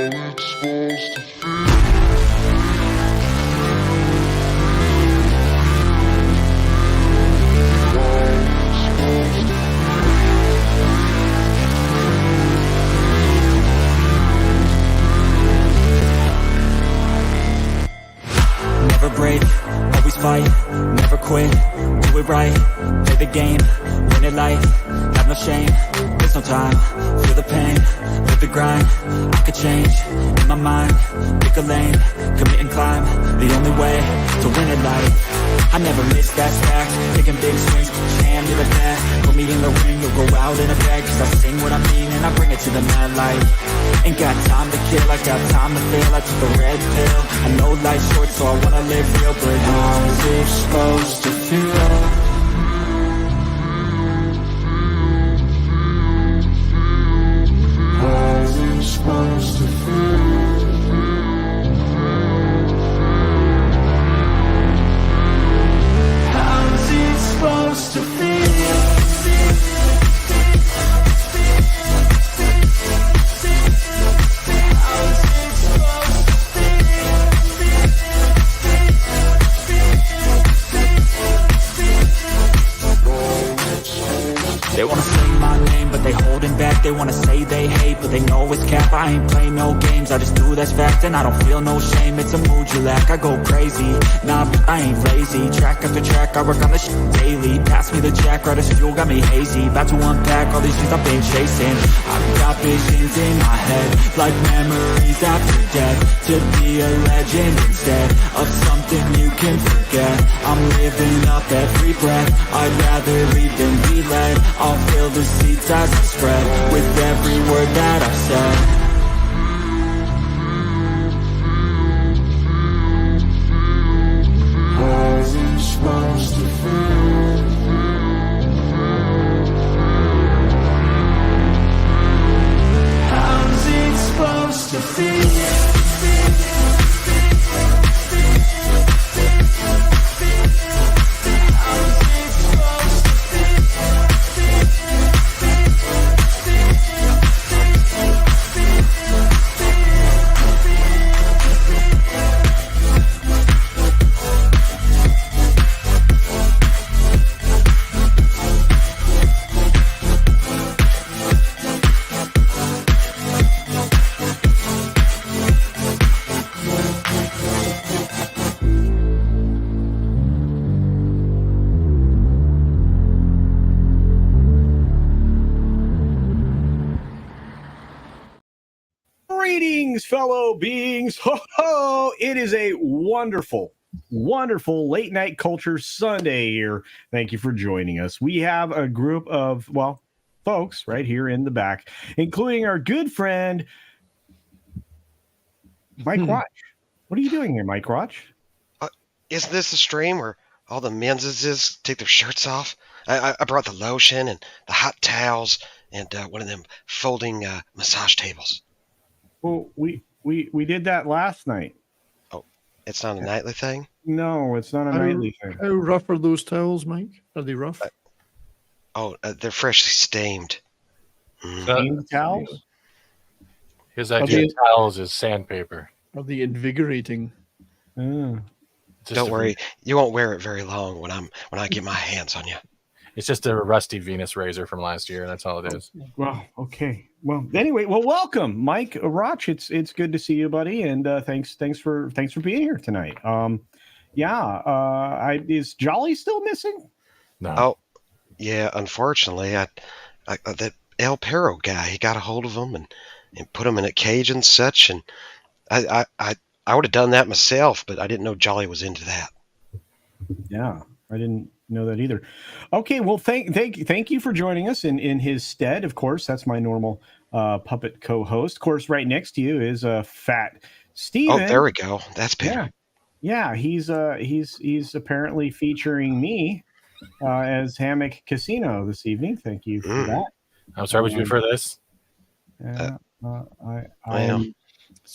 Never break, always fight, never quit, do it right, play the game, win it life, have no shame, there's no time, feel the pain, live the grind, I could change, in my mind, pick a lane, commit and climb, the only way to win it life. I never miss, that's fact, taking big swings, hand to the bat, put me in the ring, you'll go out in a bag, cause I sing what I mean and I bring it to the mad light. Ain't got time to kill, I got time to feel, I took the red pill, I know life's short so I wanna live real, but how's it supposed to feel? How's it supposed to feel? How's it supposed to feel? They wanna say my name, but they holding back. They wanna say they hate, but they know it's cap. I ain't play no games, I just do that's fact. And I don't feel no shame, it's a mood you lack. I go crazy, nah, but I ain't lazy. Track after track, I work on this shit daily. Pass me the jack, right as fuel, got me hazy. About to unpack all these things I've been chasing. I've got visions in my head, like memories after death. To be a legend instead of something you can forget. I'm living up every breath, I'd rather lead than be led. I'll fill the seats as I spread with every word that I've said. How's it supposed to feel? How's it supposed to feel? Greetings, fellow beings. Ho ho! It is a wonderful, wonderful late night culture Sunday here. Thank you for joining us. We have a group of, well, folks right here in the back, including our good friend, Mike Watch. What are you doing here, Mike Watch? Isn't this a stream where all the menses take their shirts off? I brought the lotion and the hot towels and one of them folding massage tables. Well, we did that last night. Oh, it's not a nightly thing? No, it's not a nightly thing. How rough are those towels, Mike? Are they rough? They're freshly steamed. Steamed towels? His idea of towels is sandpaper. Are they invigorating? Mm. Don't worry, you won't wear it very long when I get my hands on you. It's just a rusty Venus razor from last year. That's all it is. Well, okay. Well, anyway, welcome, Mike Roch. It's good to see you, buddy, and thanks for being here tonight. Is Jolly still missing? No. Oh, yeah. Unfortunately, that El Perro guy, he got a hold of him and put him in a cage and such, and I would have done that myself, but I didn't know Jolly was into that. Yeah, I didn't know that either. Okay, well, thank you for joining us in his stead. Of course, that's my normal puppet co-host. Of course, right next to you is Fat Steven. Oh, there we go. That's better. Yeah, he's apparently featuring me as Hammock Casino this evening. Thank you for that. I'm sorry, would you prefer this? It's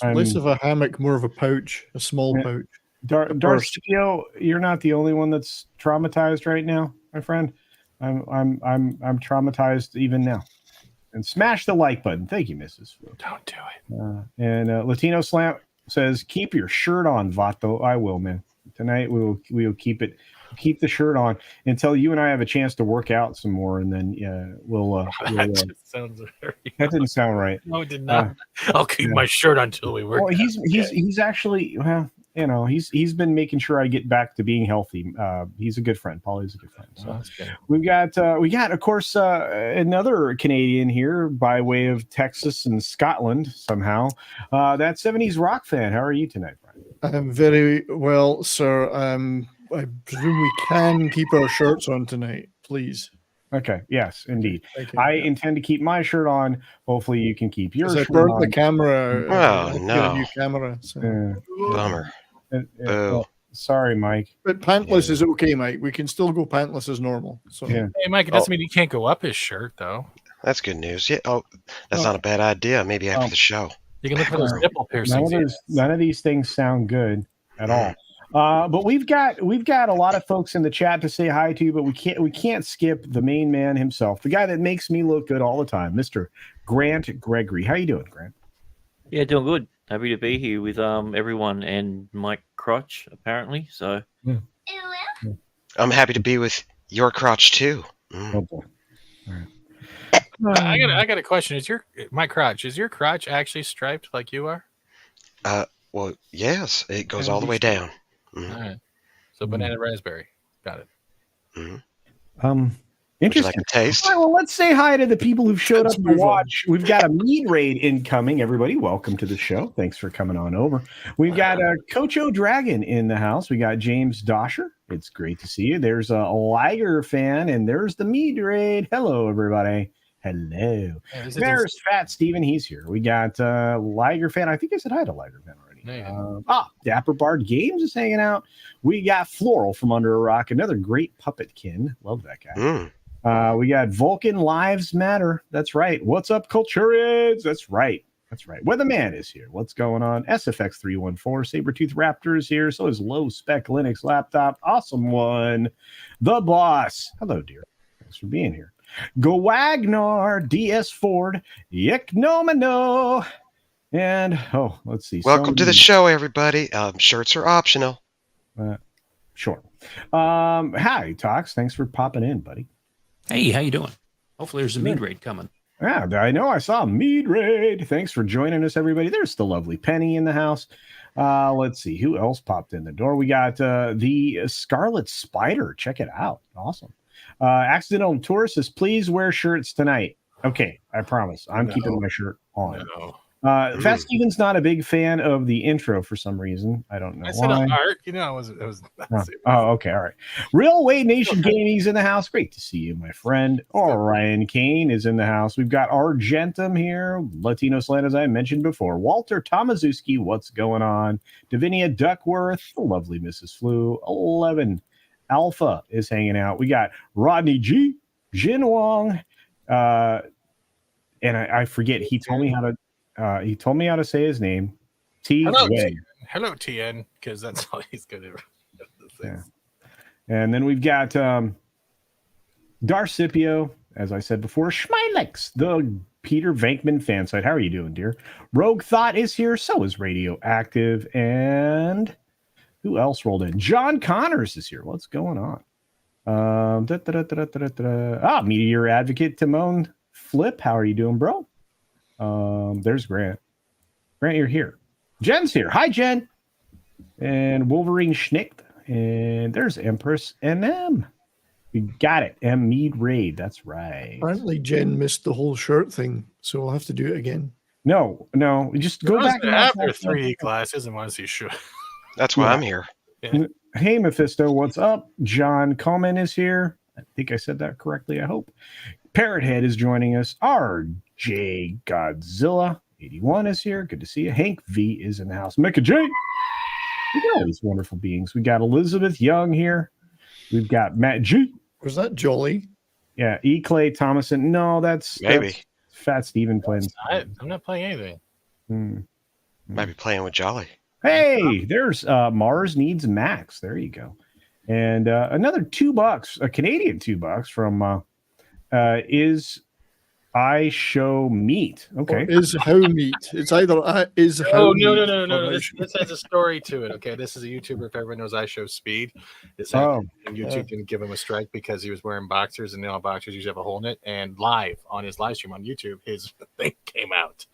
less of a hammock, more of a pouch, a small pouch. Darcio, you're not the only one that's traumatized right now, my friend. I'm traumatized even now. And smash the like button. Thank you, Mrs. Flu. Don't do it. And Latino Slam says, keep your shirt on, Vato. I will, man. Tonight we will keep it. Keep the shirt on until you and I have a chance to work out some more, and then we'll. That just sounds very. That didn't sound right. No, it did not. I'll keep my shirt on until we work. Well, he's actually he's been making sure I get back to being healthy. He's a good friend. Paulie's a good friend. So we got of course another Canadian here by way of Texas and Scotland somehow. That 70s rock fan. How are you tonight, Brian? I'm very well, sir. I presume we can keep our shirts on tonight, please. Okay. Yes, indeed. Thank you. I intend to keep my shirt on. Hopefully, you can keep yours. I burnt the camera. Oh, no. A new camera. So. Bummer. Well, sorry, Mike. But pantless is okay, Mike. We can still go pantless as normal. So. Yeah. Hey, Mike, it doesn't mean he can't go up his shirt, though. That's good news. Yeah. Oh, that's not a bad idea. Maybe after the show. You can look for those nipple piercings. None of these things sound good at all. But we've got a lot of folks in the chat to say hi to, but we can't skip the main man himself, the guy that makes me look good all the time, Mr. Grant Gregory. How you doing, Grant? Yeah, doing good. Happy to be here with everyone and Mike Crotch, apparently. So I'm happy to be with your crotch too. Oh boy. All right. I got a question. Is your crotch actually striped like you are? Well, yes, it goes all the way down. All right. So banana raspberry. Got it. Would you Interesting. like a taste? All right, well, let's say hi to the people who've showed up to watch. We've got a mead raid incoming. Everybody, welcome to the show. Thanks for coming on over. We've got Coach O'Dragon in the house. We got James Dosher. It's great to see you. There's a Liger fan, and there's the mead raid. Hello, everybody. Hello. Yeah, There's Fat Steven. He's here. We got Liger fan. I think I said hi to Liger fan already. Dapper Bard Games is hanging out. We got Floral from Under a Rock, another great puppetkin. Love that guy. We got Vulcan Lives Matter. That's right. What's up, Culturians? That's right. Weatherman is here. What's going on? SFX314, Sabretooth Raptor is here. So is Low Spec Linux Laptop. Awesome one. The Boss. Hello, dear. Thanks for being here. Go Wagner, DS Ford, Yiknomino. And, let's see. Welcome to the show, everybody. Shirts are optional. Sure. Hi, Tox. Thanks for popping in, buddy. Hey, how you doing? Hopefully there's a mead raid coming. Yeah, I know. I saw a mead raid. Thanks for joining us, everybody. There's the lovely Penny in the house. Let's see. Who else popped in the door? We got the Scarlet Spider. Check it out. Awesome. Accidental Tourist says, please wear shirts tonight. Okay, I promise. I'm keeping my shirt on. No. Fat Steven's not a big fan of the intro for some reason. I don't know I why. said art. I wasn't. It was. Okay, all right. Real Wade Nation Gaming's in the house. Great to see you, my friend. Ryan Kane is in the house. We've got Argentum here, Latino Slant, as I mentioned before. Walter Tomaszewski, what's going on? Davinia Duckworth, the lovely Mrs. Flu. 11 Alpha is hanging out. We got Rodney G, Jin Wong, and I forget. He told me how to. He told me how to say his name. Hello, TN, because that's all he's going to say. Yeah. And then we've got Darcipio, as I said before, Schmilex, the Peter Venkman fan site. How are you doing, dear? Rogue Thought is here. So is Radioactive. And who else rolled in? John Connors is here. What's going on? Meteor Advocate Timon Flip. How are you doing, bro? There's Grant. Grant, you're here. Jen's here. Hi, Jen. And Wolverine Schnicht. And there's Empress NM. We got it. M Mead Raid. That's right. Apparently, Jen missed the whole shirt thing, so we'll have to do it again. No. Just go back. After 3 classes and want to see shit. That's why I'm here. Yeah. Hey, Mephisto, what's up? John Coleman is here. I think I said that correctly, I hope. Parrothead is joining us. RJ Godzilla 81 is here. Good to see you. Hank V is in the house. Mecca J. We got all these wonderful beings. We got Elizabeth Young here. We've got Matt G. Was that Jolly? Yeah, E. Clay Thomason. No, that's Fat Steven playing. I'm not playing anything. Might be playing with Jolly. Hey, there's Mars Needs Max. There you go. And another $2, a Canadian $2 from is I show meat. Okay. Or is how meat. It's either is how Oh meat no! or This has a story to it. Okay, this is a YouTuber. If everyone knows, I show speed. Is that Oh, and YouTube didn't give him a strike because he was wearing boxers, and now boxers usually have a hole in it. And live on his live stream on YouTube, his thing came out,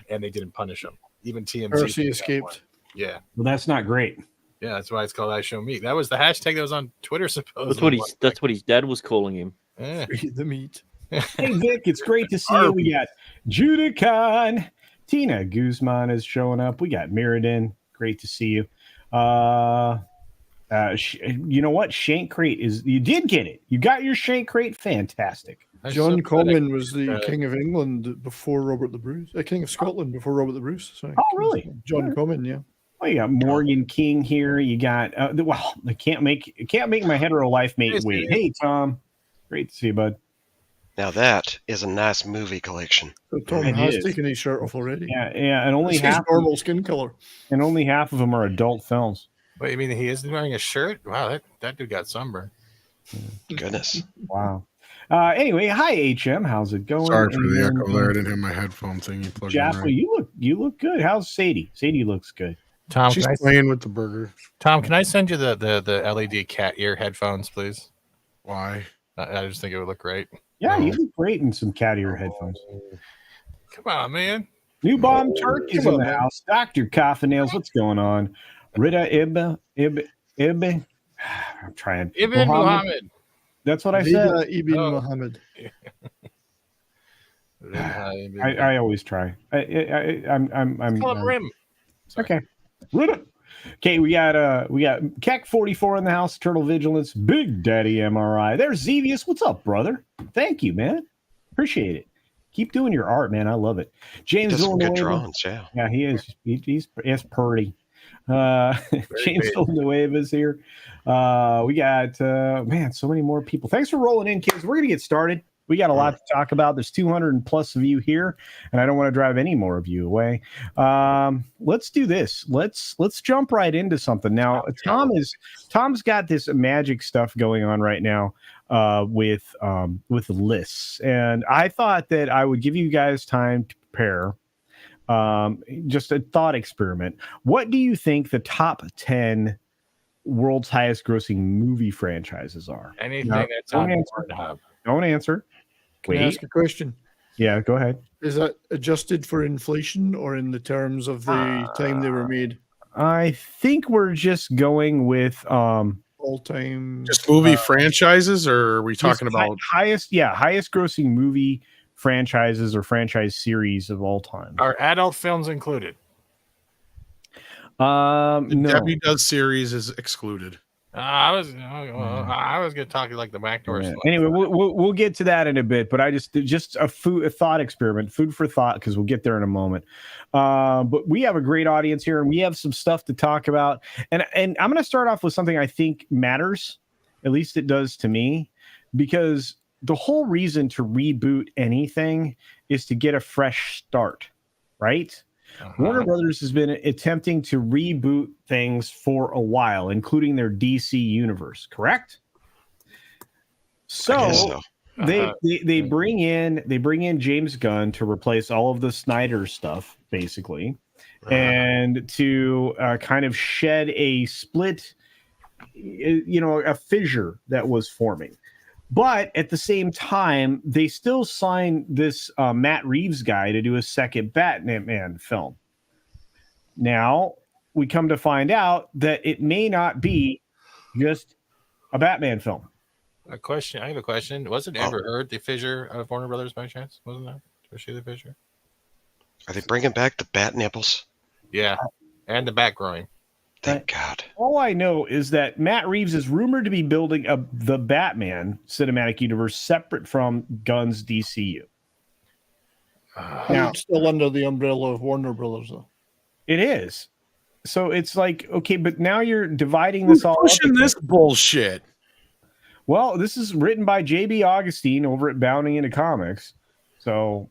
and they didn't punish him. Even TMZ Percy escaped. Yeah, well, that's not great. yeah, that's why it's called I Show Meat. That was the hashtag that was on Twitter. Supposedly, That's what his dad was calling him. Yeah. The meat. Hey, Vic, it's great to see you. We got Judicon. Tina Guzman is showing up. We got Mirrodin. Great to see you. You know what? Shank Crate is. You did get it. You got your Shank Crate. Fantastic. John Comyn was the King of England before Robert the Bruce. King of Scotland before Robert the Bruce. Sorry. Oh, really? John Comyn, yeah. Well, you got Morgan King here. You got well, I can't make my hetero life mate wait. Hey, Tom, great to see you, bud. Now that is a nice movie collection. So Tom It has is. taken his shirt off already. Yeah, and only It's his half normal skin color. and only half of them are adult films. Wait, you mean he is wearing a shirt? Wow, that dude got sunburned. Goodness. Wow. Anyway, hi HM, how's it going? Sorry for the And echo there. I didn't have my headphone thingy plugged in. Jasper, Right. you look good. How's Sadie? Sadie looks good. Tom, She's playing with the burger. Tom, can I send you the LED cat ear headphones, please? Why? I just think it would look great. Yeah, No. you look great in some cat ear headphones. Come on, man. New Bomb Turk is in the house. Dr. Coffin Nails, what's going on? Rita Ibn. I'm trying. Ibn Muhammad. That's what I said. Ibn Oh. Muhammad. I always try. I'm Call him Rim. Sorry. okay. Rita. Okay, we got Keck 44 in the house. Turtle Vigilance. Big Daddy MRI. There's Zevius. What's up, brother? Thank you, man. Appreciate it. Keep doing your art, man. I love it. James Does some good Villanueva. drawings, yeah. Yeah, he is. He's pretty. James big. Villanueva is here. We got man, so many more people. Thanks for rolling in, kids. We're gonna get started. We got a lot to talk about. There's 200 and plus of you here, and I don't want to drive any more of you away. Let's do this. Let's jump right into something. Now, Tom's got this magic stuff going on right now with lists, and I thought that I would give you guys time to prepare. Just a thought experiment. What do you think the top 10 world's highest grossing movie franchises are? Anything No, that's don't on answer. Pornhub. Don't answer. Can I ask a question? Yeah, go ahead. Is that adjusted for inflation or in the terms of the time they were made? I think we're just going with All time. Just movie franchises, or are we talking just about? highest grossing movie franchises or franchise series of all time. Are adult films included? The No. Debbie Does series is excluded. I was going to talk like the backdoor. Yeah. Anyway, we'll get to that in a bit, but I just a thought experiment, food for thought, because we'll get there in a moment. But we have a great audience here, and we have some stuff to talk about. And I'm going to start off with something I think matters, at least it does to me, because the whole reason to reboot anything is to get a fresh start, right? Warner Brothers has been attempting to reboot things for a while, including their DC universe, correct? So they bring in James Gunn to replace all of the Snyder stuff, basically, and to kind of shed a split, a fissure that was forming. But at the same time, they still signed this Matt Reeves guy to do a second Batman film. Now, we come to find out that it may not be just a Batman film. I have a question. Wasn't Amber Heard the fissure of Warner Brothers by chance? Wasn't that? Was she the fissure? Are they bringing back the bat nipples? Yeah. And the back growing. Thank God. All I know is that Matt Reeves is rumored to be building the Batman cinematic universe separate from Gunn's DCU. Now, it's still under the umbrella of Warner Brothers, though. It is. So it's like, okay, but now you're dividing this all up. Pushing this bullshit. Well, this is written by J.B. Augustine over at Bounding Into Comics. So,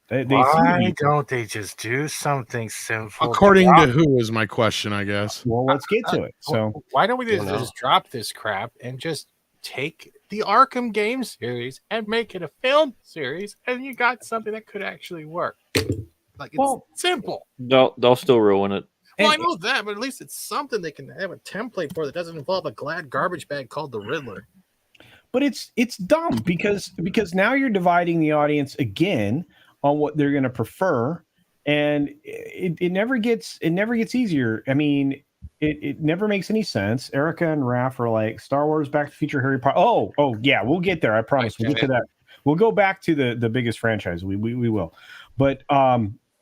Why don't they just do something simple? According to who is my question, I guess. Well, let's get to it. So why don't we just drop this crap and just take the Arkham game series and make it a film series, and you got something that could actually work. Like, it's simple. They'll still ruin it. Well, I know that, but at least it's something they can have a template for that doesn't involve a glad garbage bag called the Riddler. But it's dumb because now you're dividing the audience again on what they're going to prefer, and it never gets easier. I mean, it never makes any sense. Erica and Raph are like Star Wars, Back to the Future, Harry Potter. Oh yeah, we'll get there. I promise. We'll get to that. We'll go back to the biggest franchise. We will. But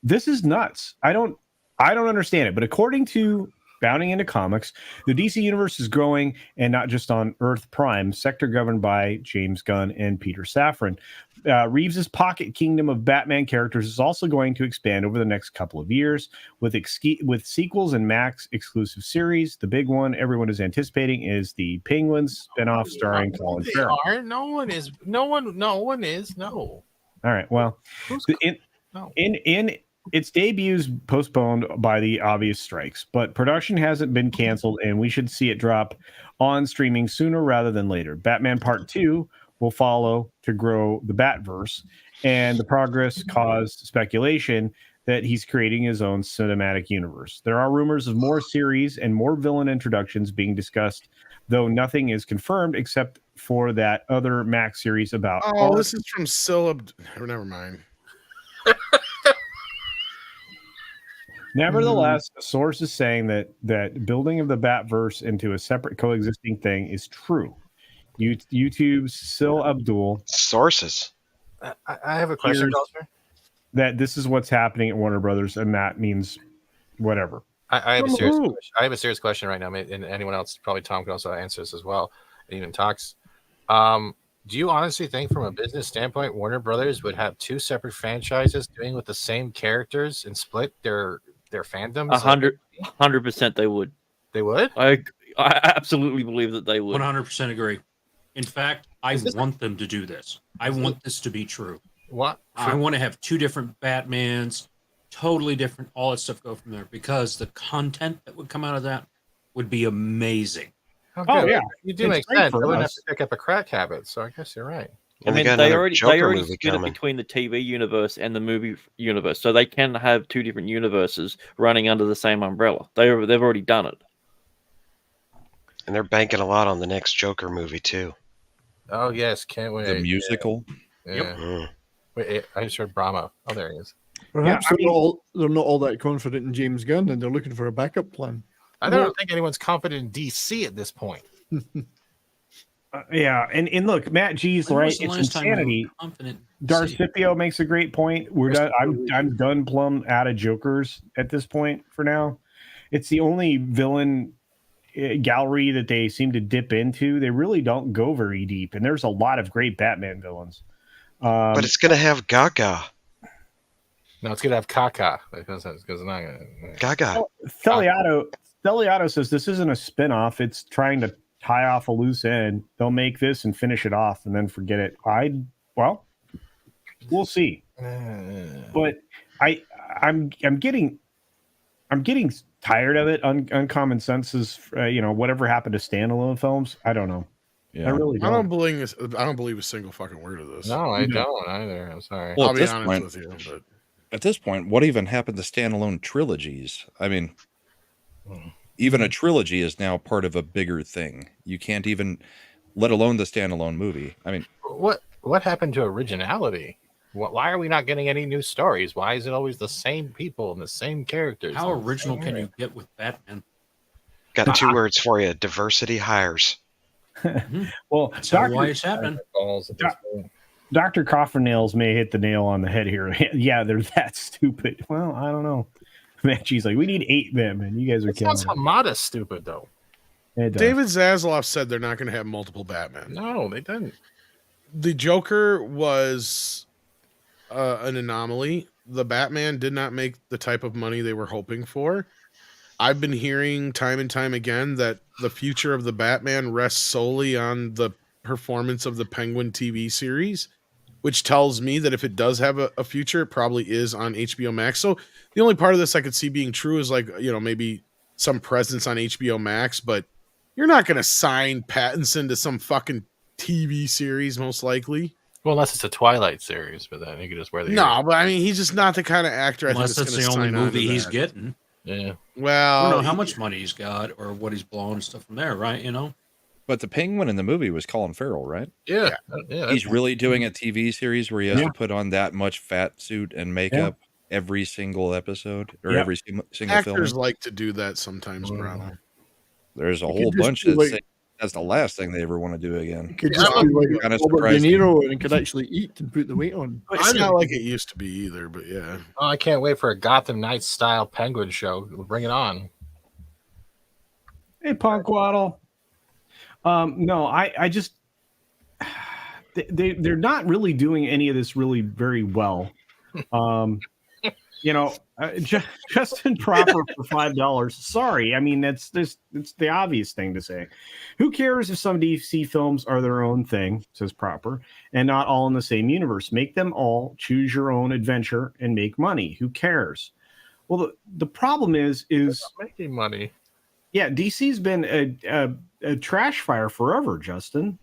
this is nuts. I don't understand it. But according to Bounding into Comics, the DC universe is growing, and not just on Earth Prime, sector governed by James Gunn and Peter Safran. Reeves's pocket kingdom of Batman characters is also going to expand over the next couple of years with sequels and Max exclusive series. The big one everyone is anticipating is the Penguins spinoff starring Colin Farrell. No one is. No. All right. Well, in its debuts postponed by the obvious strikes, but production hasn't been canceled, and we should see it drop on streaming sooner rather than later. Batman Part 2 will follow to grow the Batverse, and the progress caused speculation that he's creating his own cinematic universe. There are rumors of more series and more villain introductions being discussed, though nothing is confirmed except for that other Max series about... Oh, this is from Syllab... Never mind. Nevertheless, a source is saying that building of the Batverse into a separate coexisting thing is true. YouTube's Sil Abdul sources. I have a question, that this is what's happening at Warner Brothers, and that means whatever. I have a serious question. I have a serious question right now, and anyone else, probably Tom, can also answer this as well. And even talks. Do you honestly think, from a business standpoint, Warner Brothers would have two separate franchises doing with the same characters and split their fandoms? 100% they would. They would? I absolutely believe that they would. 100% agree. In fact, I want them to do this. I want this to be true. What? I want to have two different Batmans, totally different, all that stuff go from there, because the content that would come out of that would be amazing. Oh yeah, you do make sense. I wouldn't have to pick up a crack habit, so I guess you're right. And they already split it between the TV universe and the movie universe, so they can have two different universes running under the same umbrella. They've already done it, and they're banking a lot on the next Joker movie too. Oh yes, can't wait. The musical. Yeah. Yep. Mm. Wait, I just heard Brahma. Oh, there he is. Perhaps they're not all that confident in James Gunn, and they're looking for a backup plan. I don't think anyone's confident in DC at this point. Yeah, and look, Matt G's right. It's insanity. Darcipio makes a great point. We're done. I'm done plumb out of Jokers at this point for now. It's the only villain gallery that they seem to dip into. They really don't go very deep, and there's a lot of great Batman villains. But it's gonna have Gaga. No, it's gonna have Kaka because it's not gonna Gaga. Celiato says this isn't a spin-off. It's trying to tie off a loose end. They'll make this and finish it off and then forget it. We'll see. But I'm getting tired of it. Uncommon Sense is whatever happened to standalone films. I don't know. Yeah. I really don't. I don't believe a single fucking word of this. No, I don't either. I'm sorry. Well, I'll be honest with you, but at this point, what even happened to standalone trilogies? I mean, even a trilogy is now part of a bigger thing. You can't even, let alone the standalone movie. I mean, what happened to originality? Why are we not getting any new stories? Why is it always the same people and the same characters? How original can you get with Batman? Got two words for you: diversity hires. Well, that's why it's happening. Dr. Coffin-Nails may hit the nail on the head here. Yeah, they're that stupid. Well, I don't know. Man, she's like, we need 8 men, and you guys are killing it. Hamada stupid though. David Zaslav said they're not going to have multiple Batman. No, they didn't. The Joker was an anomaly. The Batman did not make the type of money they were hoping for. I've been hearing time and time again that the future of the Batman rests solely on the performance of the Penguin TV series, which tells me that if it does have a future, it probably is on HBO Max. So the only part of this I could see being true is maybe some presence on HBO Max, but you're not going to sign Pattinson to some fucking TV series, most likely. Well, unless it's a Twilight series, but then you could just wear the No, but I mean, he's just not the kind of actor. Unless I think that's the only movie he's getting. Yeah. Well, I don't know how much money he's got or what he's blowing and stuff from there, right? You know. But the Penguin in the movie was Colin Farrell, right? Yeah. He's really doing a TV series where he has to put on that much fat suit and makeup every single episode or every single actors film. like to do that sometimes, brother. There's a whole bunch that say that's the last thing they ever want to do again. It could just be like Kinda Robert De surprising. Niro and could actually eat and put the weight on. It's not like it used to be either, but yeah. Oh, I can't wait for a Gotham Knights style Penguin show. Bring it on. Hey, Punkwaddle. No, I just they're not really doing any of this really very well. Justin Proper for $5. Sorry, I mean it's the obvious thing to say. Who cares if some DC films are their own thing, says Proper, and not all in the same universe? Make them all, choose your own adventure, and make money. Who cares? Well, the problem is making money. Yeah, DC's been a trash fire forever, Justin.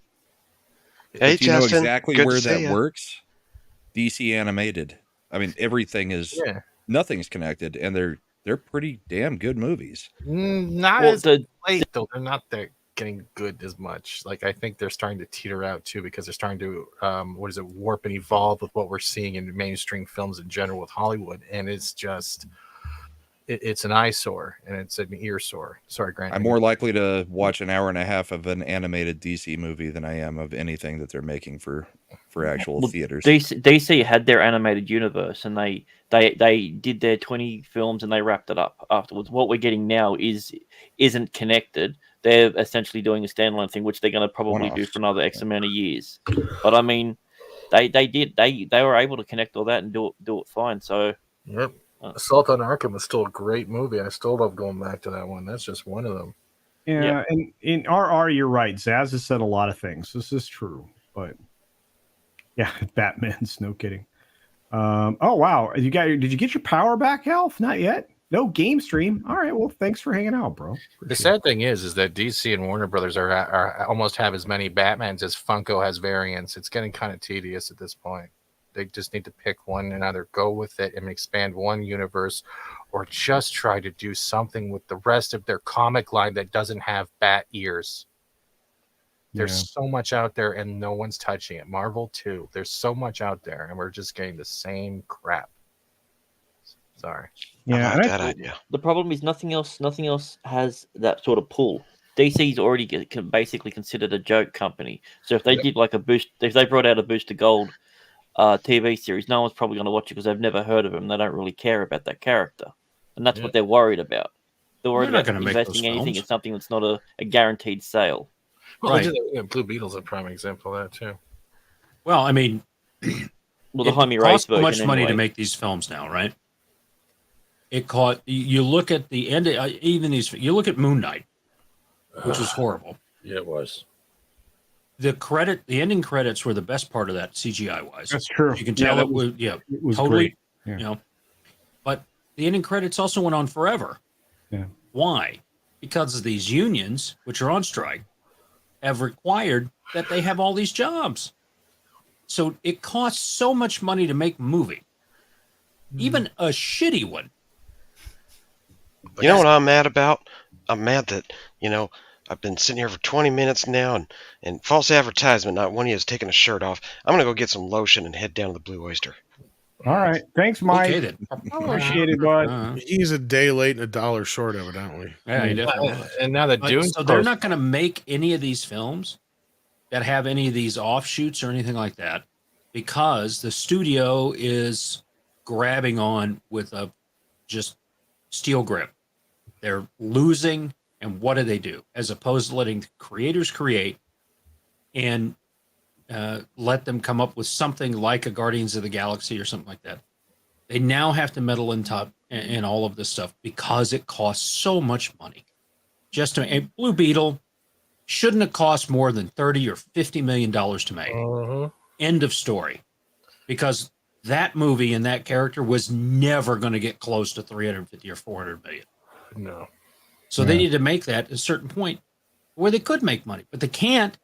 Hey, If you know Justin, exactly good where to see that ya. works, DC animated. I mean, everything is nothing's connected, and they're pretty damn good movies. Not Well, as late though. They're not getting good as much. Like I think they're starting to teeter out too because they're starting to warp and evolve with what we're seeing in mainstream films in general with Hollywood, and it's just it's an eyesore and it's an ear sore. Sorry, Grant. I'm more likely to watch an hour and a half of an animated DC movie than I am of anything that they're making for actual theaters. DC had their animated universe, and they did their 20 films and they wrapped it up afterwards. What we're getting now isn't connected. They're essentially doing a standalone thing, which they're going to probably do for another X amount of years. But I mean, they were able to connect all that and do it fine. So yep. Assault on Arkham is still a great movie. I still love going back to that one. That's just one of them. Yeah. And in RR, you're right. Zaz has said a lot of things. This is true, but yeah, Batman's no kidding. Oh wow, did you get your power back, Alf? Not yet. No game stream. All right. Well, thanks for hanging out, bro. The sad thing is that DC and Warner Brothers are almost have as many Batmans as Funko has variants. It's getting kind of tedious at this point. They just need to pick one and either go with it and expand one universe, or just try to do something with the rest of their comic line that doesn't have bat ears. There's so much out there and no one's touching it. Marvel too. There's so much out there and we're just getting the same crap. Sorry. Yeah, I like that idea. the problem is nothing else has that sort of pull. DC's already basically considered a joke company. So if they did like if they brought out a Booster Gold TV series, no one's probably going to watch it because they've never heard of him. They don't really care about that character, and that's what they're worried about. They're worried about investing anything in something that's not a guaranteed sale. Well, Blue Beetle's a prime example of that too. Well, I mean, well, the Jaime it Reyes costs so version much money anyway. to make these films now, right? It cost. You look at the end. Even these. You look at Moon Knight, which was horrible. Yeah, it was. The ending credits were the best part of that CGI wise. That's true. You can tell it was totally. great. Yeah. You know, but the ending credits also went on forever. Yeah. Why? Because these unions, which are on strike, have required that they have all these jobs. So it costs so much money to make a movie, even a shitty one. You know what I'm mad about? I'm mad that, I've been sitting here for 20 minutes now and false advertisement, not one of you has taken a shirt off. I'm going to go get some lotion and head down to the Blue Oyster. All right. Thanks, Mike. Okay, then. Appreciate it, bud. He's a day late and $1 short, evidently. Yeah, he definitely. And now that Dune's so they're not going to make any of these films that have any of these offshoots or anything like that because the studio is grabbing on with a just steel grip. They're losing, and what do? As opposed to letting creators create and let them come up with something like a Guardians of the Galaxy or something like that. They now have to meddle in all of this stuff because it costs so much money. Just to Blue Beetle shouldn't have cost more than $30 or $50 million to make. End of story. Because that movie and that character was never going to get close to 350 or 400 million. No. So they need to make that at a certain point where they could make money, but they can't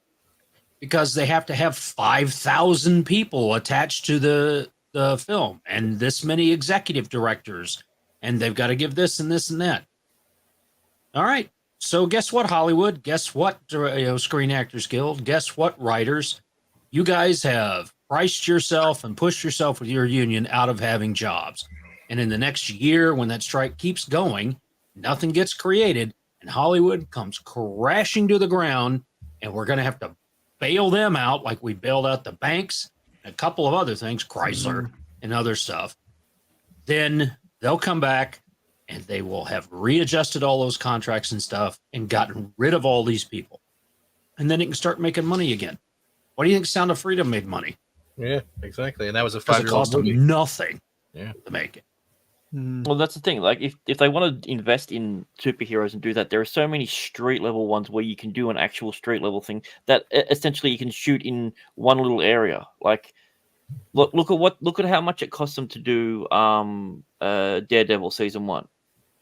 because they have to have 5,000 people attached to the film and this many executive directors, and they've got to give this and this and that. All right. So guess what, Hollywood? Guess what, Screen Actors Guild? Guess what, writers? You guys have priced yourself and pushed yourself with your union out of having jobs. And in the next year, when that strike keeps going, nothing gets created, and Hollywood comes crashing to the ground, and we're going to have to bail them out like we bailed out the banks, a couple of other things, Chrysler and other stuff. Then they'll come back and they will have readjusted all those contracts and stuff and gotten rid of all these people. And then it can start making money again. Why do you think Sound of Freedom made money? Yeah, exactly. And that was a Because it 5-year-old cost movie. them nothing Yeah. to make it. Well, that's the thing. Like, if they want to invest in superheroes and do that, there are so many street level ones where you can do an actual street level thing that essentially you can shoot in one little area. Like, look at how much it cost them to do Daredevil season 1.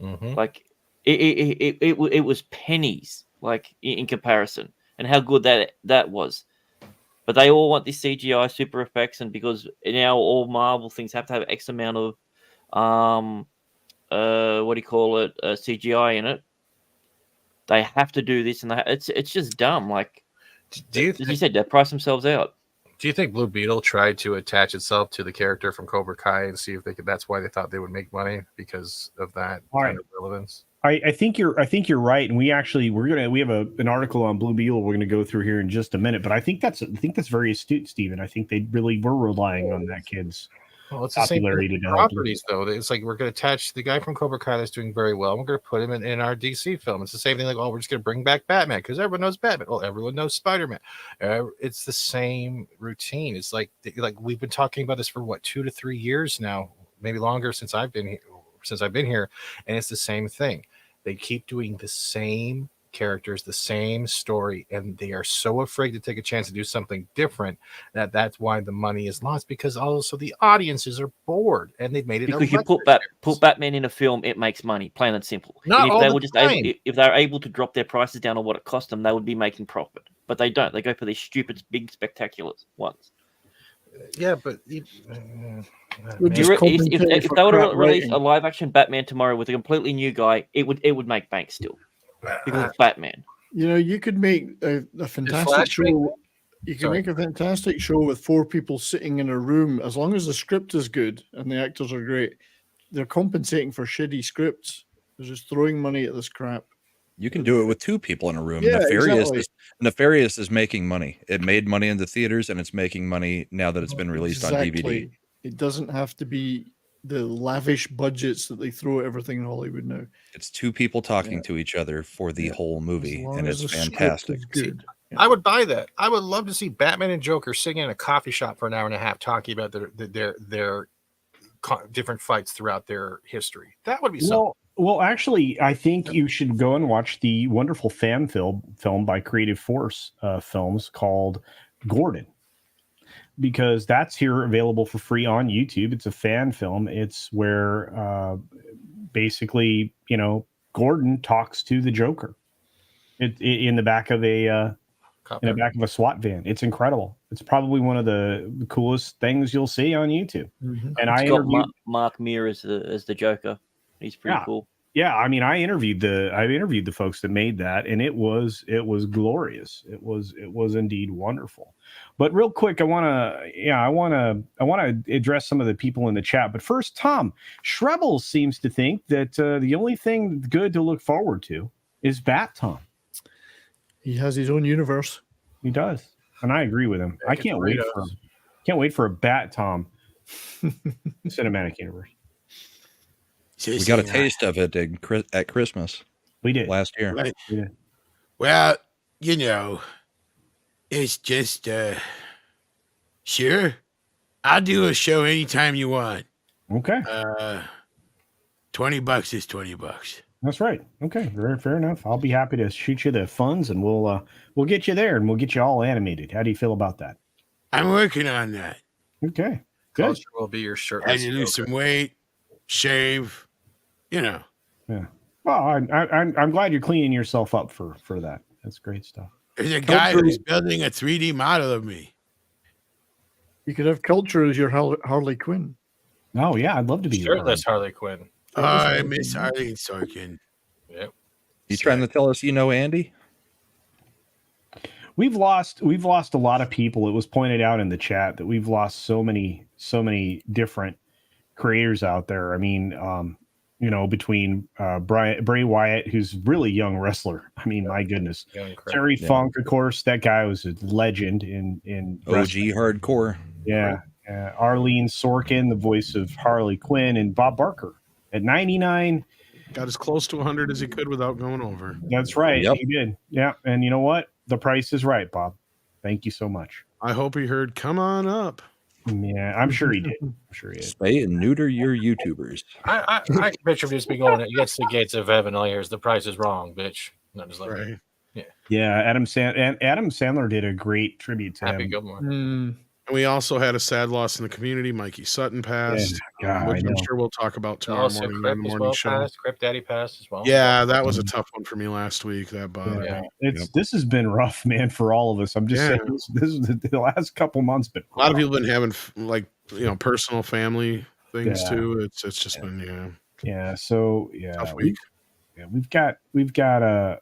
Mm-hmm. Like, it was pennies, like in comparison, and how good that was. But they all want this CGI super effects, and because now all Marvel things have to have X amount of CGI in it, they have to do this, and it's just dumb. Like, as you said, they price themselves out. Do you think Blue Beetle tried to attach itself to the character from Cobra Kai and see if they could? That's why they thought they would make money because of that kind of relevance. I think you're right, and we have an article on Blue Beetle we're gonna go through here in just a minute. But I think that's very astute, Stephen. I think they really were relying on that kid's Well, it's the same popularity thing to with help. properties, though. It's like we're going to attach the guy from Cobra Kai that's doing very well. We're going to put him in our DC film. It's the same thing. Like, oh, we're just going to bring back Batman because everyone knows Batman. Well, everyone knows Spider-Man. It's the same routine. It's like we've been talking about this for 2 to 3 years now, maybe longer since I've been here, and it's the same thing. They keep doing the same characters, the same story, and they are so afraid to take a chance to do something different that's why the money is lost, because also the audiences are bored and they've made it because you put Batman in a film, it makes money, plain and simple. Not and if all they the were just time. if they're able to drop their prices down on what it cost them, they would be making profit. But they don't. They go for these stupid big spectacular ones. Yeah, but If they were to release a live action Batman tomorrow with a completely new guy, it would make bank still because it's Batman. You know, you could make a fantastic show. You could make a fantastic show with 4 people sitting in a room, as long as the script is good and the actors are great. They're compensating for shitty scripts. They're just throwing money at this crap. You can do it with 2 people in a room. Yeah, exactly. Nefarious is making money. It made money in the theaters, and it's making money now that it's been released on DVD. It doesn't have to be the lavish budgets that they throw at everything in Hollywood now. It's 2 people talking to each other for the whole movie, and it's fantastic. Good. I would buy that. I would love to see Batman and Joker sitting in a coffee shop for an hour and a half talking about their different fights throughout their history. That would be something. Well, actually, I think you should go and watch the wonderful fan film by Creative Force Films called Gordon, because that's here available for free on YouTube. It's a fan film. It's where basically, Gordon talks to the Joker in the back of a SWAT van. It's incredible. It's probably one of the coolest things you'll see on YouTube. Mm-hmm. And I interviewed Mark Meer as the Joker. He's pretty cool. Yeah, I mean, I interviewed the folks that made that, and it was glorious. It was indeed wonderful. But real quick, I want to address some of the people in the chat. But first, Tom Shrebel seems to think that the only thing good to look forward to is Bat Tom. He has his own universe. He does, and I agree with him. I can't wait for a Bat Tom cinematic universe. We got a taste of it at Christmas. We did last year. Right. We did. Well, it's just sure. I'll do a show anytime you want. Okay. $20 is $20. That's right. Okay, very fair enough. I'll be happy to shoot you the funds, and we'll get you there, and we'll get you all animated. How do you feel about that? I'm working on that. Okay, good. Culture will be your shirtless. And you lose some weight, shave. Yeah. Well, I'm glad you're cleaning yourself up for that. That's great stuff. There's a guy Culture- who's building a 3D model of me. You could have Culture as your Harley Quinn. Oh yeah, I'd love to be Shirtless Harley Quinn. I miss Arlene Sorkin. Yep. You trying to tell us you know Andy? We've lost a lot of people. It was pointed out in the chat that we've lost so many different creators out there. I mean, between Bray Wyatt, who's really young wrestler. I mean, my goodness. Terry Funk, of course, that guy was a legend in OG wrestling. hardcore. Yeah. Arlene Sorkin, the voice of Harley Quinn, and Bob Barker at 99. Got as close to 100 as he could without going over. That's right. Yep. He did. Yeah. And you know what? The price is right, Bob. Thank you so much. I hope he heard, come on up. Yeah, I'm sure he did. I'm sure he did. Spay and neuter your YouTubers. I can picture him just be going against the gates of heaven. All here's the price is wrong, bitch. Not just like Right. Yeah, Adam Sandler did a great tribute to Happy him. Gilmore. And we also had a sad loss in the community. Mikey Sutton passed, Yeah, which I I'm know. sure we'll talk about tomorrow Also, morning on Crip the as morning well show. passed. Crip Daddy passed as well. Yeah, that was a tough one for me last week. That bothered Yeah. me. This has been rough, man, for all of us. I'm just saying this is the last couple months been A lot of people have been having personal family things Yeah. too. It's just been Yeah, so tough week. we've got a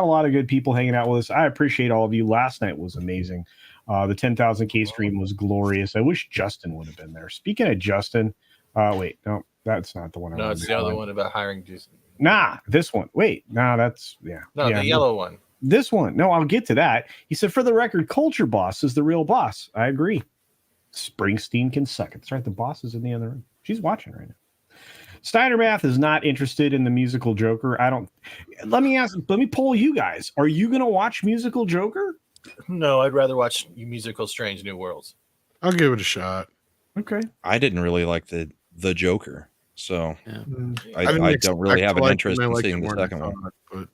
lot of good people hanging out with us. I appreciate all of you. Last night was amazing. The 10,000K stream was glorious. I wish Justin would have been there. Speaking of Justin, wait, no, that's not the one. No, it's the other one about hiring Jason. Nah, this one. Wait, nah, that's No, the yellow one. This one. No, I'll get to that. He said, for the record, Culture Boss is the real boss. I agree. Springsteen can suck it. That's right. The boss is in the other room. She's watching right now. Steiner Math is not interested in the musical Joker. Let me poll you guys. Are you going to watch musical Joker? No, I'd rather watch musical Strange New Worlds. I'll give it a shot. Okay. I didn't really like the Joker, so I I don't really have an interest in seeing the second one. But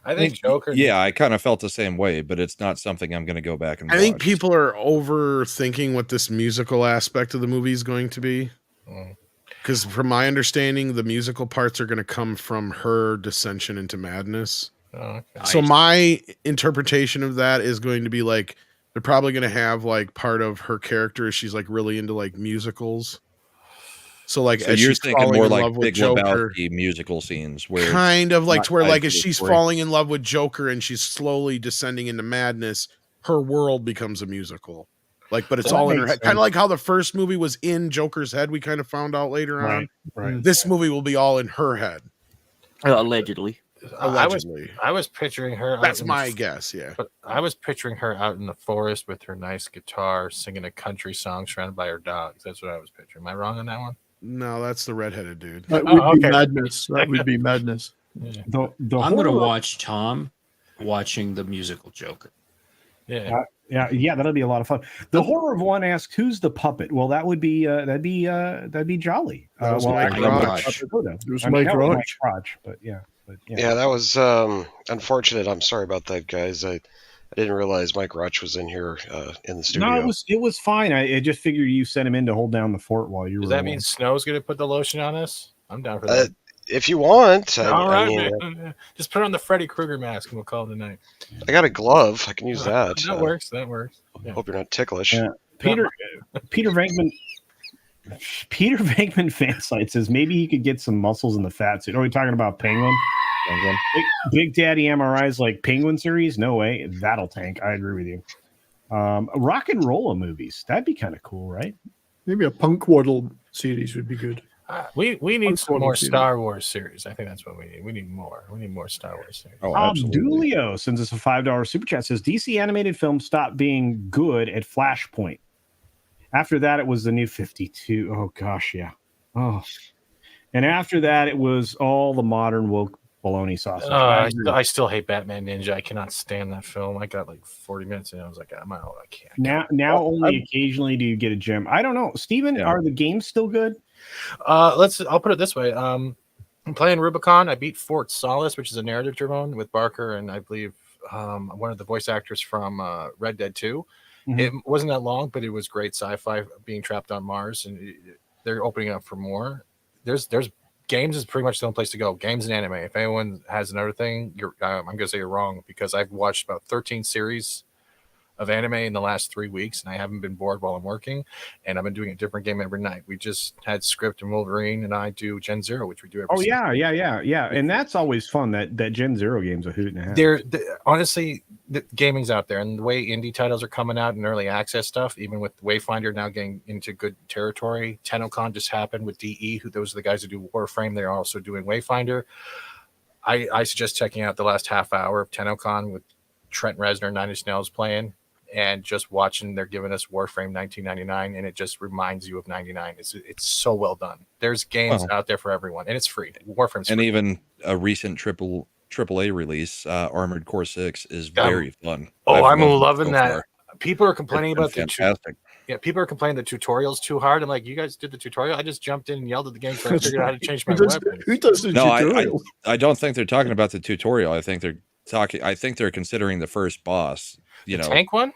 I think Joker. Yeah, I kind of felt the same way, but it's not something I'm going to go back and I think watch. people are overthinking what this musical aspect of the movie is going to be. Because from my understanding, the musical parts are going to come from her dissension into madness. Oh, So my interpretation of that is going to be like they're probably going to have like part of her character is she's like really into like musicals. So like So as you're she's thinking falling more in like love with Big Joker, Lebowski musical scenes where kind of like not to where tied like to as the she's story. falling in love with Joker and she's slowly descending into madness, her world becomes a musical. Like, but it's That all in her makes head. Kind sense. of like how the first movie was in Joker's head. We kind of found out later on. Right. This movie will be all in her head. Allegedly. Allegedly. I was picturing her. That's out in my the, guess. Yeah. But I was picturing her out in the forest with her nice guitar, singing a country song, surrounded by her dogs. That's what I was picturing. Am I wrong on that one? No, that's the redheaded dude. That would be okay. madness. That would be madness. The I'm going to horror- watch Tom watching the musical Joker. Yeah. Yeah, that'll be a lot of fun. The horror of one asks, "Who's the puppet?" Well, that would be Jolly. That was well, Mike actually, Roach. it was I mean, Mike that was Roach. Roach, but yeah. Yeah, that was unfortunate. I'm sorry about that, guys. I didn't realize Mike Roach was in here in the studio. No, it was fine. I just figured you sent him in to hold down the fort while you were. Does that away. mean Snow's going to put the lotion on us? I'm down for that. If you want, All I right, mean, man. Just put on the Freddy Krueger mask and we'll call it a night. I got a glove. I can use that. That works. That works. Yeah. Hope you're not ticklish. Yeah. Peter Venkman fan site says maybe he could get some muscles in the fat suit. Are we talking about Penguin? Big Daddy MRI's like Penguin series? No way. That'll tank. I agree with you. Rock and roller movies. That'd be kind of cool, right? Maybe a Punk Waddle series would be good. We need some Unfortunately, more Star Wars series. I think that's what we need. We need more. We need more Star Wars series. Oh, absolutely. Abdulio sends us a $5 super chat. Says DC animated films stopped being good at Flashpoint. After that, it was the new 52. Oh gosh, yeah. Oh, and after that, it was all the modern woke baloney sausage. I still hate Batman Ninja. I cannot stand that film. I got like 40 minutes and I was like, I'm out. I can't. Now only occasionally do you get a gem. I don't know, Steven, are the games still good? I'll put it this way. I'm playing Rubicon. I beat Fort Solace, which is a narrative driven with Barker and I believe one of the voice actors from Red Dead 2. Mhm. It wasn't that long, but it was great sci-fi being trapped on Mars, and they're opening up for more. There's games is pretty much the only place to go. Games and anime. If anyone has another thing, I'm gonna say you're wrong, because I've watched about 13 series of anime in the last 3 weeks, and I haven't been bored while I'm working, and I've been doing a different game every night. We just had Script and Wolverine, and I do Gen Zero, which we do every yeah, and that's always fun. That Gen Zero game's a hoot and a half. Honestly, the gaming's out there, and the way indie titles are coming out and early access stuff, even with Wayfinder now getting into good territory. TennoCon just happened with DE, those are the guys who do Warframe. They're also doing Wayfinder. I suggest checking out the last half hour of TennoCon with Trent Reznor, Nine Inch Nails playing, and just watching. They're giving us Warframe 1999, and it just reminds you of 99. It's so well done. There's games out there for everyone, and it's free. Warframe's and free. Even a recent AAA release, Armored Core 6 is very fun. I'm loving that. Far. People are complaining about fantastic. People are complaining the tutorial's too hard. I'm like, you guys did the tutorial. I just jumped in and yelled at the game, so I figured out how to change my weapon. Who does the tutorial? I don't think they're talking about the tutorial. I think they're considering the first boss. The tank one.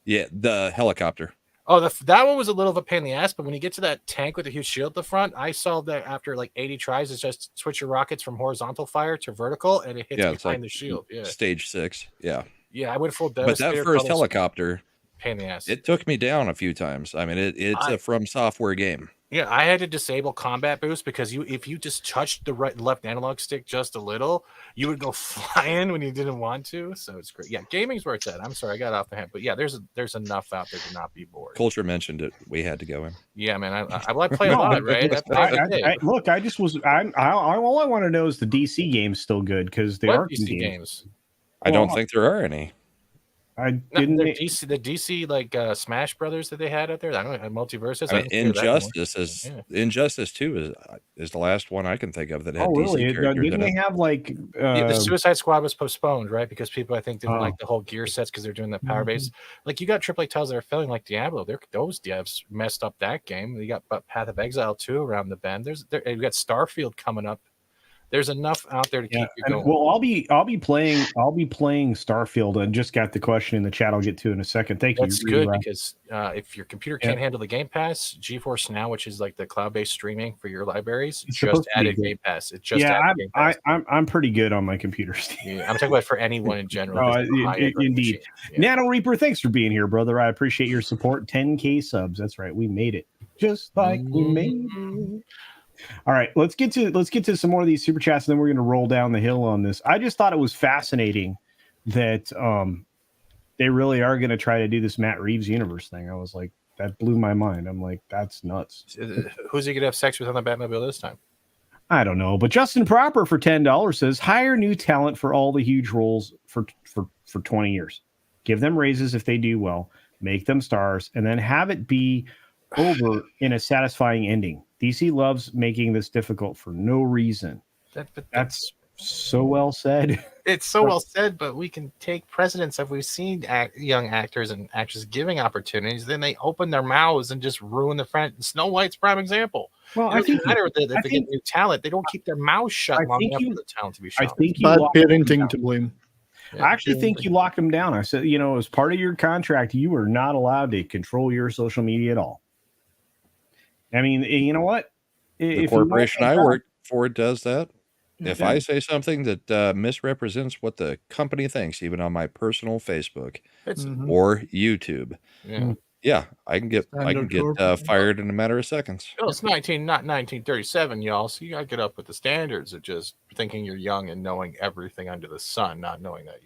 Yeah, the helicopter. Oh, that one was a little of a pain in the ass, but when you get to that tank with a huge shield at the front, I solved that after like 80 tries. It's just switch your rockets from horizontal fire to vertical, and it hits behind the shield. Yeah, stage 6. Yeah, I went full Devastator. But that first helicopter, pain in the ass. It took me down a few times. I mean, it's a From Software game. Yeah, I had to disable combat boost because if you just touched the left analog stick just a little, you would go flying when you didn't want to. So it's great. Yeah, gaming's where it's at. I'm sorry, I got off the hand, but yeah, there's enough out there to not be bored. Culture mentioned it. We had to go in. Yeah, man. I play a lot, right? Look, I just was. All I want to know is the DC game's still good because they are DC games. I don't think there are any. I didn't. The DC like Smash Brothers that they had out there. I don't know, Multiverses. Injustice 2 is the last one I can think of that had DC really? characters. Didn't they have like the Suicide Squad was postponed, right? Because people I think didn't like the whole gear sets because they're doing the power base. Like you got AAA titles that are failing like Diablo. Those devs messed up that game. You got Path of Exile 2 around the bend. You got Starfield coming up. There's enough out there to keep you going. Well, I'll be playing Starfield. I just got the question in the chat. I'll get to in a second. Thank you. That's good because if your computer can't handle the Game Pass, GeForce Now, which is like the cloud-based streaming for your libraries, just added Game Pass. I'm pretty good on my computer. Yeah, I'm talking about for anyone in general. Indeed. Yeah. Nano Reaper, thanks for being here, brother. I appreciate your support. 10K subs. That's right. We made it. Just like we made it. All right, let's get to some more of these super chats, and then we're going to roll down the hill on this. I just thought it was fascinating that they really are going to try to do this Matt Reeves universe thing. I was like, that blew my mind. I'm like, that's nuts. Who's he going to have sex with on the Batmobile this time? I don't know, but Justin Proper for $10 says hire new talent for all the huge roles for 20 years. Give them raises if they do well, make them stars, and then have it be over in a satisfying ending. DC loves making this difficult for no reason. That's so well said. It's so well said, but we can take precedence if we've seen young actors and actresses giving opportunities, then they open their mouths and just ruin the front. Snow White's prime example. Well, I think if they get new talent, they don't keep their mouths shut long enough for the talent to be shown. I think bad parenting to blame. Yeah. I actually think you lock them down. I said, as part of your contract, you are not allowed to control your social media at all. I mean, you know what? The corporation I work for does that. If I say something that misrepresents what the company thinks, even on my personal Facebook or YouTube, I can get fired in a matter of seconds. It's not 1937, y'all. So you gotta get up with the standards of just thinking you're young and knowing everything under the sun, not knowing that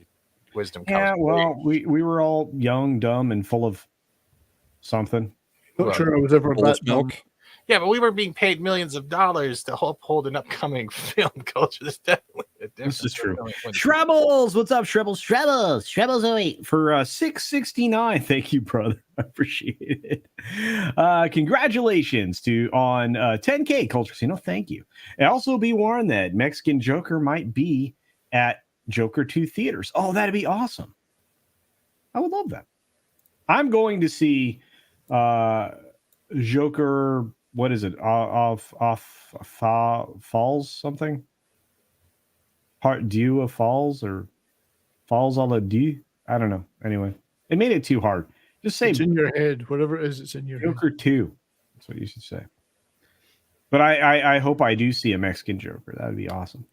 wisdom comes. Yeah, well, we were all young, dumb, and full of something. Not sure I was ever that milk. Yeah, but we were being paid millions of dollars to uphold an upcoming film culture. That's definitely a difference. This is true. Shrebbles, what's up, Shrebbles? Shrebbles 08 for $6.69. Thank you, brother. I appreciate it. Congratulations on 10K CultureCasino. Thank you. And also be warned that Mexican Joker might be at Joker 2 theaters. Oh, that'd be awesome. I would love that. I'm going to see Joker. What is it? Off Falls something? Part due of Falls or Falls a la due? I don't know. Anyway, it made it too hard. Just say it's in your head. Whatever it is, it's in your Joker head. 2. That's what you should say. But I hope I do see a Mexican Joker. That would be awesome.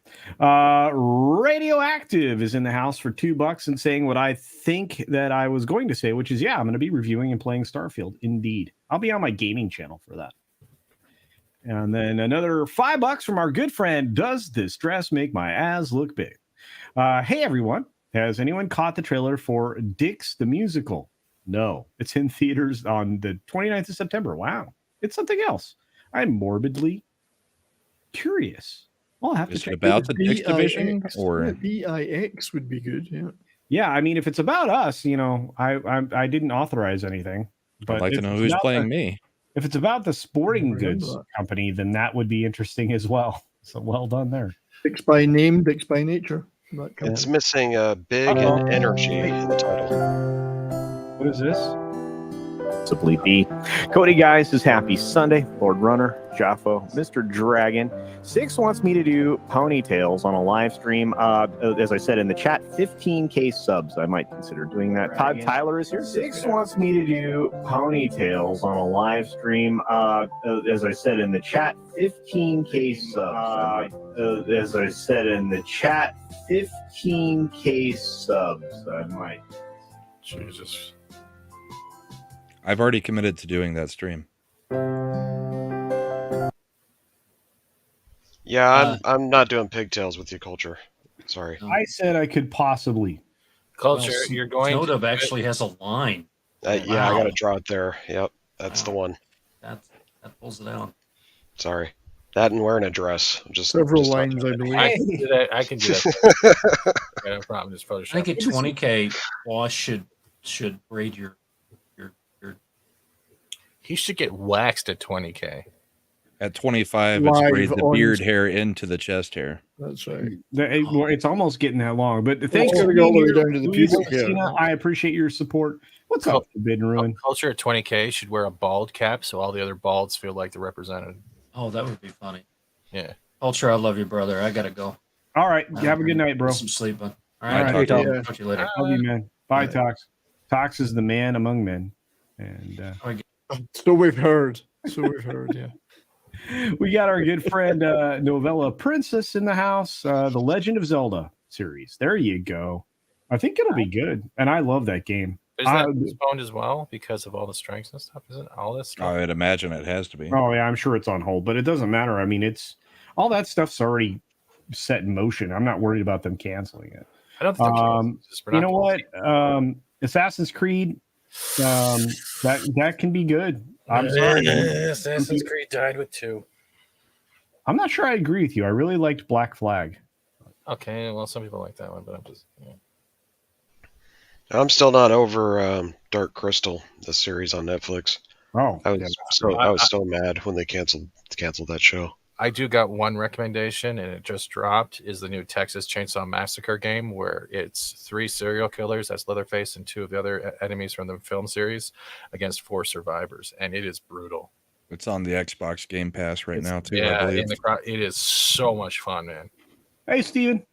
Radioactive is in the house for $2 and saying what I think that I was going to say, which is, yeah, I'm going to be reviewing and playing Starfield. Indeed. I'll be on my gaming channel for that. And then another $5 from our good friend, Does This Dress Make My Ass Look Big? Hey, everyone. Has anyone caught the trailer for Dix the Musical? No. It's in theaters on the 29th of September. Wow. It's something else. I'm morbidly curious. I'll have to Is check it about the Dix division or BIX would be good. Yeah. Yeah, I mean, if it's about us, I didn't authorize anything. But I'd like to if know it's who's about playing me. If it's about the sporting Remember goods that. company, then that would be interesting as well. So well done there. Dix by name, Dix by nature. That kind It's of- missing big and energy in the title. What is this? Possibly be. Cody, guys, is happy Sunday. Lord Runner, Jaffo, Mr. Dragon. Six wants me to do ponytails on a live stream. As I said in the chat, 15K subs. I might consider doing that. Todd Tyler is here. Six wants me to do ponytails on a live stream. As I said in the chat, 15K subs. As I said in the chat, 15K subs. I might. Jesus. I've already committed to doing that stream. Yeah, I'm not doing pigtails with you, Culture. Sorry. I said I could possibly. Culture, Well, you're going Snowdove to actually has a line. Yeah, I Wow. got to draw it there. Yep, that's the one. That pulls it out. Sorry. That and wearing a dress. Several lines, I believe. I can do that. I can do that. No problem. Just Photoshop. I think at 20K, Boss should braid your. He should get waxed at 20K. At 25, Live it's braid the on- beard hair into the chest hair. That's right. It's almost getting that long. But thanks gotta for go all being the way here, down to the Luis pubic hair. Messina. I appreciate your support. What's up, Forbidden Ruin? Culture at 20K should wear a bald cap so all the other balds feel like they're represented. Oh, that would be funny. Yeah. Culture, I love you, brother. I gotta go. All right. Have a good night, bro. Get some sleep, bud. All All right. right. Talk to you later. Love you, man. Bye, Tox. Tox is the man among men. And So we've heard. Yeah. we got our good friend Novella Princess in the house. The Legend of Zelda series. There you go. I think it'll be good. And I love that game. Is that postponed as well because of all the strikes and stuff? Isn't all this stuff? I'd imagine it has to be. Oh, yeah, I'm sure it's on hold, but it doesn't matter. I mean, it's all that stuff's already set in motion. I'm not worried about them canceling it. I don't think you know what? Assassin's Creed, that can be good. I'm sorry. Assassin's Creed died with 2. I'm not sure I agree with you. I really liked Black Flag. Okay, well, some people like that one, but I'm just. Yeah. I'm still not over Dark Crystal, the series on Netflix. Oh, I was so mad when they canceled that show. I do got one recommendation, and it just dropped, is the new Texas Chainsaw Massacre game, where it's 3 serial killers, that's Leatherface, and 2 of the other enemies from the film series, against 4 survivors, and it is brutal. It's on the Xbox Game Pass right now, too, I Yeah, believe. it is so much fun, man. Hey, Steven.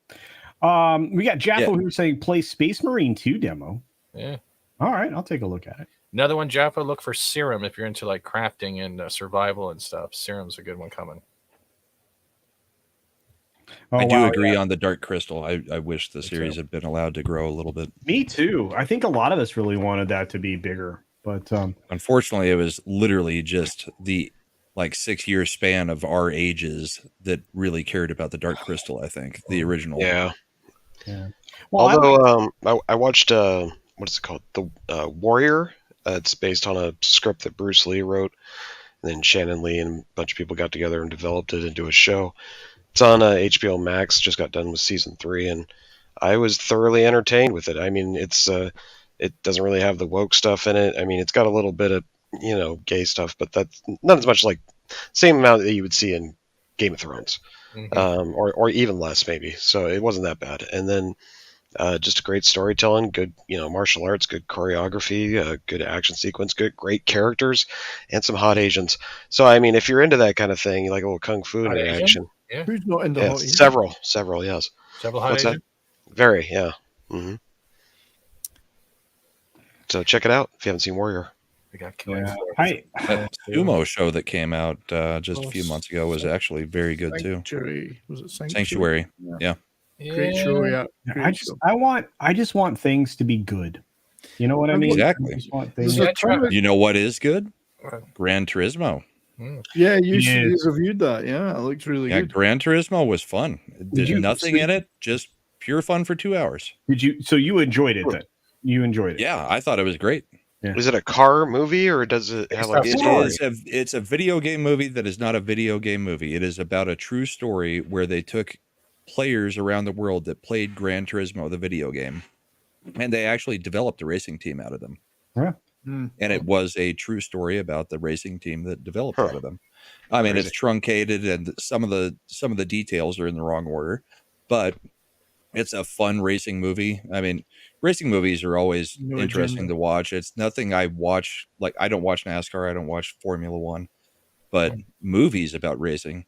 We got Jaffo here saying play Space Marine 2 demo. Yeah. All right, I'll take a look at it. Another one, Jaffa, look for Serum if you're into like crafting and survival and stuff. Serum's a good one coming. I do agree on the Dark Crystal. I wish the series had been allowed to grow a little bit. Me too. I think a lot of us really wanted that to be bigger, but unfortunately, it was literally just the 6-year span of our ages that really cared about the Dark Crystal. I think the original. Yeah. Well, although I watched what is it called? The Warrior. It's based on a script that Bruce Lee wrote, and then Shannon Lee and a bunch of people got together and developed it into a show. It's on HBO Max. Just got done with season 3, and I was thoroughly entertained with it. I mean, it doesn't really have the woke stuff in it. I mean, it's got a little bit of gay stuff, but that's not as much, same amount that you would see in Game of Thrones, or even less maybe. So it wasn't that bad. And then just a great storytelling, good martial arts, good choreography, good action sequence, great characters, and some hot Asians. So I mean, if you're into that kind of thing, you like a little kung fu and action. Yeah. Who's not into hot Asian? Several, yes. Several hot What's Asian? that? Very, yeah. Mm-hmm. So check it out if you haven't seen Warrior. We got killing Yeah. floors. That sumo show that came out just a few months ago was actually very good too. Sanctuary. Was it Sanctuary. Yeah. Great show, yeah. Great show. I just want things to be good. You know what I mean? Exactly. I just want There's things. a ton of- You know what is good? What? Gran Turismo. Yeah, you Yes. reviewed that. Yeah, it looked really Yeah, good. Gran Turismo was fun. There's nothing in it, just pure fun for 2 hours. Did you? So you enjoyed it then? You enjoyed it? Yeah, I thought it was great. Is it a car movie or does it have like a story? It's a video game movie that is not a video game movie. It is about a true story where they took players around the world that played Gran Turismo, the video game, and they actually developed a racing team out of them. Yeah. And it was a true story about the racing team that developed out of them. I mean, it's truncated and some of the details are in the wrong order, but it's a fun racing movie. I mean, racing movies are always interesting to watch. It's nothing I watch. Like, I don't watch NASCAR. I don't watch Formula One, but movies about racing,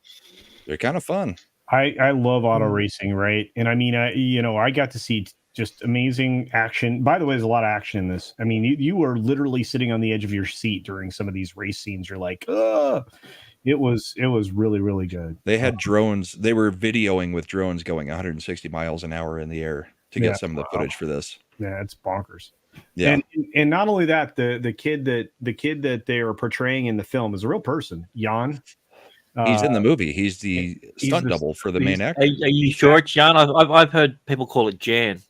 they're kind of fun. I love auto racing, right? And I mean, I got to see just amazing action. By the way, there's a lot of action in this. I mean, you were literally sitting on the edge of your seat during some of these race scenes. You're like, ugh. It was really, really good. They had drones. They were videoing with drones going 160 miles an hour in the air to get some of the footage for this. Yeah, it's bonkers. Yeah, and not only that, the kid that they are portraying in the film is a real person, Jan. He's in the movie. He's the stunt double for the main actor. Are you sure it's Jan? I've heard people call it Jan.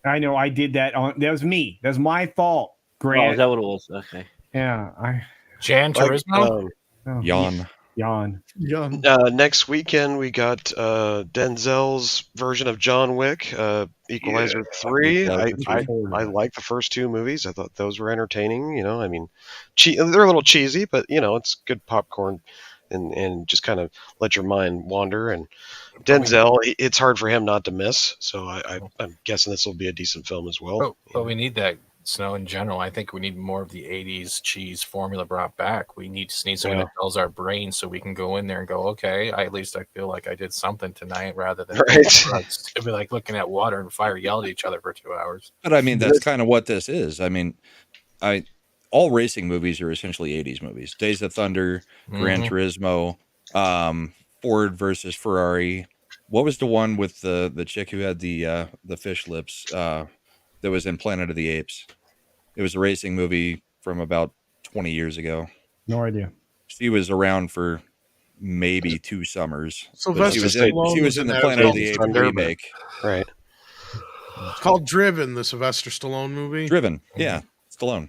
I know. I did that. That was me. That's my fault. Grant. Oh, is that what it was? Okay. Yeah. Jan Turismo. Jan. Next weekend we got Denzel's version of John Wick, Equalizer 3. I like the first two movies. I thought those were entertaining. You know, I mean, they're a little cheesy, but you know, it's good popcorn and just kind of let your mind wander. And Denzel, it's hard for him not to miss. So I'm guessing this will be a decent film as well. But we need that. Snow in general, I think we need more of the 80s cheese formula brought back. We need something that tells our brain so we can go in there and go, okay, at least I feel like I did something tonight rather than it'd be like looking at water and fire yell at each other for 2 hours. But I mean, that's kind of what this is. I mean, all racing movies are essentially 80s movies. Days of Thunder, Gran Turismo, Ford versus Ferrari. What was the one with the chick who had the fish lips? That was in Planet of the Apes. It was a racing movie from about 20 years ago. No idea. She was around for maybe 2 summers. Sylvester She was in the Planet of the Apes remake. Right. It's called Driven, the Sylvester Stallone movie. Driven. Yeah. Stallone.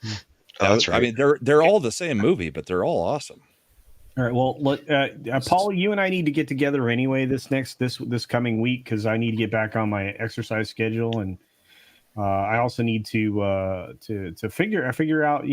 Oh, that's right. I mean, they're all the same movie, but they're all awesome. All right. Well, look, Paul, you and I need to get together anyway this coming week because I need to get back on my exercise schedule, and I also need to figure out.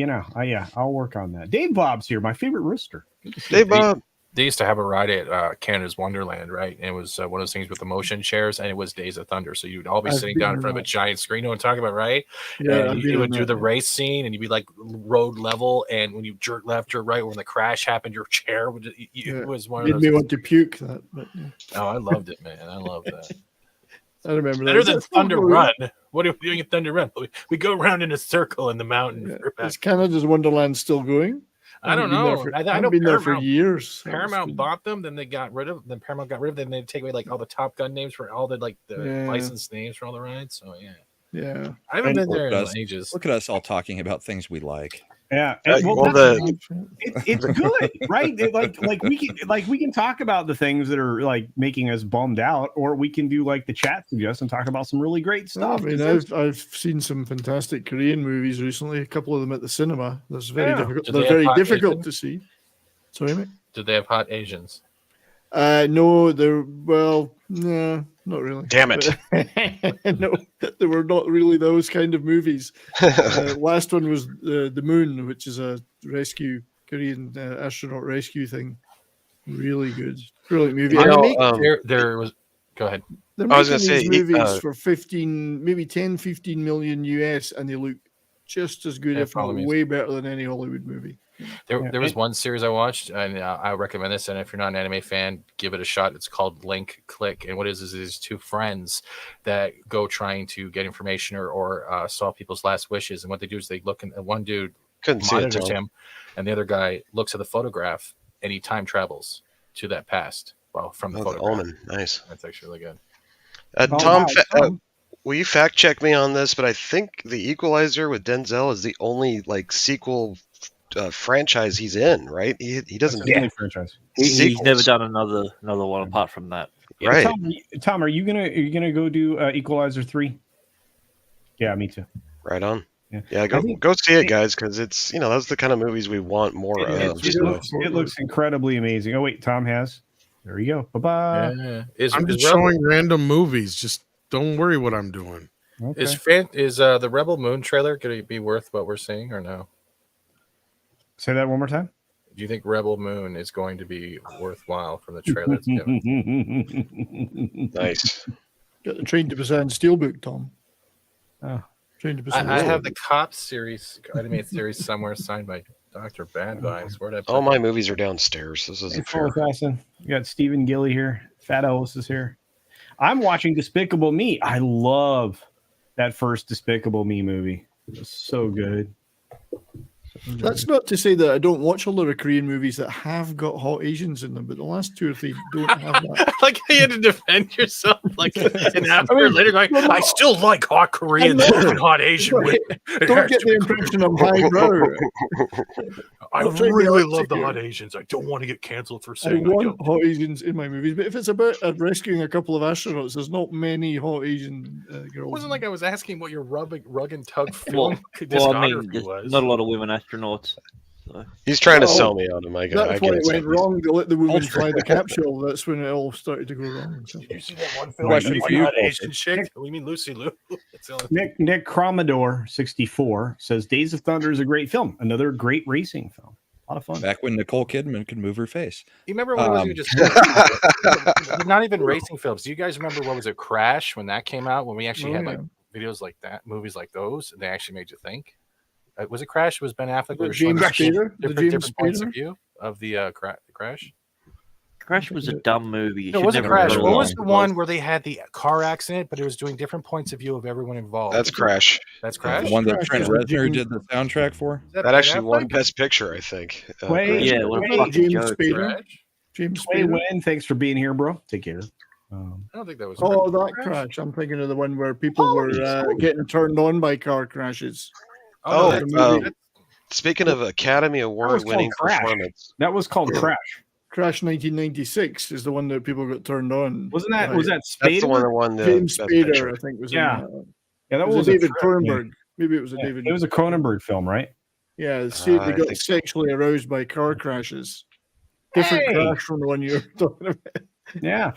I'll work on that. Dave Bob's here, my favorite rooster. Dave Bob. They used to have a ride at Canada's Wonderland, right? And it was one of those things with the motion chairs, and it was Days of Thunder. So you'd all be sitting down in front of a giant screen. You know what I'm talking about, right? Yeah, and you would do the race scene, and you'd be like road level. And when you jerk left or right, when the crash happened, your chair would. It was one of those. Made me want to puke. That. But, yeah. Oh, I loved it, man. I loved that. I remember Better that. than Thunder Run. What are we doing at Thunder Run? We go around in a circle in the mountain. Yeah. Is Canada's Wonderland still going? I don't know. I know been there for years. Paramount bought them, then they got rid of. Then Paramount got rid of them. Then they take away like all the Top Gun names for all the licensed names for all the rides. So yeah. I haven't been there in ages. Look at us all talking about things we like. Yeah, it's good, right? We can talk about the things that are like making us bummed out, or we can do like the chat suggests and talk about some really great stuff. I mean, I've seen some fantastic Korean movies recently. A couple of them at the cinema. That's very difficult. They're very difficult to see. Sorry, mate. Did they have hot Asians? No, no, not really. Damn it! No, they were not really those kind of movies. Last one was The Moon, which is a Korean astronaut rescue thing. Really good, brilliant movie. There was. Go ahead. They're making these movies for 15, maybe 10, 15 million US, and they look just as good, if not way better than any Hollywood movie. There was one series I watched, and I recommend this. And if you're not an anime fan, give it a shot. It's called Link Click. And what it is these two friends that go trying to get information or solve people's last wishes. And what they do is they look, and one dude monitors him, and the other guy looks at the photograph, and he time travels to that past. Well, from the photograph. Omen. Nice. That's actually really Tom, good. will you fact check me on this? But I think The Equalizer with Denzel is the only like sequel franchise he's in, right? He doesn't do franchise. He's never done another one apart from that. Yeah, right. Tom, are you gonna go do Equalizer 3? Yeah, me too. Right on. Yeah, go see it, guys, because it's those are the kind of movies we want more of. It looks incredibly amazing. Oh wait, Tom has. There you go. Bye bye. Yeah. I'm just showing random movies. Just don't worry what I'm doing. Okay. Is the Rebel Moon trailer going to be worth what we're seeing or no? Say that one more time. Do you think Rebel Moon is going to be worthwhile from the trailer it's given? Nice. Got the Train to Busan Steelbook, Tom. Oh. Train to Busan. I have the Cop series, animated series somewhere signed by Dr. Bad Vibes. Where'd I put All my movies are downstairs. This isn't fair. You got Stephen Gilly here. Fat Ellis is here. I'm watching Despicable Me. I love that first Despicable Me movie. It was so good. That's not to say that I don't watch a lot of Korean movies that have got hot Asians in them, but the last 2 or 3 don't have that. Like how you had to defend yourself, like an hour later, going, I still like hot Korean and hot Asian women. Don't get the impression I'm highbrow. I really love the hot Asians. I don't want to get canceled for I saying want hot Asians in my movies, but if it's about rescuing a couple of astronauts, there's not many hot Asian girls. It wasn't like I was asking what your rug and tug Well, film I mean, there's was. not a lot of women astronauts. So. He's trying to sell me on him. That's when it went wrong. To let the woman fly the capsule. That's when it all started to go wrong. So. Did you see that one film? Question for you, Asian chick? We mean Lucy Liu. Nick Cromador 64 says Days of Thunder is a great film. Another great racing film. A lot of fun. Back when Nicole Kidman could move her face. You remember what was you just not even racing films? Do you guys remember what was it, Crash, when that came out? When we actually had like videos like that, movies like those, and they actually made you think. Was it Crash? Was Ben Affleck? James Spader? Different points of view of the Crash. Crash was a dumb movie. No, it wasn't Crash. What was the one where they had the car accident, but it was doing different points of view of everyone involved? That's Crash. That's Crash. The one that Trent Reznor did the soundtrack for. That actually won Best Picture, I think. James Spader. James Spader. Thanks for being here, bro. Take care. I don't think that was. Oh, that Crash. I'm thinking of the one where people were getting turned on by car crashes. Speaking of Academy Award-winning performance, that was called Crash. Crash 1996 is the one that people got turned on. Wasn't that? Was that Spader? That's the one that won the James Best Spader, Picture. I think was. Yeah, that was David Cronenberg. Maybe it was a David. It was a Cronenberg film, right? Yeah, see, they got sexually aroused by car crashes. Different crash from the one you're talking about. Yeah,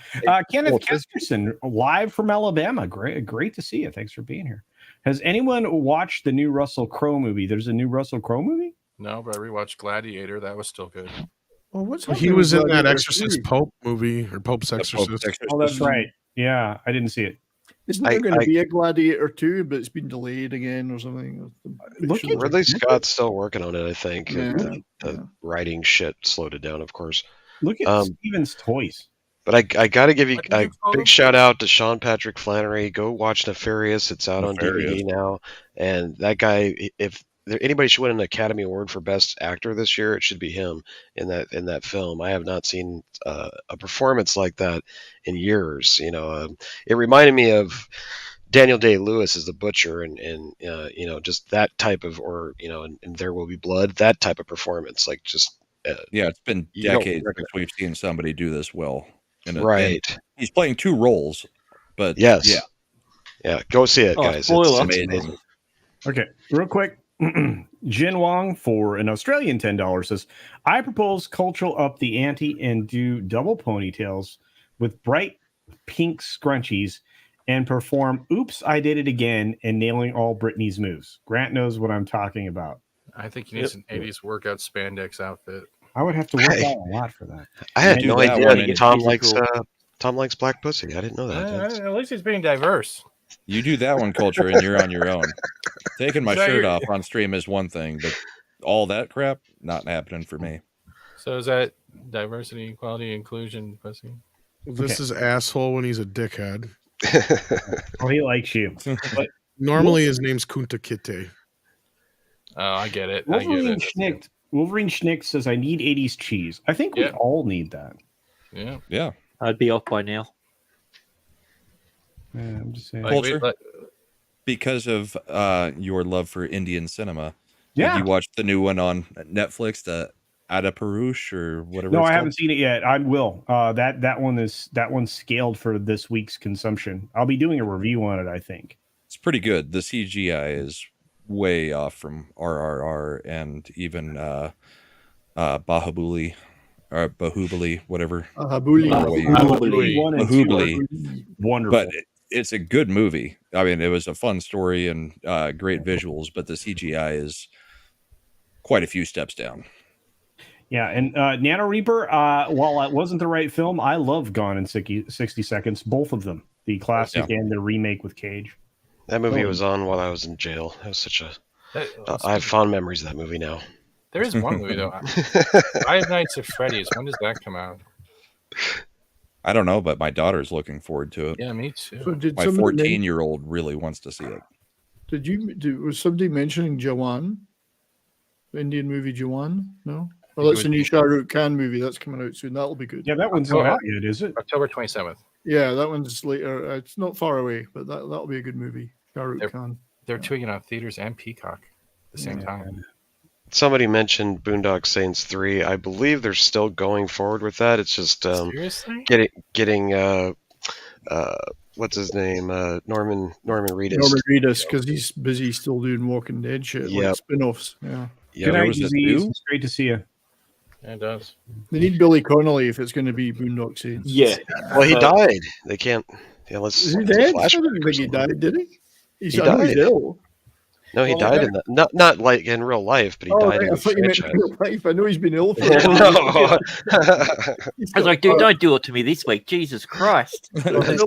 Kenneth Kesterson, live from Alabama. Great to see you. Thanks for being here. Has anyone watched the new Russell Crowe movie? There's a new Russell Crowe movie? No, but I rewatched Gladiator. That was still good. Well, he was in that Exorcist Pope movie, or Pope's Exorcist. Oh, that's right. Yeah, I didn't see it. Isn't there going to be a Gladiator 2, but it's been delayed again or something? Ridley Scott's still working on it, I think. The writing shit slowed it down, of course. Look at Steven's toys. But I got to give you a big shout out to Sean Patrick Flannery. Go watch Nefarious. It's out on DVD now. And that guy, if anybody should win an Academy Award for Best Actor this year, it should be him in that film. I have not seen a performance like that in years. It reminded me of Daniel Day-Lewis as the Butcher, and just that type of, and There Will Be Blood, that type of performance. Like just it's been decades since we've seen somebody do this well. Right. And he's playing 2 roles, but yes, yeah. Go see it, guys. It's amazing. Okay, real quick. Jin Wong for an Australian $10 says, I propose Cultural up the ante and do double ponytails with bright pink scrunchies and perform Oops, I Did It Again and nailing all Britney's moves. Grant knows what I'm talking about. I think you need an 80s workout spandex outfit. I would have to work out a lot for that. I had no idea that Tom likes black pussy. I didn't know that. At least he's being diverse. You do that one, Culture, and you're on your own. Taking my shirt off on stream is one thing, but all that crap, not happening for me. So is that diversity, equality, inclusion, pussy? This is asshole when he's a dickhead. Oh, he likes you. But Normally, his name's Kunta Kinte. Oh, I get it. Wolverine Schnick says, "I need 80s cheese." I think we all need that. Yeah. Yeah. I'd be off by now. Yeah, I'm just saying. Culture. Because of your love for Indian cinema, Yeah. have you watched the new one on Netflix, the Adaparush or whatever? No, it's I called? haven't seen it yet. I will. That one's scaled for this week's consumption. I'll be doing a review on it, I think. It's pretty good. The CGI is way off from RRR and even Bahubali or Bahubali, whatever. Bahubali. Wonderful. But it's a good movie. I mean, it was a fun story and great visuals, but the CGI is quite a few steps down. Yeah, and Nano Reaper, while it wasn't the right film, I love Gone in 60 Seconds, both of them, the classic and the remake with Cage. That movie was on while I was in jail. It was such a... I have fond memories of that movie now. There is one movie, though. Five Nights at Freddy's. When does that come out? I don't know, but my daughter's looking forward to it. Yeah, me too. So did my 14-year-old really wants to see it. Was somebody mentioning Jawan? The Indian movie Jawan? No? Well, that's a new Shah Rukh Khan movie. That's coming out soon. That'll be good. Yeah, that one's not out yet, is it? October 27th. Yeah, that one's later. It's not far away, but that'll be a good movie. Shah Rukh Khan. They're tweeting on theaters and Peacock at the same time. Somebody mentioned Boondock Saints 3. I believe they're still going forward with that. It's just Seriously? getting what's his name? Norman Reedus. Norman Reedus, because he's busy still doing Walking Dead shit, like spin-offs. Yeah. Good night, Disease. It's great to see you. Yeah, it does. They need Billy Connolly if it's going to be Boondock Saints. Yeah. Well, he died. They can't. Yeah, let's. Is he dead? I didn't think he died. Did he? He died. Ill. No, he died in the not like in real life, but he died in the franchise. Real life. I know he's been ill for. No. I was like, dude, don't do it to me this week. Jesus Christ! His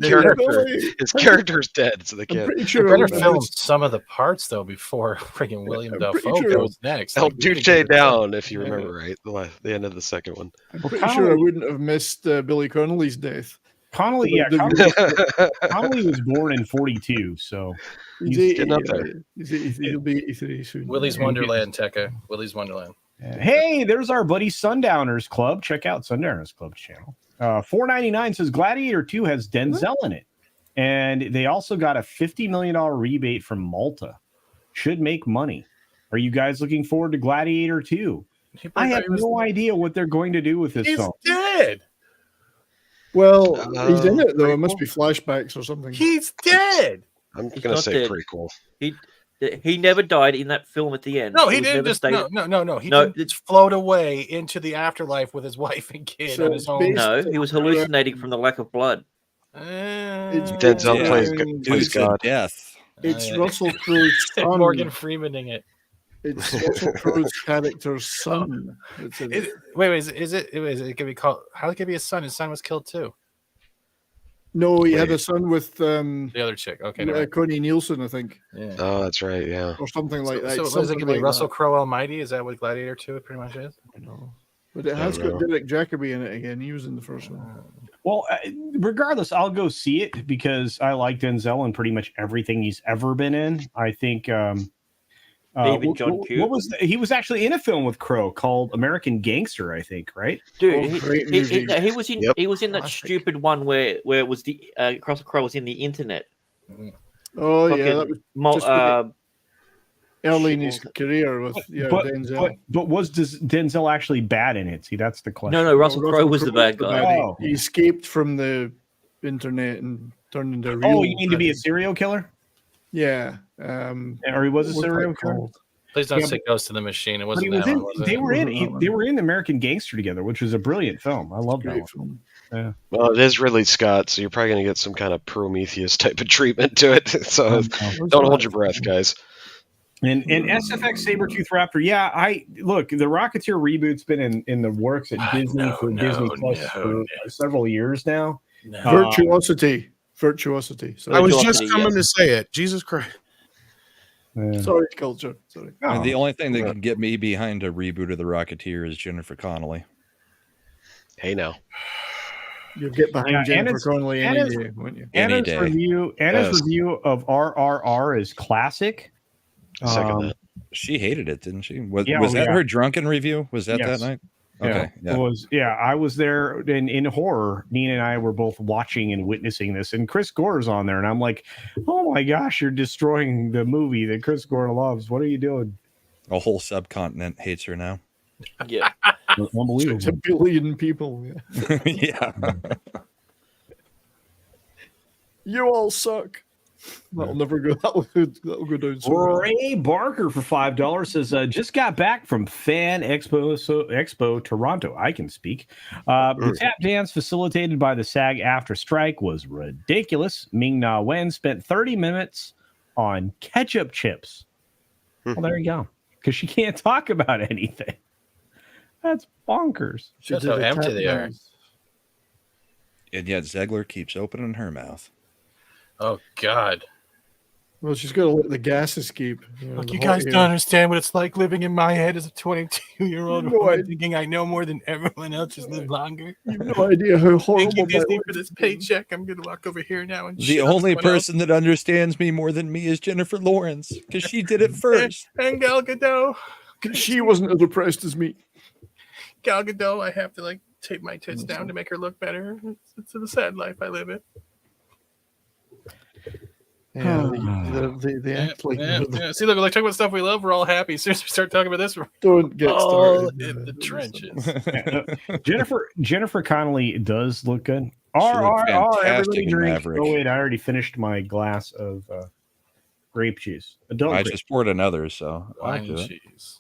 character's dead, so they can't. Sure better film some of the parts though before freaking William Dafoe goes next. El Duce down, if you remember right, the end of the second one. I'm pretty sure I wouldn't have missed Billy Connolly's death. Connolly was born in 42, so he's getting up there. He'll be 83 soon. Willy's Wonderland, Tekka. Willy's Wonderland. Hey, there's our buddy Sundowners Club. Check out Sundowners Club's channel. $4.99 says Gladiator 2 has Denzel in it, and they also got a $50 million rebate from Malta. Should make money. Are you guys looking forward to Gladiator 2? I have no idea what they're going to do with this film. He's dead. Well, he's in it though. It must be flashbacks or something. He's dead. I'm gonna say prequel. He never died in that film at the end. No, he didn't just no. He didn't just float away into the afterlife with his wife and kid on his own. No, he was hallucinating from the lack of blood. Denzel plays God. Death. It's Russell Crowe's son. Morgan Freemaning it. It's Russell Crowe's character's son. Wait, is it can be called? How could it be his son? His son was killed too. No, he had a son with the other chick. Okay, Connie Nielsen, I think. Yeah. Oh, that's right. Yeah, or something like that. So is it going to be Russell Crowe Almighty? Is that what Gladiator 2 pretty much is? No, but it has got Derek Jacobi in it again. He was in the first one. Well, regardless, I'll go see it because I like Denzel in pretty much everything he's ever been in. I think. David John Q. What was he was actually in a film with Crowe called American Gangster, I think, right? Dude, he was in he was in that stupid one where it was the Russell Crowe was in the internet. Oh yeah, that was early in his career with Denzel. But was Denzel actually bad in it? See, that's the question. No, Russell Crowe was the bad guy. Oh. He escaped from the internet and turned into a real. Oh, you mean to be a serial killer? Yeah. Or he was a serial killer. Please don't say Ghost in the Machine. It wasn't that one, was it? They were in American Gangster together, which was a brilliant film. I love that film. Yeah. Well, it is Ridley Scott, so you're probably going to get some kind of Prometheus type of treatment to it. So don't hold your breath, guys. And SFX Sabretooth Raptor, look, the Rocketeer reboot's been in the works at Disney Disney Plus for several years now. Virtuosity. So I was just coming to say it. Jesus Christ. Sorry, culture. Sorry. I mean, the Oh, only thing that can get me behind a reboot of The Rocketeer is Jennifer Connelly. Hey, now. You'll get behind Yeah, Jennifer Connelly any Anna's- day, won't you? Any Anna's day. review Yes. of RRR is classic. Second that. She hated it, didn't she? Was Yeah, that yeah. her drunken review? Was that Yes. that night? Yeah. Okay. Yeah. I was there in horror. Nina and I were both watching and witnessing this, and Chris Gore's on there, and I'm like, oh my gosh, you're destroying the movie that Chris Gore loves. What are you doing? A whole subcontinent hates her now. Yeah. Unbelievable. It's a billion people. Yeah. Yeah. You all suck. That'll never go. That'll go down so well. Ray Barker for $5 says, just got back from Fan Expo Toronto. I can speak. The tap dance facilitated by the SAG after strike was ridiculous. Ming Na Wen spent 30 minutes on ketchup chips. Well, there you go. Because she can't talk about anything. That's bonkers. She That's did how a empty tap they are. dance. And yet Zegler keeps opening her mouth. Oh God! Well, she's got to let the gas escape. Look, the you hot guys air. don't understand what it's like living in my head as a 22-year-old No, woman, thinking I know more than everyone else, just live longer. You have no idea how horrible. Thank you, my Disney, life for this has been. paycheck. I'm going to walk over here now and The shit on only someone else. person that understands me more than me is Jennifer Lawrence because she did it first. And Gal Gadot. She wasn't as depressed as me. Gal Gadot, I have to tape my tits down to make her look better. It's a sad life I live in. Yeah, they act like Yeah. See, look, talking about stuff we love, we're all happy. As soon as we start talking about this, we're don't get all started. in the trenches. Jennifer Connelly does look good. looked RRR, fantastic everybody in drink. Maverick. Oh, wait, I already finished my glass of grape juice. Adult I grape. just poured another, so I'll Wine do and it. cheese.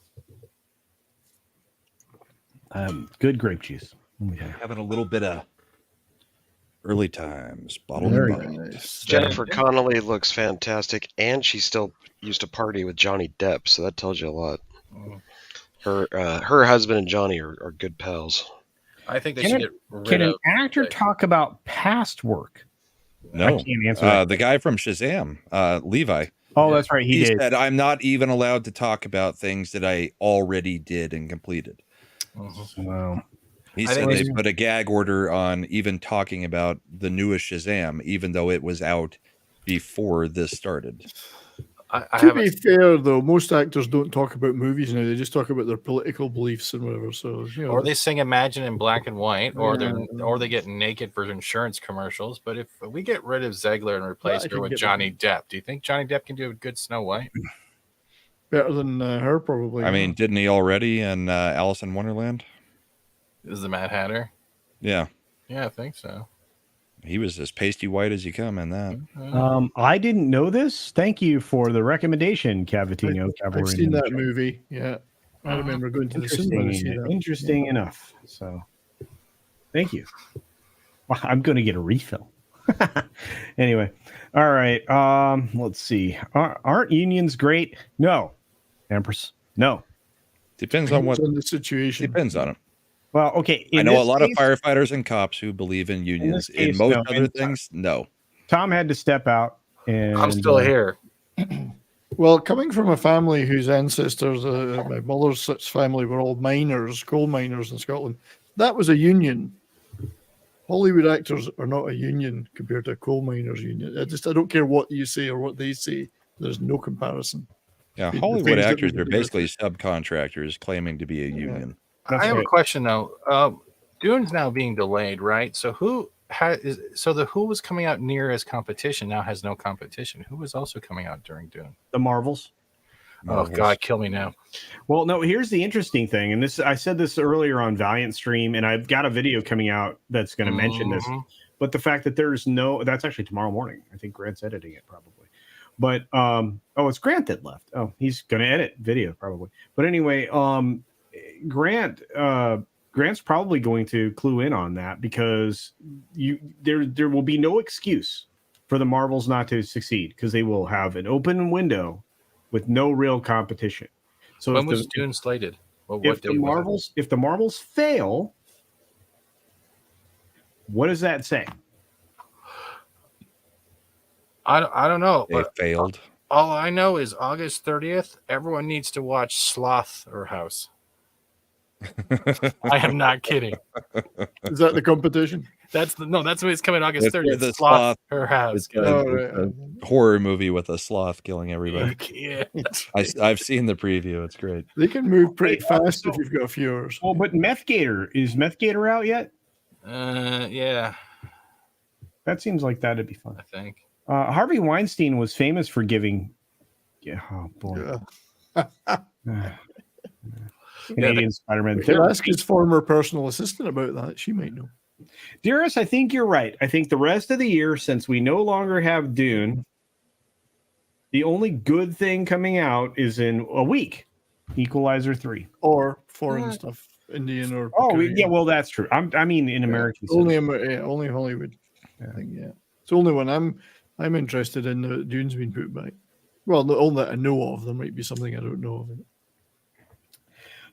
Good grape juice. Having a little bit of early times, bottle Very to bottle. Nice. Jennifer Connelly looks fantastic, and she still used to party with Johnny Depp, so that tells you a lot. Her husband and Johnny are good pals. I think they Can should it- get rid Can an of. actor talk about past work? I No, can't answer that. the guy from Shazam, Levi. Oh, that's right. He did. said, "I'm not even allowed to talk about things that I already did and completed." Wow. He I said think they it's- put a gag order on even talking about the newest Shazam, even though it was out before this started. I To have be fair, though, most actors don't talk about movies now. They just talk about their political beliefs and whatever. So, or they sing Imagine in black and white, or Yeah. they get naked for insurance commercials. But if we get rid of Zegler and replace I her can with get Johnny Depp, do you think Johnny Depp can do a good Snow White? better than her, probably. I mean, didn't he already in Alice in Wonderland? Is the Mad Hatter? Yeah, Yeah, I think so. he was as pasty white as you come in that. I didn't know this. Thank you for the recommendation, Cavatino. I've seen that movie. Yeah, I remember going to the cinema to see that. Interesting enough. So, thank you. Well, I'm going to get a refill. Anyway, all right. Let's see. Aren't unions great? No, Empress. No. Depends on what. Depends on the situation. Depends on it. Well, okay. I in know a this lot case, of firefighters and cops who believe in unions. case, In most no. other And- things, no. Tom had to step out, and I'm still here. Well, coming from a family whose ancestors, my mother's family, were all miners, coal miners in Scotland, that was a union. Hollywood actors are not a union compared to a coal miners union. I don't care what you say or what they say. There's no comparison. Yeah, The Hollywood things that actors we are do. basically subcontractors claiming to be a union. That's I have a right. question though. Dune's now being delayed, right? So who was coming out near as competition now has no competition. Who was also coming out during Dune? the Marvels. Oh God, kill me now. Well, no, here's the interesting thing, and this I said this earlier on Valiant Stream, and I've got a video coming out that's going to mention this. But the fact that there's that's actually tomorrow morning. I think Grant's editing it probably. But it's Grant that left. Oh, he's going to edit video probably. But anyway, Grant's probably going to clue in on that because there will be no excuse for the Marvels not to succeed because they will have an open window with no real competition. So When was Dune slated? if the Marvels fail, what does that say? I don't know. They failed. All I know is August 30th. Everyone needs to watch Sloth or House. I am not kidding. Is that the competition? That's what it's coming August It's 30th. with a Sloth sloth. or House. It's a horror movie with a sloth killing everybody. Yeah. I've seen the preview. It's great. They can move pretty Wait, fast so- if you've got a few hours. Well, but Meth Gator, is Meth Gator out yet? Yeah, That seems like that'd be fun. I think. Harvey Weinstein was famous for giving. Yeah, oh boy. Canadian Spider-Man. He'll ask his former personal assistant about that. She might know. Dearest, I think you're right. I think the rest of the year, since we no longer have Dune, the only good thing coming out is in a week. Equalizer 3. Or foreign stuff. Indian or Oh, Korean. yeah, well, that's true. I mean, in American Only cinema. only Hollywood. I think, yeah. It's the only one I'm interested in. The Dune's been put back. Well, the only that I know of. There might be something I don't know of.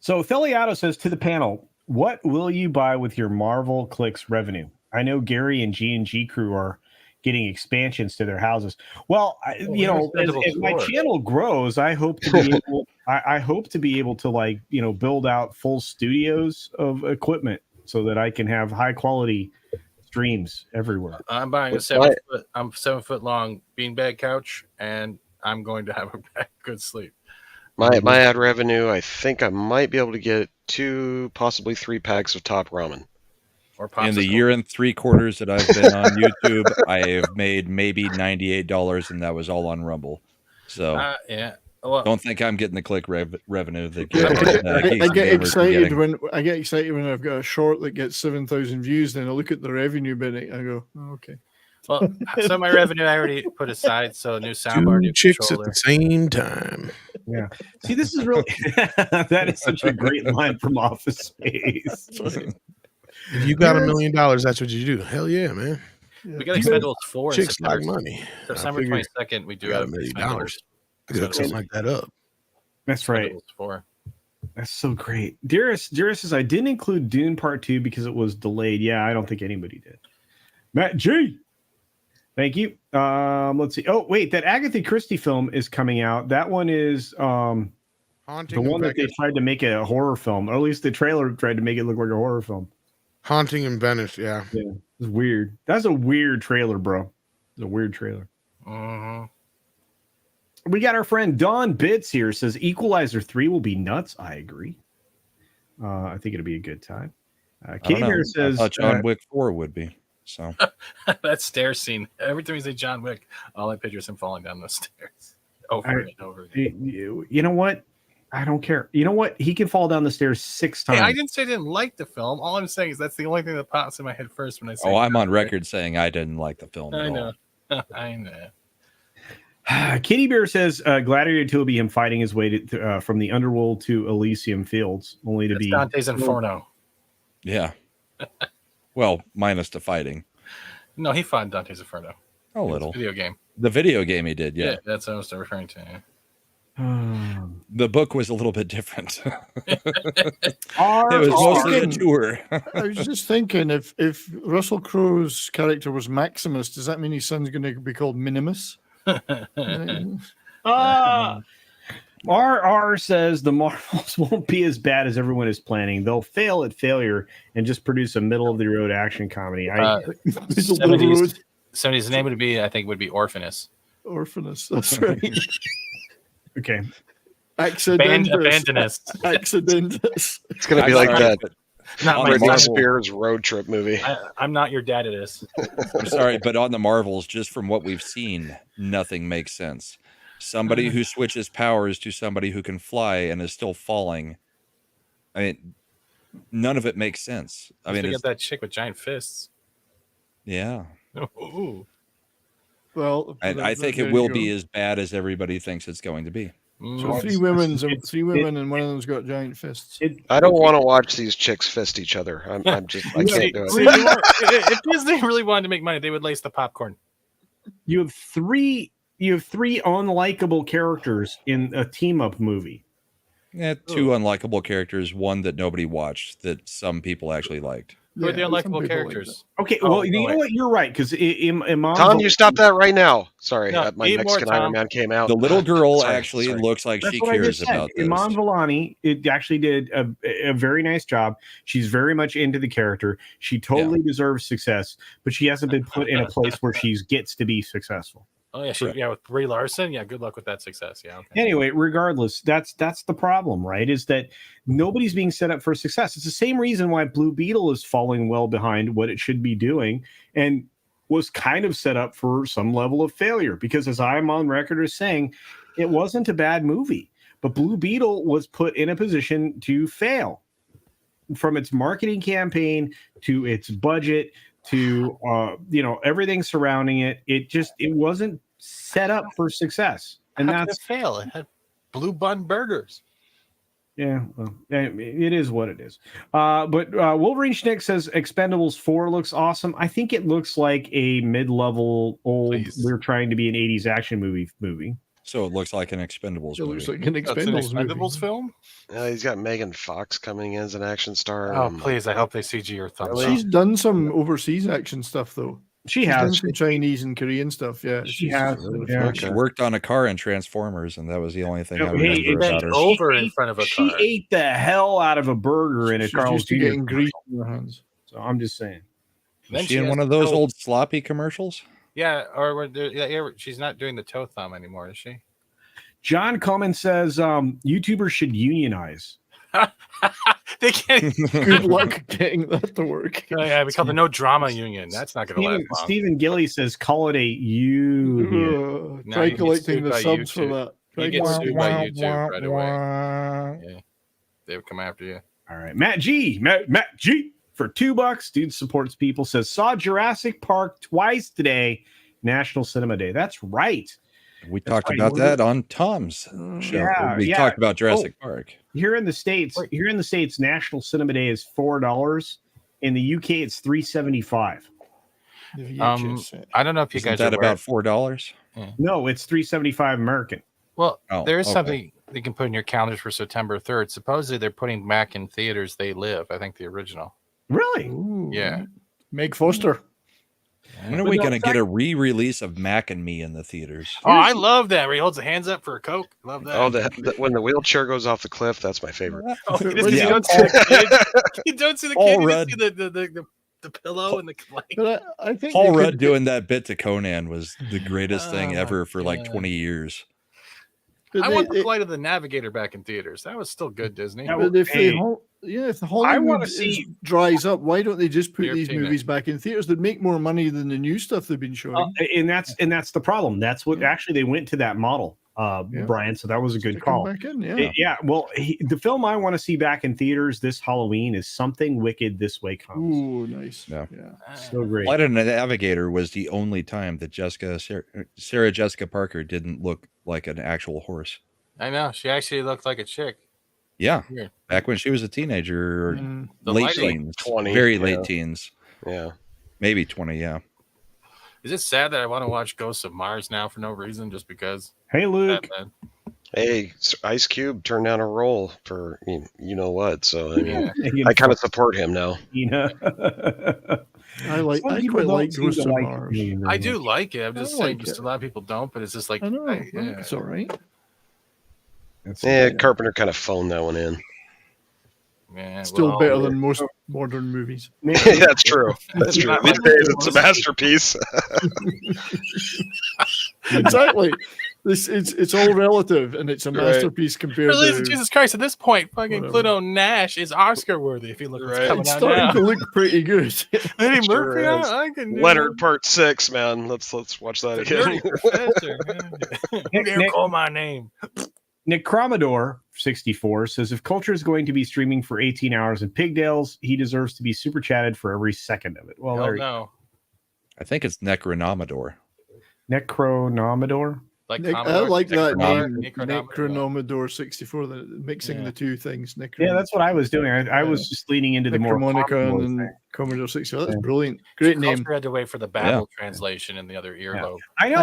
So Theliato says to the panel, what will you buy with your Marvel Clicks revenue? I know Gary and G&G crew are getting expansions to their houses. Well, as my channel grows, I hope to be able, I hope to be able to build out full studios of equipment so that I can have high quality streams everywhere. I'm buying a 7 foot long beanbag couch, and I'm going to have a good sleep. My ad revenue, I think I might be able to get 2, possibly 3 packs of Top Ramen. In the year and 3 quarters that I've been on YouTube, I have made maybe $98, and that was all on Rumble. So yeah. Well, don't think I'm getting the click revenue that I get excited when I've got a short that gets 7,000 views. Then I look at the revenue bin and I go, oh, okay. Well, so my revenue I already put aside. So new soundbar, new chicks controller. at the same time. Yeah. See, this is really that is such a great line from Office Space. If you got $1 million, that's what you do. Hell yeah, man. We got Expendables 4 in Chicks September. like money. September 22nd, we do got have $1 million. Expendables. I could hook something like that up. That's right. Expendables 4. That's so great. Dearest says I didn't include Dune Part 2 because it was delayed. Yeah, I don't think anybody did. Matt G. Thank you. Let's see. Oh, wait, that Agatha Christie film is coming out. That one is the one that they tried to make a horror film, or at least the trailer tried to make it look like a horror film. Haunting in Venice, yeah. Yeah, it's weird. That's a weird trailer, bro. It's a weird trailer. We got our friend Don Bits here. Says Equalizer 3 will be nuts. I agree. I think it'll be a good time. Katie here says I thought John Wick 4 would be. So that stair scene. Every time you say John Wick, all I picture is him falling down those stairs over and over again. You know what? I don't care. You know what? He can fall down the stairs 6 times. Hey, I didn't say I didn't like the film. All I'm saying is that's the only thing that pops in my head first when I say. Oh, I'm on record saying I didn't like the film. I at know. all. I know. Kitty Bear says Gladiator 2 will be him fighting his way from the underworld to Elysium Fields, only to be Dante's Inferno. Yeah. Well, minus the fighting. No, he fought Dante's Inferno. A little. Video game. The video game he did, yeah. That's what I was referring to. Yeah. The book was a little bit different. It was mostly a tour. I was just thinking, if Russell Crowe's character was Maximus, does that mean his son's going to be called Minimus? RR says the Marvels won't be as bad as everyone is planning. They'll fail at failure and just produce a middle of the road action comedy. 70s name would be, I think, would be Orphanus. Orphanus, that's right. Okay. Accidentus. It's going to be like that. Not Britney my Spears road trip movie. I'm not your dad. It is. I'm sorry, but on the Marvels, just from what we've seen, nothing makes sense. Somebody who switches powers to somebody who can fly and is still falling. I mean, none of it makes sense. I mean, get that chick with giant fists. Yeah. Ooh. Well, I think it will be as bad as everybody thinks it's going to be. So three women, and one of them's got giant fists. I don't want to watch these chicks fist each other. I can't do it. If Disney really wanted to make money, they would lace the popcorn. You have three unlikable characters in a team up movie. Yeah, 2 unlikable characters, one that nobody watched that some people actually liked. Who are the some unlikable people like characters? Okay, Oh, well, you no, know wait. what? You're right because Tom, you stop that right now. Sorry, No, my eat more, Mexican Iron Tom. Man came out. The little girl Sorry, actually sorry. looks like That's she what I cares just said. about this. Iman Vellani, it actually did a very nice job. She's very much into the character. She totally deserves success, but she hasn't been put in a place where she gets to be successful. Oh yeah, Correct. with Brie Larson. Yeah, good luck with that success. Yeah. Okay. Anyway, regardless, that's the problem, right? Is that nobody's being set up for success. It's the same reason why Blue Beetle is falling well behind what it should be doing and was kind of set up for some level of failure. Because as I'm on record as saying, it wasn't a bad movie, but Blue Beetle was put in a position to fail from its marketing campaign to its budget to everything surrounding it. It wasn't set up for success, and How could that's it fail? It had blue bun burgers. yeah, well, it is what it is. But Wolverine Schnick says Expendables 4 looks awesome. I think it looks like a mid-level old. Please. We're trying to be an 80s action movie. So it looks like an Expendables It movie. looks like an That's an Expendables movie. Expendables film. He's got Megan Fox coming in as an action star. Oh please! I hope they CG your thumbs. Really? up. She's done some overseas action stuff though. She She's done has. some Chinese and Korean stuff. Yeah, She she's has, really yeah. fun. She worked on a car in Transformers, and that was the only thing No, I hey, remember it's about her. over in front of a She car. ate the hell out of a burger in a She's Carl's used to Jr. getting grease commercial. in her hands. So I'm just saying. Then Was she in has one of the those toe- old sloppy commercials? Yeah, she's not doing the toe thumb anymore, is she? John Cummins says YouTubers should unionize. They can't. Good luck getting that to work. Oh, yeah, we call the no drama union. That's not going to last long. Stephen Gilly says call it a union. No, Try you get collecting sued the by subs for YouTube. that. Try You get collecting- sued by YouTube right away. Yeah, they would come after you. All right, Matt G for $2. Dude supports people. Says saw Jurassic Park twice today, National Cinema Day. That's right. We talked right. about that on Tom's show. Yeah, We yeah. talked about Jurassic Park. Here in the States, National Cinema Day is $4. In the UK, it's $3.75. The VHS set. I don't know if you Isn't guys that are aware. about $4? No, it's $3.75 American. Well, Oh, there is okay. something you can put in your calendars for September 3rd. Supposedly, they're putting back in theaters They Live. I think the original. Really? Ooh, Yeah. Meg Foster. When are we going to get a re-release of Mac and Me in the theaters? Oh, I love that where he holds the hands up for a Coke. Love that. Oh, when the wheelchair goes off the cliff, that's my favorite. Oh, it is 'cause Yeah. you don't see the kid. You don't see the Paul kid. You Rudd. just see the pillow and the like. But I think Paul they Rudd could- doing that bit to Conan was the greatest thing Oh, ever for like God. 20 years. but I they- want the they- Flight of the Navigator back in theaters. That was still good, Disney. That But if Hey, if I Hollywood wanna see- dries up, why don't they just put these European movies back in theaters? They'd make more money than the new stuff they've been showing. and that's the problem. That's what actually they went to that model, Brian. So that was a good Stick 'em call. back in, yeah. Well, the film I want to see back in theaters this Halloween is Something Wicked This Way Comes. Ooh, nice. Yeah. So great. Flight of the Navigator was the only time that Sarah Jessica Parker didn't look like an actual horse. I know. She actually looked like a chick. Yeah, Weird. back when she was a teenager or Mm. The late lighting- teens, 20, very yeah. late teens, Yeah. maybe 20. Yeah, Is it sad that I want to watch Ghosts of Mars now for no reason, just because? Hey, Luke. Batman? Hey, Ice Cube turned down a role for you know what, so I mean, Yeah. I kind of support him now. I Some people quite don't like seem Ghost to of like Mars. it very I much. do like it. I'm just I saying, like just it. a lot of people don't. But it's just like I know. yeah. It's all right. That's- Yeah, Carpenter kind of phoned that one in. Yeah, Still well, better than most modern movies. That's true. That's true. Not These like days, it it's a was. masterpiece. Exactly. It's all relative, and it's a Right. masterpiece compared Really, to. Jesus Christ! At this point, fucking Whatever. Pluto Nash is Oscar worthy. If you look what's Right. coming It's out starting now. to look pretty good. Eddie Sure Murphy, is. I can do Leonard Part 6, man. Let's watch that The again. Dirty Professor. Don't call my name. Nick Cromador 64 says if Culture is going to be streaming for 18 hours in Pigdales, he deserves to be super chatted for every second of it. Well, Hell there you no. I think it's Necronomador. Necronomador. Like Nick, I Commodore, like that Necronomicon, name, Necronomicon. Necronomador 64. Mixing Yeah. the two things. Yeah, that's what I was doing. I was just leaning into the more Necromonicon popular and thing. Commodore 64. That's Yeah. brilliant. Great name. Culture had to wait for the Babel translation in the other earlobe. I know.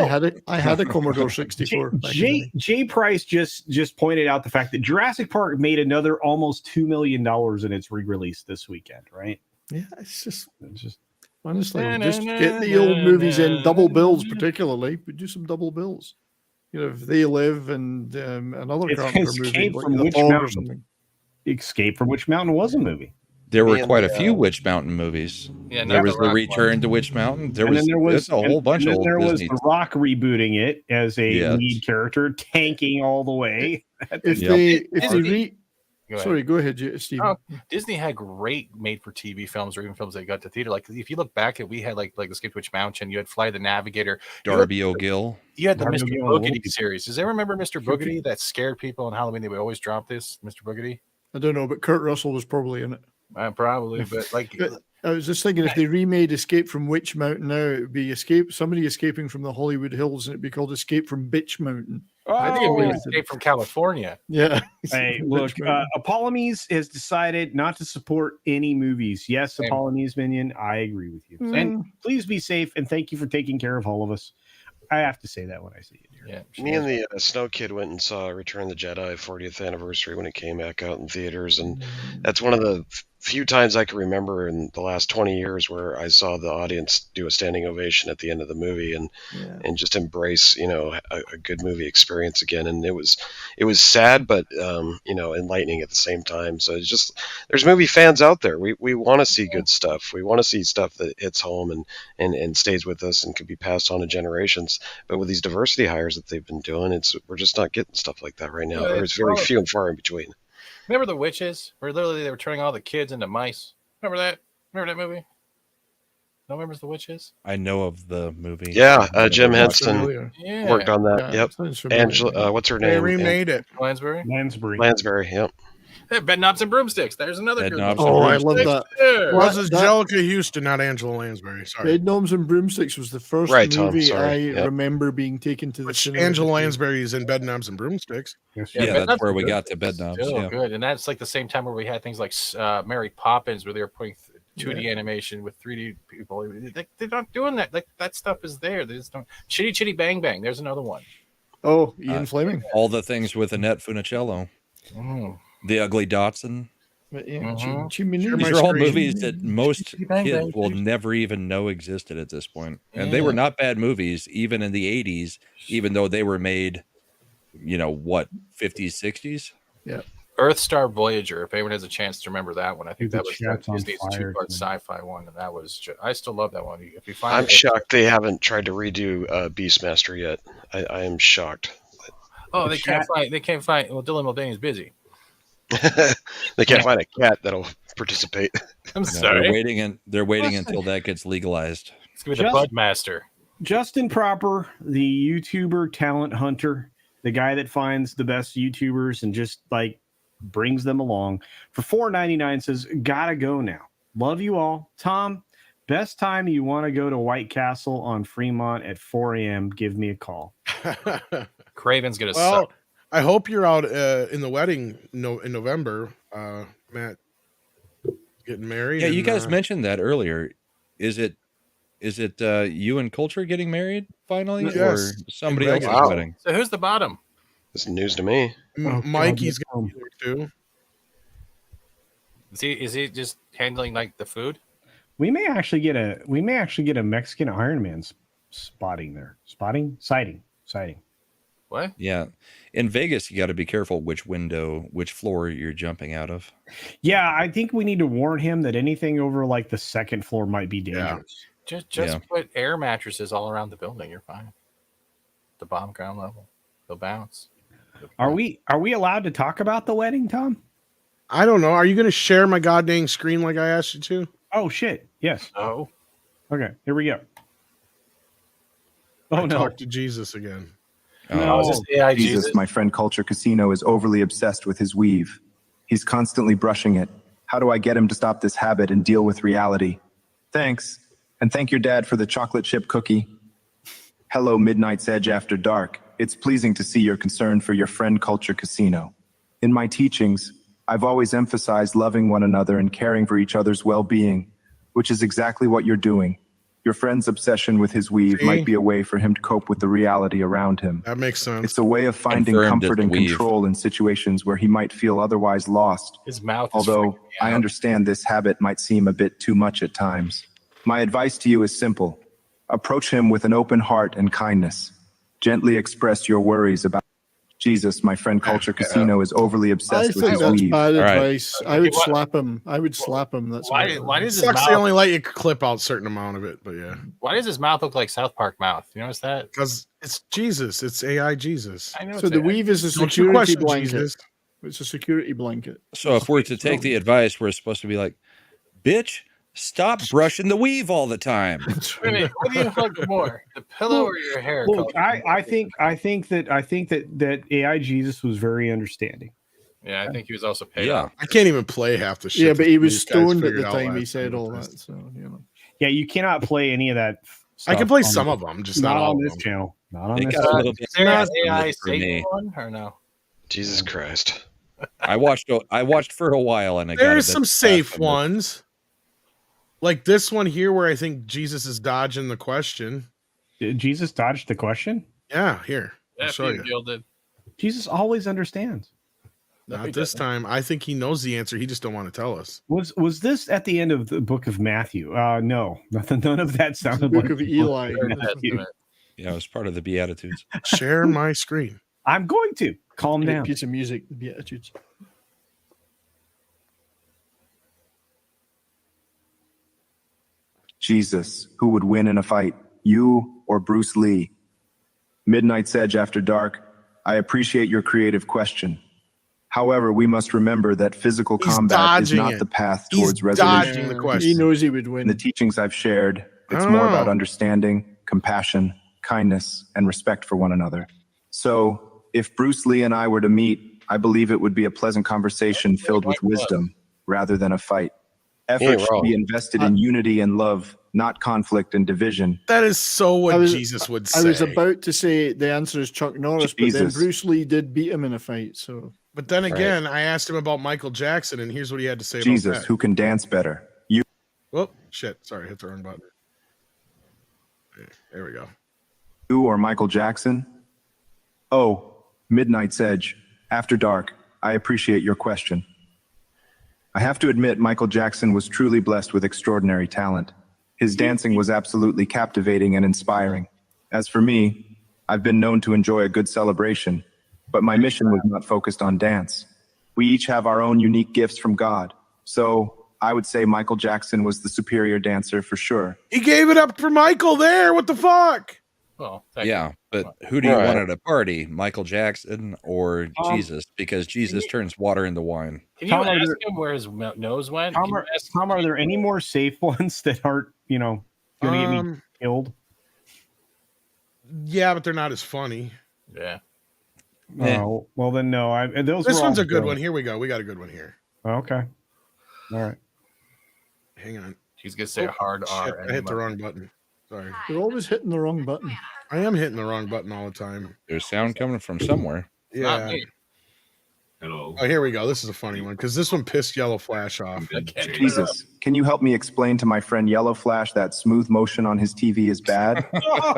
I had a Commodore 64. back in the day. Jay Price just pointed out the fact that Jurassic Park made another almost $2 million in its re-release this weekend, right? Yeah, it's just It's just honestly, just get the old movies in double bills, particularly. But do some double bills. You know, if They Live and another it's Carpenter movie, Escape like from The Witch Fog or Mountain. something. Escape from Witch Mountain was a movie. There were Me and quite the, a few Witch Mountain movies. Yeah, There not was the the Rock Return to Witch Mountain. There And was then there was there's a whole bunch and of then old there was Disney. The Rock rebooting it as a Yes. lead character, tanking all the way. If Yep. they Go ahead. sorry, go ahead, Steve. Oh, Disney had great made-for-TV films or even films that got to theater. Like if you look back at, we had like Escape to Witch Mountain. You had Fly the Navigator. Darby O'Gill. You had the Darby Mr. O'Gill and Boogedy Wolfie. series. Does anyone remember Mr. Boogedy that scared people on Halloween? They would always drop this, Mr. Boogedy. I don't know, but Kurt Russell was probably in it. Probably, but like I was just thinking, if they remade Escape from Witch Mountain now, it would be somebody escaping from the Hollywood Hills, and it'd be called Escape from Bitch Mountain. I think it would Oh. be Escape from California. Yeah. Hey, Bitch look, Mountain. Apollones has decided not to support any movies. Yes, Same. Apollones Minion, I agree with you. Mm. And please be safe, and thank you for taking care of all of us. I have to say that when I see you, dear. Yeah, Me and the Snow Kid went and saw Return of the Jedi 40th anniversary when it came back out in theaters, and that's one of the few times I can remember in the last 20 years where I saw the audience do a standing ovation at the end of the movie and just embrace, a good movie experience again. And it was sad, but enlightening at the same time. So it's just, there's movie fans out there. We want to see good stuff. We want to see stuff that hits home and stays with us and can be passed on to generations. But with these diversity hires that they've been doing, we're just not getting stuff like that right now. Yeah, Or it's very few and far in between. Remember the witches? Where literally they were turning all the kids into mice. Remember that? Remember that movie? No one remembers the witches? I know of the movie. Yeah, Jim Sounds Henson familiar. Yeah. worked on that. Yeah, Yep. sounds familiar. Angela, what's her They name? remade it. Lansbury? Lansbury. Lansbury. Yep. Hey, Bed Knobs and Broomsticks. There's another Bed good Knobs one. and Oh, I love that. Yeah. What? Was That- Angelica Houston, not Angela Lansbury. Sorry. Bed Gnomes and Broomsticks was the first Right, Tom, movie sorry. I Yep. remember being taken to the Which cinema. Angela to see. Lansbury is in Bedknobs and Broomsticks. Yes, Yeah, Bed that's Knobs where and we got to Broomsticks Bed is Knobs. still Yeah. good. And that's like the same time where we had things like Mary Poppins, where they were putting 2D animation with 3D people. They're not doing that. Like that stuff is there. They just don't. Chitty Chitty Bang Bang. There's another one. Oh, Ian Fleming. All the things with Annette Funicello. Mm. The Ugly Dotson. But yeah, Mhm. Chimney. Sure, These my are all screen. movies that most Bang kids Bang. will never even know existed at this point. And they Yeah. were not bad movies, even in the 80s, even though they were made, 50s, 60s? Earthstar Voyager. If anyone has a chance to remember that one, I think The that was chat's on Disney's fire two-part tonight. sci-fi one, and that was. I still love that one. If you find I'm it, shocked they haven't tried to redo Beastmaster yet. I am shocked. Oh, they can't find. They can't find. Well, Dylan Mulvaney's busy. They can't find a cat that'll participate. I'm No, sorry. they're waiting until that gets legalized. It's gonna be the Just- Budmaster. Justin Proper, the YouTuber talent hunter, the guy that finds the best YouTubers and just like brings them along for $4.99 says, gotta go now. Love you all. Tom, best time you want to go to White Castle on Fremont at 4 a.m., give me a call. Craven's gonna Well, suck. I hope you're out in the wedding in November. Matt getting married. Yeah, you and, guys mentioned that earlier. Is it you and Culture getting married finally, Yes, or somebody in else's Vegas. Wow. wedding? So who's the bottom? This is news to me. Oh, Mikey's God, going to be there too. Is he just handling like the food? we may actually get a Mexican Iron Man sighting. What? Yeah, in Vegas, you got to be careful which floor you're jumping out of. Yeah, I think we need to warn him that anything over like the second floor might be dangerous. Just Yeah. put air mattresses all around the building. You're fine. The bottom ground level. They'll bounce. Are we allowed to talk about the wedding, Tom? I don't know. Are you going to share my goddamn screen like I asked you to? Oh shit. Yes. Oh. Okay, here we go. Oh I no. talked to Jesus again. No. Is this AI Jesus, Jesus? my friend CultureCasino is overly obsessed with his weave. He's constantly brushing it. How do I get him to stop this habit and deal with reality? Thanks. And thank your dad for the chocolate chip cookie. Hello, Midnight's Edge After Dark. It's pleasing to see your concern for your friend CultureCasino. In my teachings, I've always emphasized loving one another and caring for each other's well-being, which is exactly what you're doing. Your friend's obsession with his weave might be a way for him to cope with the reality around him. That makes sense. It's a way of finding Confirmed comfort it's and weave. control in situations where he might feel otherwise lost. His mouth is Although freaking me I out. understand this habit might seem a bit too much at times. My advice to you is simple. Approach him with an open heart and kindness. Gently express your worries about Jesus. My friend CultureCasino is overly I obsessed with think his that's weave. bad All right. advice. I would What- slap him. I would slap him. That's Why my does his Sucks they mouth? only let you clip out a certain amount of it, but yeah. Why does his mouth look like South Park mouth? You notice that? Because it's Jesus. It's AI Jesus. I know. So it's the a- weave is a Don't you security question blanket. Jesus. It's a security blanket. So if we're to take the advice, we're supposed to be like, bitch, stop brushing the weave all the time. Wait a minute, what do you hug more, the pillow or your hair? Look, Culture? I think that AI Jesus was very understanding. Yeah, I think he was also paid Yeah. off. I can't even play half the shit. Yeah, but that he was these guys stoned at figured the out time he last said time. all that. So Yeah, you cannot play any of that. I can stuff play on some the- of them, just not not all on of this them. channel. Not on It this. got a channel. little bit Is there an too AI much for Satan me. one or no? Jesus Christ. I watched for a while and I got a There's bit some fast safe on this. ones. Like this one here where I think Jesus is dodging the question. Did Jesus dodged the question? Yeah, here. I'll show you. Gilded. Jesus always understands. Not this time. I think he knows the answer. He just don't want to tell us. Was this at the end of the book of Matthew? No, none of that sounded Book like of the Eli. of Matthew. Yeah, it was part of the Beatitudes. Share my screen. I'm going to calm Great down. piece of music, the Beatitudes. Jesus, who would win in a fight, you or Bruce Lee? Midnight's Edge After Dark, I appreciate your creative question. However, we must remember that physical He's combat is dodging not it. the path He's towards resolution. dodging the He question. knows he would In win. the teachings I've shared, it's I more don't about know. understanding, compassion, kindness, and respect for one another. So, if Bruce Lee and I were to meet, I believe it would be a pleasant conversation filled with wisdom rather than a fight. Effort should be invested in unity and love, not conflict and division. That is so what I was- Jesus would say. I was about to say the answer is Chuck Norris, but then Jesus. Bruce Lee did beat him in a fight. So But then again, I asked him about Michael Jackson, and here's what he had to say Jesus, about that. who can dance better? You Whoop, shit. Sorry, hit the wrong button. There we go. or Michael Jackson? Oh, Midnight's Edge, After Dark, I appreciate your question. I have to admit, Michael Jackson was truly blessed with extraordinary talent. His dancing was absolutely captivating and inspiring. As for me, I've been known to enjoy a good celebration, but my mission was not focused on dance. We each have our own unique gifts from God, so I would say Michael Jackson was the superior dancer for sure. He gave it up for Michael there. What the fuck? Well, Yeah, but who do you want at a party, Michael Jackson or Jesus? Because Jesus turns water into wine. Can you Tom, are ask there- him where his nose went? Tom, Can you are, ask- Tom, are there any more safe ones that aren't, going to get me killed? Yeah, but they're not as funny. Yeah. Oh, well then no. Those This were one's all a good good. one. Here we go. We got a good one here. Okay. All right. Hang on. He's gonna say a hard Shit, R. I hit the wrong button. Sorry. you're always hitting the wrong button. I am hitting the wrong button all the time. There's sound coming from somewhere. Not Yeah. me. Hello. Oh, here we go. This is a funny one because this one pissed Yellow Flash off. Jesus, can you help me explain to my friend Yellow Flash that smooth motion on his TV is bad?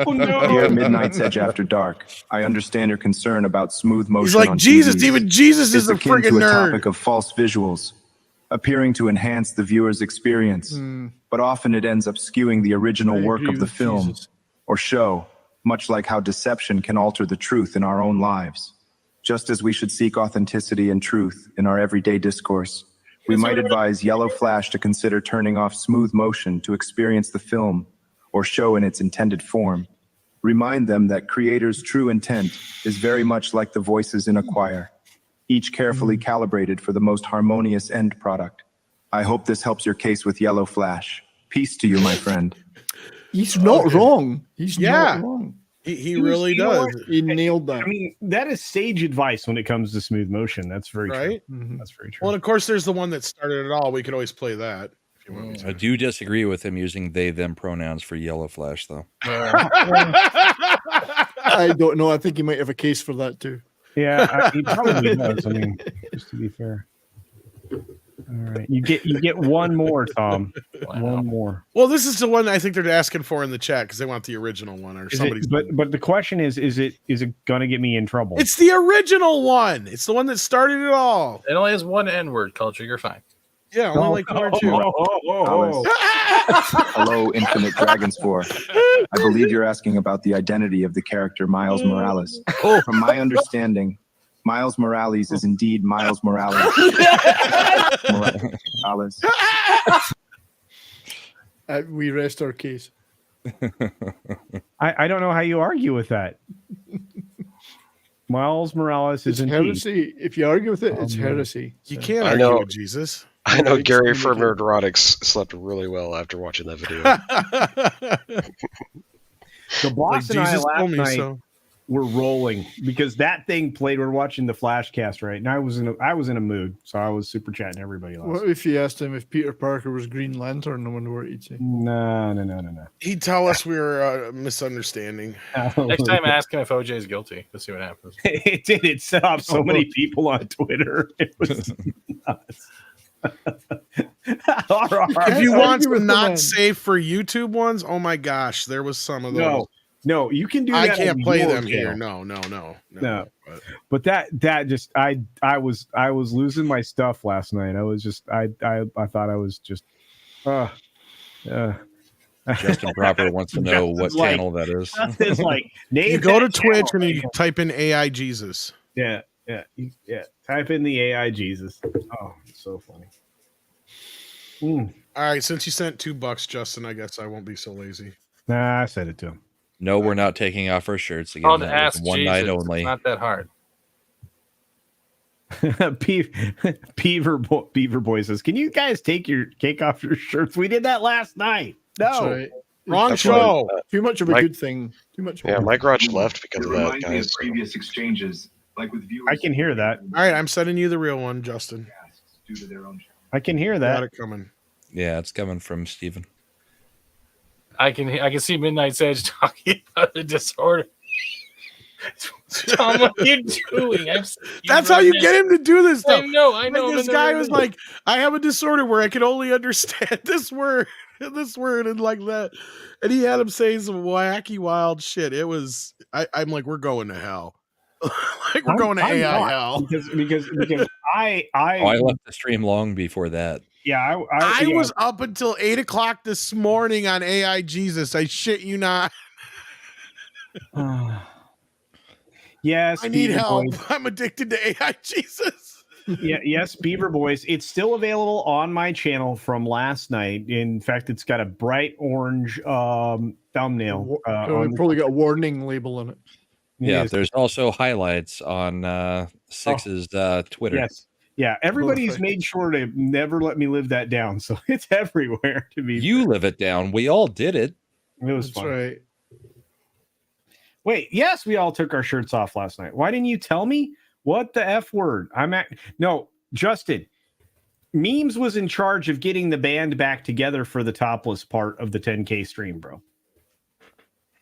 Oh no. Here at Midnight's Edge After Dark, I understand your concern about smooth motion. He's like, on Jesus, TVs. even Jesus is It's a akin friggin' to a nerd. topic of false visuals, appearing to enhance the viewer's experience, but often it ends up skewing the original I work agree of the with film Jesus. or show, much like how deception can alter the truth in our own lives. Just as we should seek authenticity and truth in our everyday discourse, we might advise Yellow Flash to consider turning off smooth motion to experience the film or show in its intended form. Remind them that creators' true intent is very much like the voices in a choir, each carefully calibrated for the most harmonious end product. I hope this helps your case with Yellow Flash. Peace to you, my friend. He's not wrong. He's Yeah. not wrong. He really you know does. what? He nailed that. I mean, that is sage advice when it comes to smooth motion. That's very Right? true. That's very true. Well, and of course, there's the one that started it all. We could always play that if you want me I to. do disagree with him using they them pronouns for Yellow Flash, though. I don't know. I think he might have a case for that too. Yeah, he probably does. I mean, just to be fair. All right, you get one more, Tom. Wow. One more. Well, this is the one I think they're asking for in the chat because they want the original one or somebody's. But the question is it going to get me in trouble? It's the original one. It's the one that started it all. It only has one N-word, Culture. You're fine. Yeah, only like one or two. Hello, Infinite Dragon Spore. I believe you're asking about the identity of the character Miles Morales. From my understanding, Miles Morales is indeed Miles Morales. Morales. We rest our case. I don't know how you argue with that. Miles Morales is indeed heresy. If you argue with it, it's heresy. You So. can't I argue know. with Jesus. I know Gary from Neurotics slept really well after watching that video. The boss and I Jesus last told me night so. were rolling because that thing played. We're watching the Flashcast, right? And I was in a mood, so I was super chatting everybody last. What if you asked him if Peter Parker was Green Lantern? I wonder what he'd say. No. He'd tell us we were misunderstanding. Next time, ask him if OJ is guilty. Let's see what happens. It did. It set off so many people on Twitter. It was nuts. If you want some not safe for YouTube ones, oh my gosh, there was some of those. No, you can do I that. can't play them channel. here. No. But that just I was losing my stuff last night. I was just I thought I was just Justin Proper wants to know what channel that is. It's like you go to Twitch and you type in AI Jesus. Yeah. Type in the AI Jesus. Oh, it's so funny. All right, since you sent $2, Justin, I guess I won't be so lazy. Nah, I said it to him. No, we're not taking off our shirts again. On That Ask was one Jesus. night only. It's not that hard. Beaver Boy says, "Can you guys take off your shirts? We did that last night." No, Right. Wrong show. Too much of a good thing. Too much. Yeah, Mike Roach left because of that, Remind me of guys. previous exchanges, like with viewers. I can hear that. All right, I'm sending you the real one, Justin. Due to their own I can hear Got that. it coming. Yeah, it's coming from Steven. I can see Midnight's Edge talking about the disorder. Tom, what are you doing? That's how you get him to do this stuff. I know. Like, this guy was like, I have a disorder where I can only understand this word and like that. And he had him saying some wacky, wild shit. It was, I'm like, we're going to hell. Like we're going to AI hell. Because I left the stream long before that. Yeah, I was up until 8:00 this morning on AI Jesus. I shit you not. Yes, I need Beaver help. Boys. I'm addicted to AI Jesus. Yes, Beaver Boys. It's still available on my channel from last night. In fact, it's got a bright orange thumbnail. We've probably got a warning label on it. Yeah, there's also highlights on Six's Twitter. Yes. Yeah, everybody's made sure to never let me live that down, so it's everywhere. To be You live it down. We all did it. It was That's fun. right. Wait, yes, we all took our shirts off last night. Why didn't you tell me? What the F word? No, Justin. Memes was in charge of getting the band back together for the topless part of the 10K stream, bro.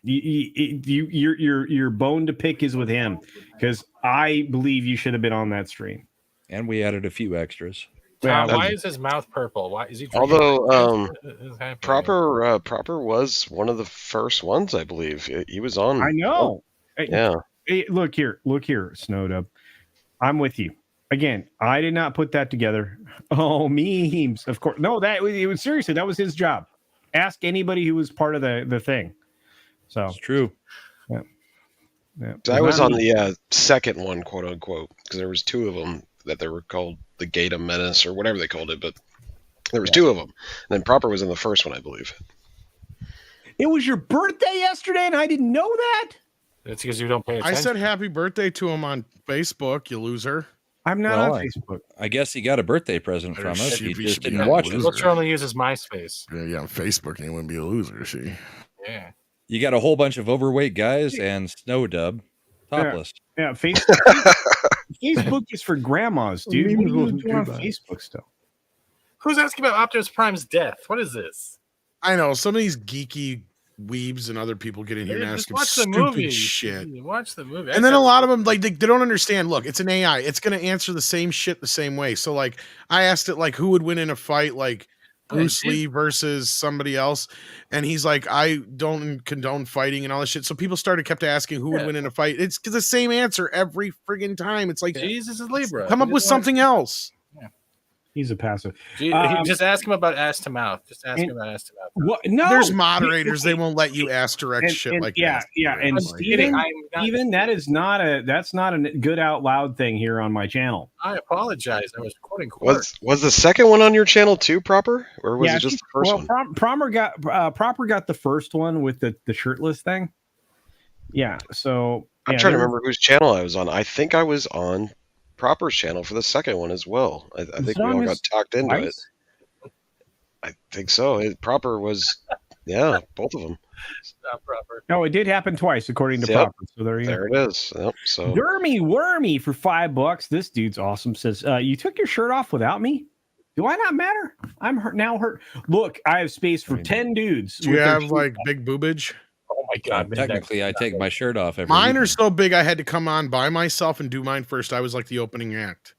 Your bone to pick is with him because I believe you should have been on that stream. And we added a few extras. Tom, why is his mouth purple? Why is he? Although Proper was one of the first ones, I believe. He was on. I know. Yeah. Hey, look here, Snowdub. I'm with you. Again, I did not put that together. Oh, memes, of course. No, it was seriously, that was his job. Ask anybody who was part of the thing. So it's true. Yeah. So I was on the second one, quote unquote, because there was two of them that they were called the Gata Menace or whatever they called it, but there was two of them. And then Proper was in the first one, I believe. It was your birthday yesterday, and I didn't know that. That's because you don't pay attention. I said happy birthday to him on Facebook, you loser. I'm not on Facebook. I guess he got a birthday present from us. He just didn't Yeah, watch it. Culture only uses MySpace. Yeah, on Facebook, you wouldn't be a loser, see? Yeah. You got a whole bunch of overweight guys and Snowdub topless. Yeah, Facebook. Facebook is for grandmas, dude. What are you doing on Facebook still? Who's asking about Optimus Prime's death? What is this? I know some of these geeky weebs and other people get in here and Just ask him watch the stupid movie. shit. Watch the movie. And then a lot of them, like, they don't understand. Look, it's an AI. It's going to answer the same shit the same way. So, like, I asked it, like, who would win in a fight, like, Bruce Lee versus somebody else. And he's like, I don't condone fighting and all this shit. So people kept asking who would win in a fight. It's the same answer every friggin' time. It's like, Jesus is Libra. Come up with something else. He's a passive. Just ask him about ass to mouth. Just ask him about ass to mouth. What? No, there's moderators. They won't let you ask direct shit like yeah, that. Yeah, and Steven, that's not a good out loud thing here on my channel. I apologize. I was quoting. Was the second one on your channel too, Proper, or was it just the first one? Proper got the first one with the shirtless thing. Yeah, so I'm trying to remember whose channel I was on. I think I was on Proper's channel for the second one as well. I think we all got talked into it. I think so. Proper was, yeah, both of them. Not Proper. No, it did happen twice, according to Proper. So there you go. There it is. Yep. So Dermy Wormy for $5. This dude's awesome. Says, you took your shirt off without me? Do I not matter? I'm hurt. Look, I have space for 10 dudes. Do you have like big boobage? Oh my God! Technically, I take my shirt off every Mine evening. are so big I had to come on by myself and do mine first. I was like the opening act.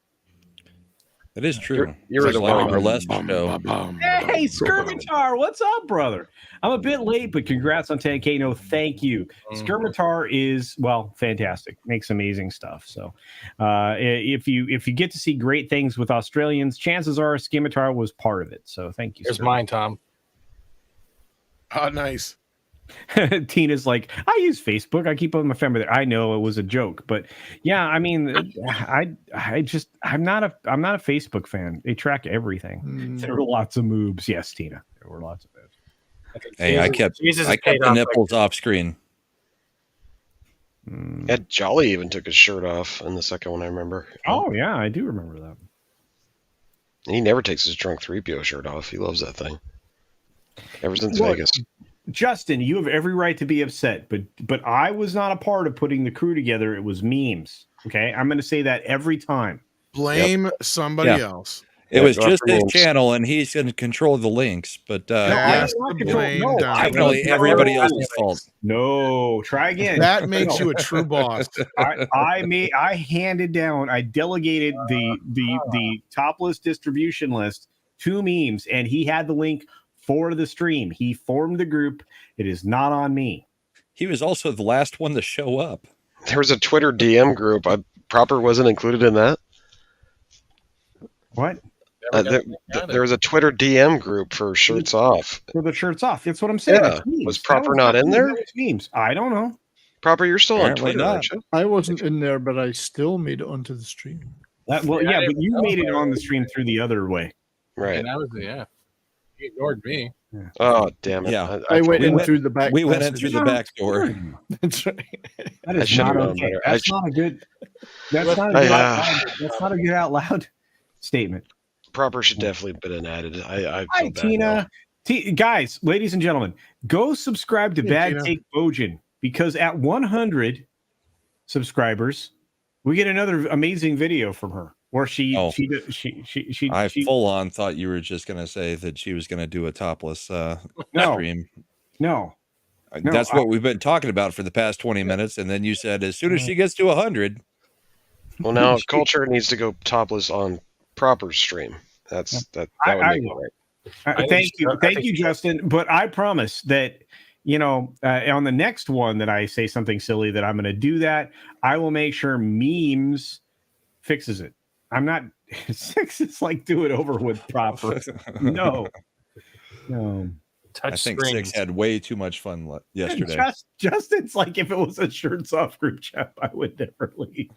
That is true. You're It's the like a one. burlesque show. Hey, Skirmitar, what's up, brother? I'm a bit late, but congrats on 10K. No, thank you. Skirmitar is, well, fantastic. Makes amazing stuff. So if you get to see great things with Australians, chances are Skirmitar was part of it. So thank you. Here's mine, Tom. Oh, nice. Tina's like, I use Facebook. I keep up with my family there. I know it was a joke, but yeah, I mean, I'm not a Facebook fan. They track everything. There were lots of moves. Yes, Tina, there were lots of moves. Hey, I kept the nipples off screen. Ed Jolly even took his shirt off in the second one. I remember. Oh yeah, I do remember that. And he never takes his drunk 3PO shirt off. He loves that thing. Ever since Vegas. Justin, you have every right to be upset, but I was not a part of putting the crew together. It was memes. Okay, I'm going to say that every time. Blame somebody else. It was just his channel, and he's going to control the links. But definitely everybody else's fault. No, try again. That makes you a true boss. I handed down. I delegated the topless distribution list to memes, and he had the link for the stream. He formed the group. It is not on me. He was also the last one to show up. There was a Twitter DM group. Proper wasn't included in that. What? There was a Twitter DM group for shirts off. For the shirts off. That's what I'm saying. Yeah. Was Proper not in there? Memes. I don't know. Proper, you're still Apparently on Twitter, not. aren't you? I wasn't in there, but I still made it onto the stream. But you made it on the stream through the other way. Right. And I was He ignored me. Yeah. Oh, damn it. Yeah. I went in through the back. We went in through the back door. That's right. That is not okay. That's not a good. That's not a good out loud statement. Proper should definitely have been added. I Hi, Tina. Guys, ladies and gentlemen, go subscribe to Bad Tina. Take Bojan, because at 100 subscribers, we get another amazing video from her where she full on thought you were just going to say that she was going to do a topless stream. No. That's what we've been talking about for the past 20 minutes. And then you said, as soon as she gets to 100. Well, now Culture needs to go topless on Proper stream. That would make it right. Thank you, Justin. But I promise that, on the next one that I say something silly, that I'm going to do that. I will make sure memes fixes it. I'm not. It's like do it over with Proper. No. I think Six had way too much fun yesterday. Justin's like, if it was a shirts off group chat, I would never leave.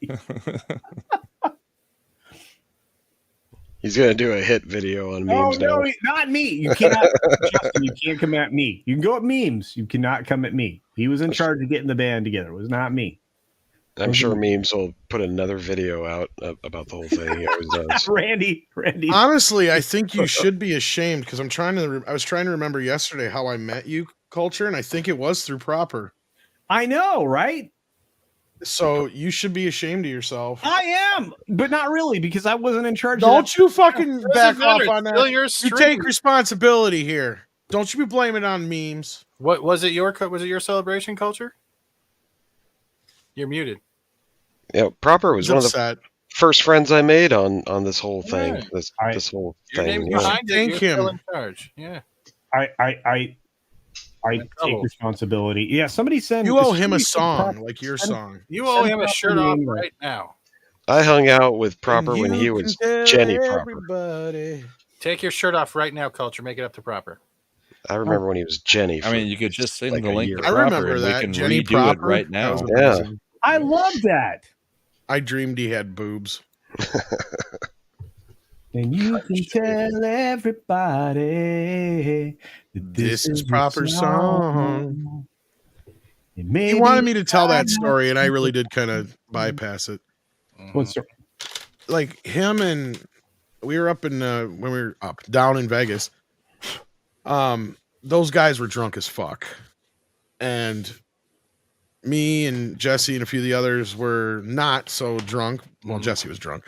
He's gonna do a hit video on memes now. No, not me. You cannot, Justin. You can't come at me. You can go at memes. You cannot come at me. He was in charge of getting the band together. It was not me. I'm sure memes will put another video out about the whole thing. He always does. Randy. Honestly, I think you should be ashamed, because I was trying to remember yesterday how I met you, Culture, and I think it was through Proper. I know, right? So you should be ashamed of yourself. I am, but not really, because I wasn't in charge. Don't you fucking back off on that. You take responsibility here. Don't you be blaming it on memes. What was it? Your celebration, Culture? You're muted. Yeah, Proper was He's one of upset. the first friends I made on this whole thing. Yeah. This whole Your thing. name's Yeah. behind it. Thank You're him. still in charge. Yeah. I take responsibility. Yeah, somebody send. You owe him a somebody send song, Proper- like your send- song. You owe him a Proper shirt the off invite. right now. I hung out with Proper And when he you was can tell Jenny Proper. everybody. Take your shirt off right now, Culture. Make it up to Proper. I remember when he was Jenny. I mean, you could just sing like the a link year. to I Proper remember and that. we can Jenny redo Proper. it right That was now. Yeah. amazing. I love that. I dreamed he had boobs. And you can tell everybody that This is your Proper song. And He maybe wanted me to tell that story, and I really did kind of bypass it. What's the- Like him and we were up in when we were down in Vegas. Those guys were drunk as fuck, and me and Jesse and a few of the others were not so drunk. Well, Jesse was drunk,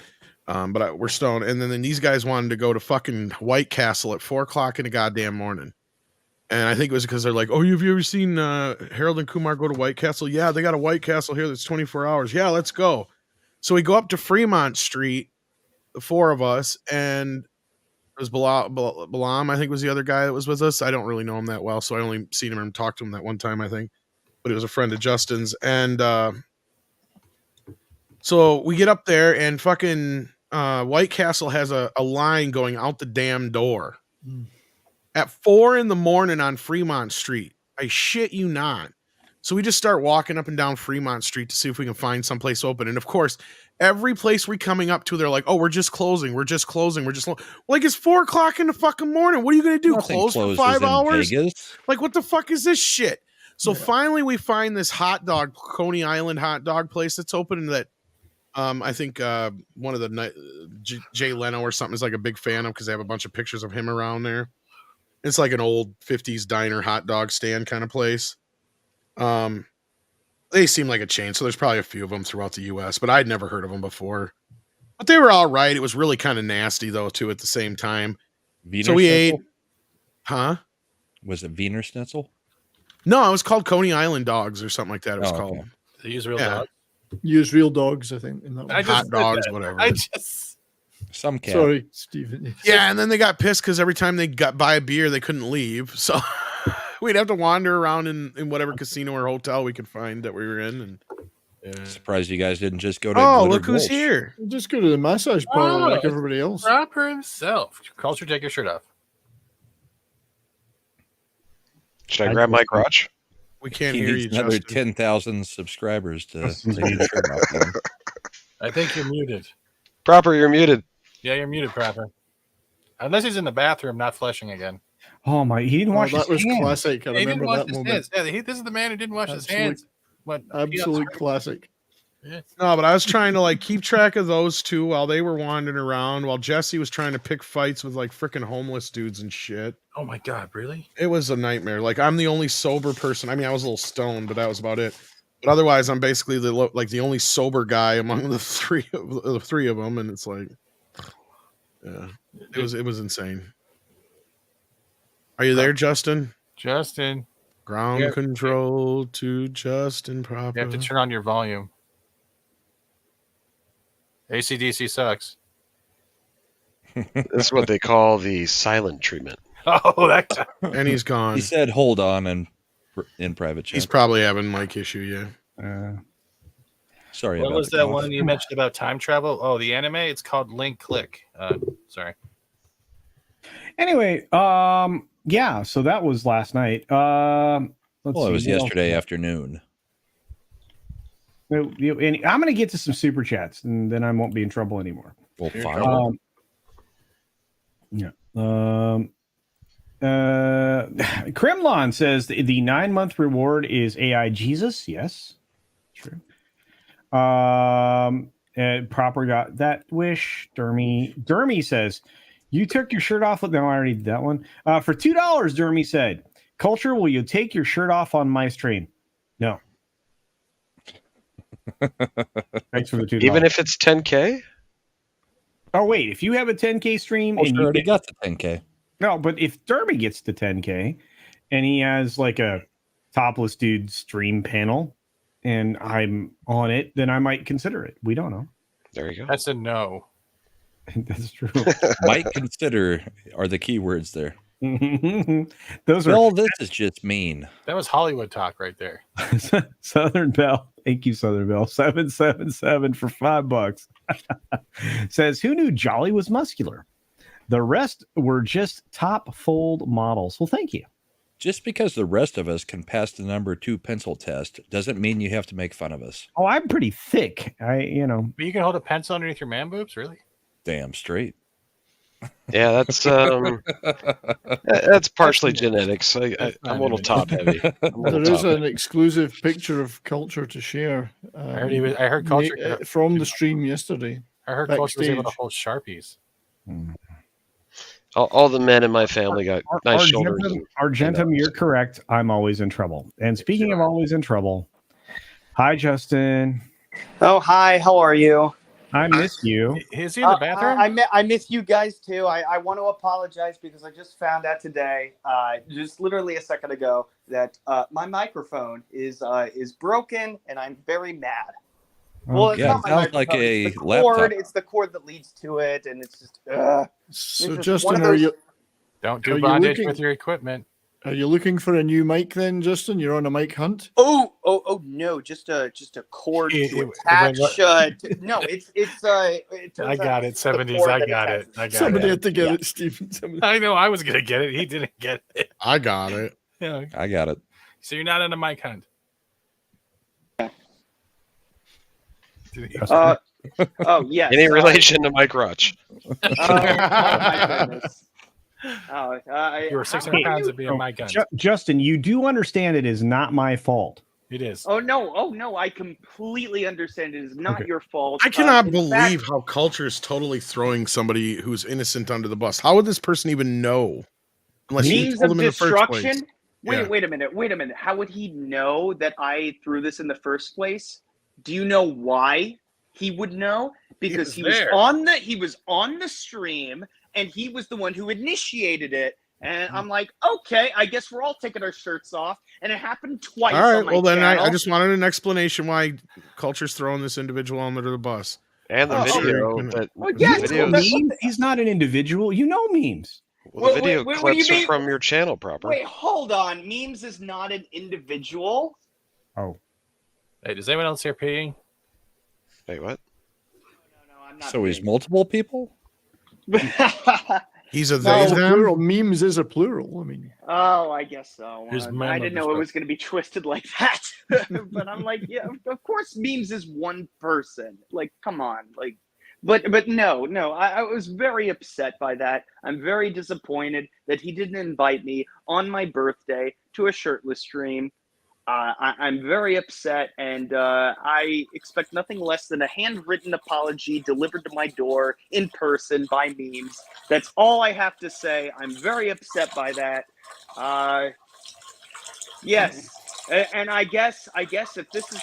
but we're stoned. And then these guys wanted to go to fucking White Castle at 4:00 in the goddamn morning. And I think it was because they're like, "Oh, have you ever seen Harold and Kumar go to White Castle? Yeah, they got a White Castle here that's 24 hours. Yeah, let's go." So we go up to Fremont Street, the four of us, and it was Balam, I think was the other guy that was with us. I don't really know him that well, so I only seen him and talked to him that one time, I think. But he was a friend of Justin's. And so we get up there, and fucking White Castle has a line going out the damn door at 4 a.m. on Fremont Street. I shit you not. So we just start walking up and down Fremont Street to see if we can find someplace open. And of course, every place we're coming up to, they're like, "Oh, we're just closing. We're just closing. We're just like it's 4:00 in the fucking morning. What are you gonna do? Nothing Close for closes 5 in hours? Vegas. Like, what the fuck is this shit?" So finally, we find this hot dog, Coney Island hot dog place that's open. That I think one of the Jay Leno or something is like a big fan of because they have a bunch of pictures of him around there. It's like an old 50s diner hot dog stand kind of place. They seem like a chain, so there's probably a few of them throughout the U.S., but I'd never heard of them before. But they were all right. It was really kind of nasty, though, too, at the same time. Wiener So we Schnitzel? ate. Huh? Was it Wiener Schnitzel? No, it was called Coney Island Dogs or something like that. It was Oh, called. okay. They use real Yeah. dogs. Use real dogs, I think. In that one. Hot dogs, whatever. Some cat. Sorry, Stephen. Yeah, and then they got pissed because every time they got buy a beer, they couldn't leave. So we'd have to wander around in whatever casino or hotel we could find that we were in. And Surprised you guys didn't just go to. oh, Glitter look who's Gulch. here! Just go to the massage parlor like everybody else. Proper himself. Culture, take your shirt off. Should I grab my crotch? We can't He hear needs you, another Justin. 10,000 subscribers to take his shirt off. Then. I think you're muted. Proper, you're muted. Yeah, you're muted, Proper. Unless he's in the bathroom, not flushing again. Oh my! He didn't wash that his was hands. classic. I He didn't remember wash that his moment. hands. Yeah, this is the man who didn't wash his Absolute- hands. What? Absolute classic. No, but I was trying to like keep track of those two while they were wandering around, while Jesse was trying to pick fights with like freaking homeless dudes and shit. Oh my God, really? It was a nightmare. Like I'm the only sober person. I mean, I was a little stoned, but that was about it. But otherwise, I'm basically the only sober guy among the three of them, and it's like, yeah, it was insane. Are you there, Justin? Justin, Ground Yeah. control to Justin proper. you have to turn on your volume. AC/DC sucks. This is what they call the silent treatment. Oh, that. And he's gone. He said, "Hold on," and in private chat. He's probably having mic issue. Yeah. Sorry. What about was the that cough. one you mentioned about time travel? Oh, the anime. It's called Link Click. Sorry. Anyway, yeah. So that was last night. Let's Well, it see, was what else? yesterday afternoon. And I'm going to get to some super chats, and then I won't be in trouble anymore. Well, fine. Yeah. Kremlon says the 9-month reward is AI Jesus. Yes, true. Proper got that wish. Dermy says you took your shirt off. No, I already did that one. For $2, Dermy said, "Culture, will you take your shirt off on my stream?" No. Thanks for the $2. Even if it's 10K? Oh wait, if you have a 10K stream Well, and sure, you already get, got the 10K. no, but if Derby gets to 10K and he has like a topless dude stream panel, and I'm on it, then I might consider it. We don't know. There you go. That's a no. That's true. Might consider are the key words there. Those Bill, are this is just mean. That was Hollywood talk right there. Southern Bell. Thank you, Southern Bell. 777 for $5. Says, who knew Jolly was muscular? The rest were just top fold models. Well, thank you. Just because the rest of us can pass the number 2 pencil test doesn't mean you have to make fun of us. Oh, I'm pretty thick. But you can hold a pencil underneath your man boobs, really? Damn straight. Yeah, that's partially genetics. I'm a little top heavy. There is an exclusive picture of Culture to share. I heard Culture from the stream yesterday. I heard Culture was able to hold Sharpies. All the men in my family got nice shoulders. Argentum, you're correct. I'm always in trouble. And speaking of always in trouble, hi, Justin. Oh, hi. How are you? I miss you. Is he in the bathroom? I miss you guys too. I want to apologize because I just found out today, just literally a second ago, that my microphone is broken, and I'm very mad. Well, it's not my sounds microphone. like a it's the laptop. cord. It's the cord that leads to it, and it's just. So, it's Justin, don't do bondage with your equipment. Are you looking for a new mic then, Justin? You're on a mic hunt? Oh no! Just a cord to attach. No, it's. I got it. 70s. I got it. Somebody had to get it, Stephen. I know. I was gonna get it. He didn't get it. I got it. Yeah. I got it. So you're not on a mic hunt. Oh yes. Any relation to Mike Rutch? My goodness. You were 600 pounds of being my gun. Justin, you do understand it is not my fault. It is. Oh no! I completely understand. It is not your fault. I cannot believe fact, how Culture is totally throwing somebody who's innocent under the bus. How would this person even know? Unless you means told of them in the first place. destruction. Wait a minute. How would he know that I threw this in the first place? Do you know why he would know? Because he was on the stream, and he was the one who initiated it. And I'm like, okay, I guess we're all taking our shirts off, and it happened twice. All right, on my well then channel. I just wanted an explanation why Culture's throwing this individual under the bus. And the video. He's not an individual. You know memes. Well, the video clips are from your channel proper. Wait, hold on. Memes is not an individual. Oh. Hey, does anyone else here peeing? Wait, what? No, I'm not. So he's multiple people? He's a they, plural. Memes is a plural. I mean. Oh, I guess so. I didn't know it stuff. was going to be twisted like that. But I'm like, yeah, of course, memes is one person. Like, come on, like. But no, I was very upset by that. I'm very disappointed that he didn't invite me on my birthday to a shirtless stream. I'm very upset, and I expect nothing less than a handwritten apology delivered to my door in person by memes. That's all I have to say. I'm very upset by that. Yes, and I guess if this is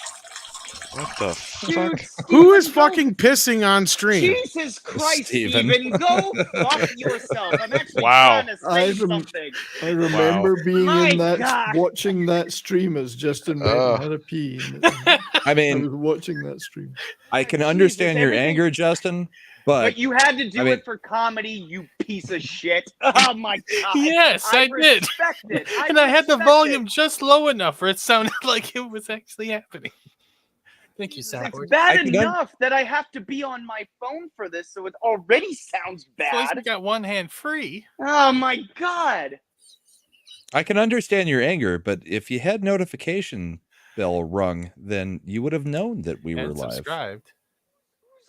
what the fuck? Who is fucking pissing on stream? Jesus Christ, Steven, go fuck yourself. I'm actually Wow. trying to say something. I remember being My in that, God. watching that stream as Justin went and had a pee. I mean, I was watching that stream. I can understand your anger, Justin, but you had to do it for comedy, you piece of shit. Oh my God. Yes, I did. Respect it. And I had the respect volume it. just low enough where it sounded like it was actually happening. Thank you, Soundboard. It's bad enough that I have to be on my phone for this, so it already sounds At least bad. we got one hand free. Oh my God. I can understand your anger, but if you had notification bell rung, then you would have known that we were And live. subscribed.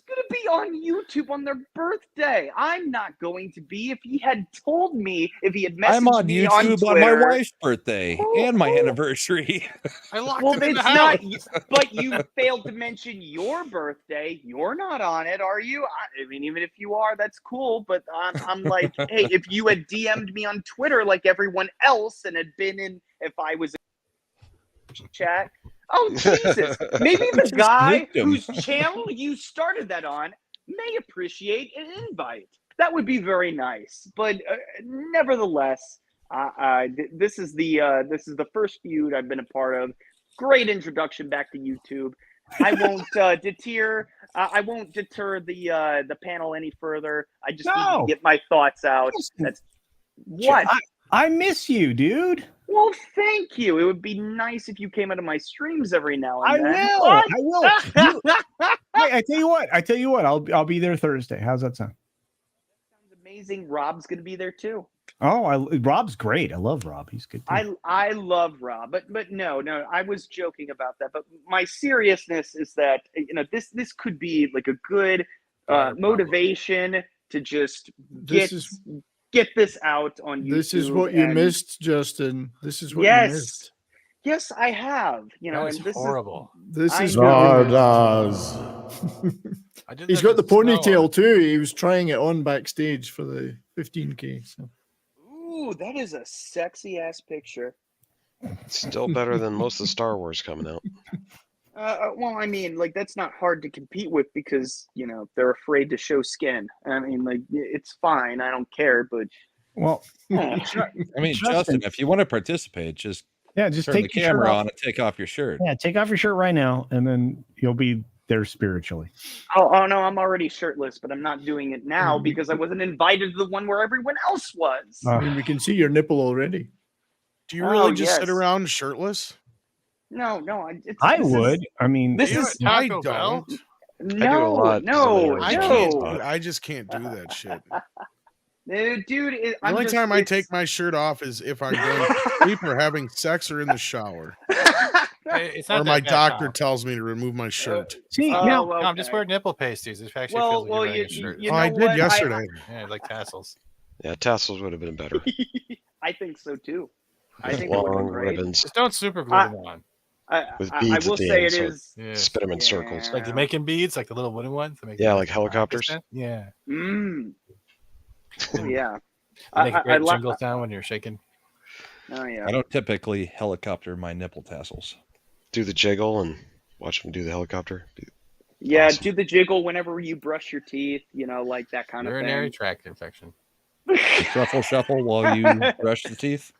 Who's going to be on YouTube on their birthday? I'm not going to be. If he had told me, if he had messaged I'm on me YouTube on on my Twitter, wife's birthday and my anniversary. I locked well, him in it's the not. house. But you failed to mention your birthday. You're not on it, are you? I mean, even if you are, that's cool. But I'm like, hey, if you had DM'd me on Twitter like everyone else and had been in, if I was in chat. Oh, Jesus. Maybe the guy whose channel you started that on may appreciate an invite. That would be very nice. But nevertheless, This is the first feud I've been a part of. Great introduction back to YouTube. I won't deter. I won't deter the panel any further. I just need to get my thoughts out. That's what I miss you, dude. Well, thank you. It would be nice if you came into my streams every now and then. I will. I tell you what. I'll be there Thursday. How's that sound? Sounds amazing. Rob's going to be there too. Oh, Rob's great. I love Rob. He's good too. I love Rob, but no, I was joking about that. But my seriousness is that this could be like a good motivation to just get this out on YouTube. This is what you missed, Justin. This is what you missed. Yes, I have. And this horrible. This is Stardust. He's got the ponytail too. He was trying it on backstage for the 15K. So. Ooh, that is a sexy ass picture. Still better than most of the Star Wars coming out. Well, I mean, like that's not hard to compete with because they're afraid to show skin. I mean, like it's fine. I don't care. But I mean, Justin, if you want to participate, just turn the camera on and take off your shirt. Yeah, take off your shirt right now, and then you'll be there spiritually. Oh no, I'm already shirtless, but I'm not doing it now because I wasn't invited to the one where everyone else was. I mean, we can see your nipple already. Do you really just sit around shirtless? No. I would. I mean, this is. I don't. No. I just can't do that shit. Dude, the only time I take my shirt off is if I'm going to sleep or having sex or in the shower. Or my doctor tells me to remove my shirt. I'm just wearing nipple pasties. It actually feels like you're wearing a shirt. I did yesterday. Yeah, like tassels. Yeah, tassels would have been better. I think so too. I think it would have been great. Ribbons. Just don't super glue them on. With beads I will at the say end, it is. Yeah. Spin them in circles. Like the making beads, like the little wooden ones. Like helicopters. Yeah. Oh, yeah. Make a great jingle sound when you're shaking. Oh yeah. I don't typically helicopter my nipple tassels. Do the jiggle and watch them do the helicopter. Yeah, awesome. Do the jiggle whenever you brush your teeth. Like that kind of thing. Urinary tract infection. Truffle shuffle while you brush the teeth.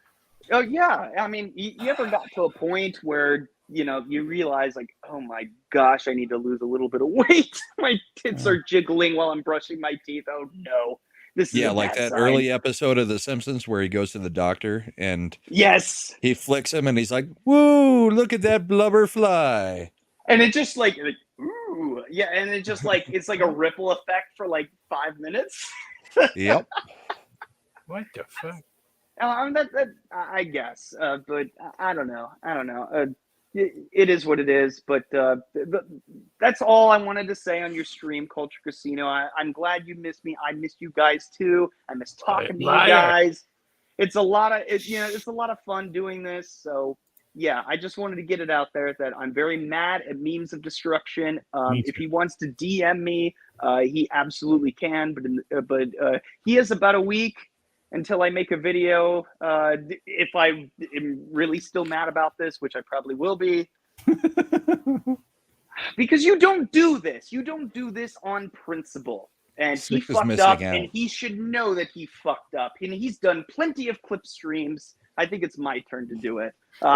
Oh yeah, I mean, you ever got to a point where you realize like, oh my gosh, I need to lose a little bit of weight. My tits are jiggling while I'm brushing my teeth. Oh no, this is like that early episode of The Simpsons where he goes to the doctor and he flicks him and he's like, "Woo, look at that blubber fly," and it just like ooh, yeah, and it just like it's like a ripple effect for like 5 minutes. Yep. What the fuck? I guess, but I don't know. It is what it is, but that's all I wanted to say on your stream, Culture Casino. I'm glad you missed me. I missed you guys too. I miss talking to you guys. It's a lot of fun doing this. So yeah, I just wanted to get it out there that I'm very mad at Memes of Destruction. If he wants to DM me, he absolutely can. But he has about a week until I make a video. If I am really still mad about this, which I probably will be. Because you don't do this. You don't do this on principle. And he fucked up, and he should know that he fucked up. And he's done plenty of clip streams. I think it's my turn to do it.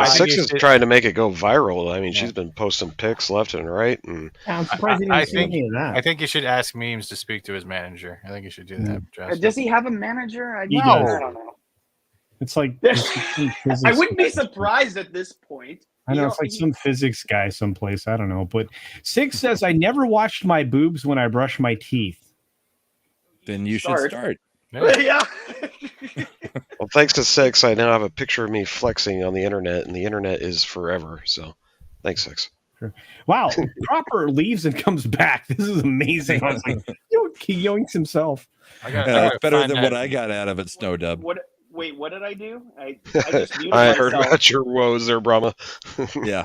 Six is trying to make it go viral. I mean, she's been posting pics left and right. And I'm surprised he didn't see any of that. I think you should ask Memes to speak to his manager. I think you should do that. Does he have a manager? I don't know. It's like I wouldn't be surprised at this point. I know it's like some physics guy someplace. I don't know. But Six says, I never washed my boobs when I brush my teeth. Then you should start. Yeah. Well, thanks to Six, I now have a picture of me flexing on the internet, and the internet is forever. So, thanks, Six. Sure. Wow, Cropper leaves and comes back. This is amazing. I was like, he yoinks himself. It's better than what I got out of it, Snowdub. Wait, what did I do? I just muted I myself. heard about your woes there, Brahma. Yeah.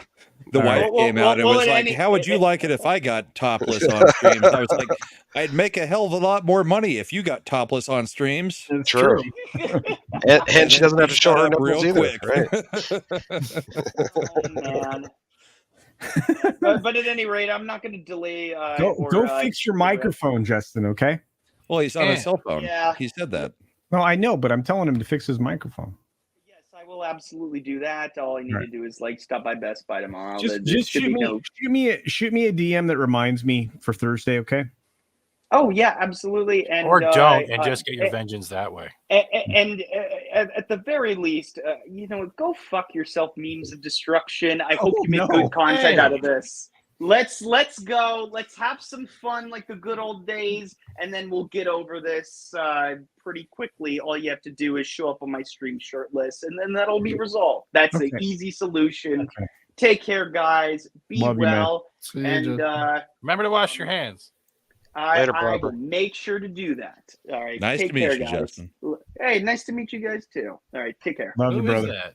The wife came out and was like, how would you like it if I got topless on streams? I was like, I'd make a hell of a lot more money if you got topless on streams. True. And she doesn't have to show her nipples either. Right? Oh, man. but at any rate, I'm not going to delay. Go fix your microphone, Justin, okay? Well, he's on his cell phone. Yeah. He said that. No, I know, but I'm telling him to fix his microphone. I will absolutely do that. All I need to do is stop by Best Buy tomorrow. Just shoot me a DM that reminds me for Thursday, okay? Oh yeah, absolutely. And or don't, and just get your vengeance that way. And at the very least, go fuck yourself. Memes of destruction. I hope you make good content out of this. Let's go. Let's have some fun like the good old days, and then we'll get over this pretty quickly. All you have to do is show up on my stream shirtless, and then that'll be resolved. That's an easy solution. Okay. Take care, guys. Be well, and remember to wash your hands. I will make sure to do that. All right. Nice to meet you, Justin. Hey, nice to meet you guys too. All right, take care. Love you, brother.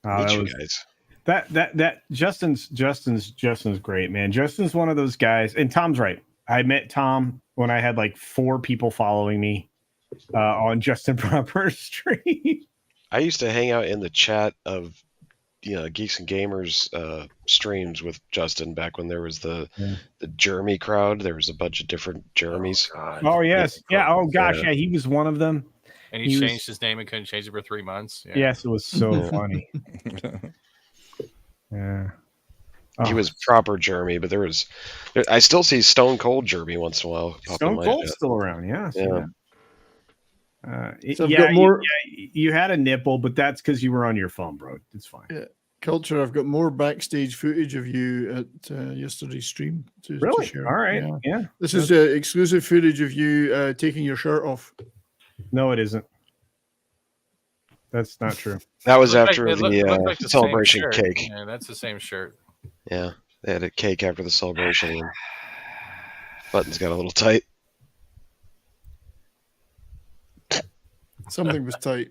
Meet you guys. That Justin's great, man. Justin's one of those guys, and Tom's right. I met Tom when I had like 4 people following me on Justin Proper's stream. I used to hang out in the chat of Geeks and Gamers streams with Justin back when there was the Jeremy crowd. There was a bunch of different Jeremys. Oh yes, yeah. Oh gosh, yeah. He was one of them. And he changed his name and couldn't change it for 3 months. Yeah. Yes, it was so funny. Yeah. He was proper Jeremy, but I still see Stone Cold Jeremy once in a while. Stone Cold's still around, yeah. So I've got more. You had a nipple, but that's because you were on your phone, bro. It's fine. Yeah. Culture, I've got more backstage footage of you at yesterday's stream to share. All right. Yeah. This is exclusive footage of you taking your shirt off. No, it isn't. That's not true. That was after the celebration cake. Yeah, that's the same shirt. Yeah, they had a cake after the celebration. And buttons got a little tight. Something was tight.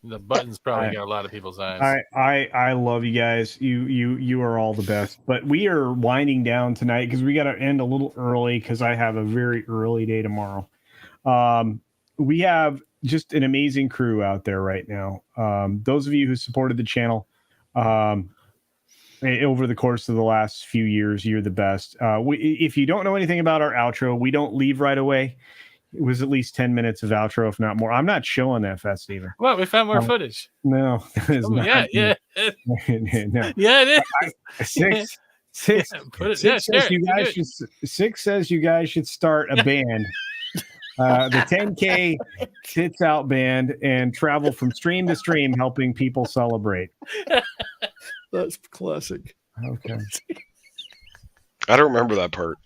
The buttons probably got a lot of people's eyes. I love you guys. You are all the best. But we are winding down tonight because we got to end a little early because I have a very early day tomorrow. We have just an amazing crew out there right now. Those of you who supported the channel over the course of the last few years, you're the best. If you don't know anything about our outro, we don't leave right away. It was at least 10 minutes of outro, if not more. I'm not showing that fest either. Well, we found more footage. No, not. Yeah. No. Yeah, it is. Six says you guys should start a band. The 10K Tits Out Band and travel from stream to stream, helping people celebrate. That's classic. Okay. I don't remember that part.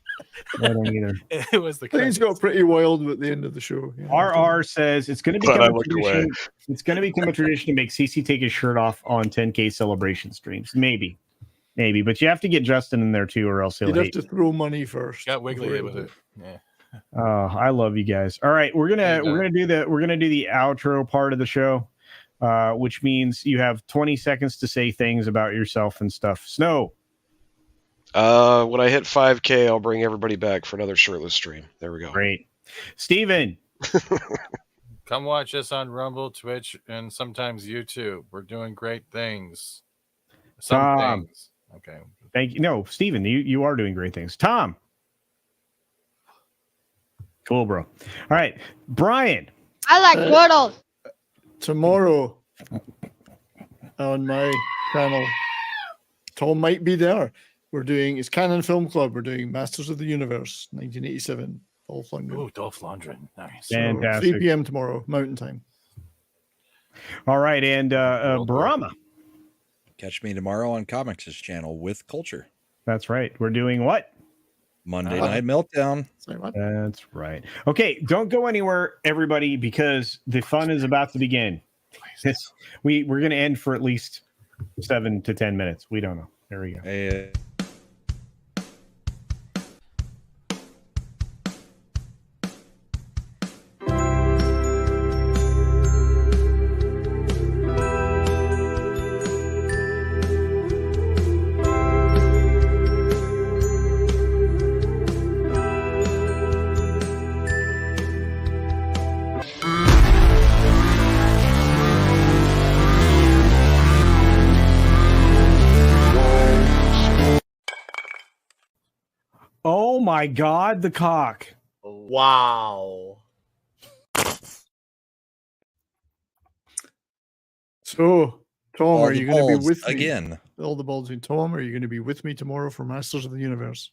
I don't either. It was the things got pretty wild at the end of the show. RR says it's going to become a tradition. It's going to become a tradition to make CC take his shirt off on 10K celebration streams. Maybe, but you have to get Justin in there too, or else he'll have to throw money first. Got wiggly with it. Yeah. Oh, I love you guys. All right, we're gonna do the outro part of the show, which means you have 20 seconds to say things about yourself and stuff. Snow. When I hit 5K, I'll bring everybody back for another shirtless stream. There we go. Great. Steven. Come watch us on Rumble, Twitch, and sometimes YouTube. We're doing great things. Things. Okay. Thank you. No, Steven, you are doing great things. Tom. Cool, bro. All right. Brian. I like turtles. Tomorrow on my channel, Tom might be there. It's Canon Film Club. We're doing Masters of the Universe, 1987. Dolph Lundgren. Oh, Dolph Lundgren. Nice. Fantastic. 3 p.m. tomorrow, Mountain Time. All right. And Brahma. Catch me tomorrow on Comics' channel with Culture. That's right. We're doing what? Monday Night Meltdown. That's right. Okay. Don't go anywhere, everybody, because the fun is about to begin. We're going to end for at least 7 to 10 minutes. We don't know. There we go. Oh my God, the cock. Wow. So, Tom, All are the you going to be balls with me? again? All the balls in Tom, are you going to be with me tomorrow for Masters of the Universe?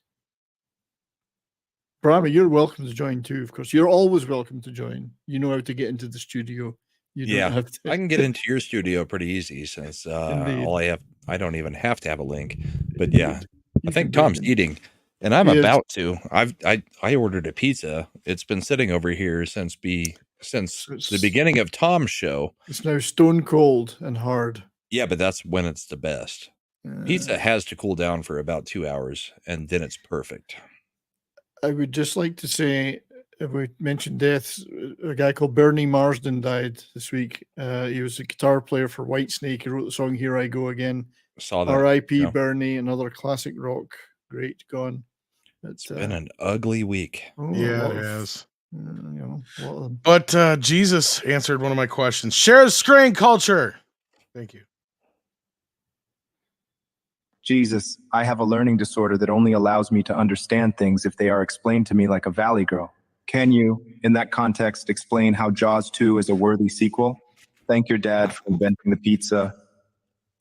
Brahma, you're welcome to join too, of course. You're always welcome to join. You know how to get into the studio. You don't Yeah, have to. I can get into your studio pretty easy since Indeed. I don't even have to have a link. But yeah, You I think can break Tom's in. eating, and I'm He is. about to. I ordered a pizza. It's been sitting over here since the beginning of Tom's show. It's now stone cold and hard. Yeah, but that's when it's the best. Pizza has to cool down for about 2 hours, and then it's perfect. I would just like to say, if we mentioned deaths, a guy called Bernie Marsden died this week. He was a guitar player for Whitesnake. He wrote the song "Here I Go Again." Saw that. R.I.P. Yeah. Bernie, another classic rock, great gone. It's been an ugly week. Yeah, it has. But Jesus answered one of my questions. Share the screen, culture. Thank you. Jesus, I have a learning disorder that only allows me to understand things if they are explained to me like a Valley Girl. Can you, in that context, explain how Jaws 2 is a worthy sequel? Thank your dad for inventing the pizza.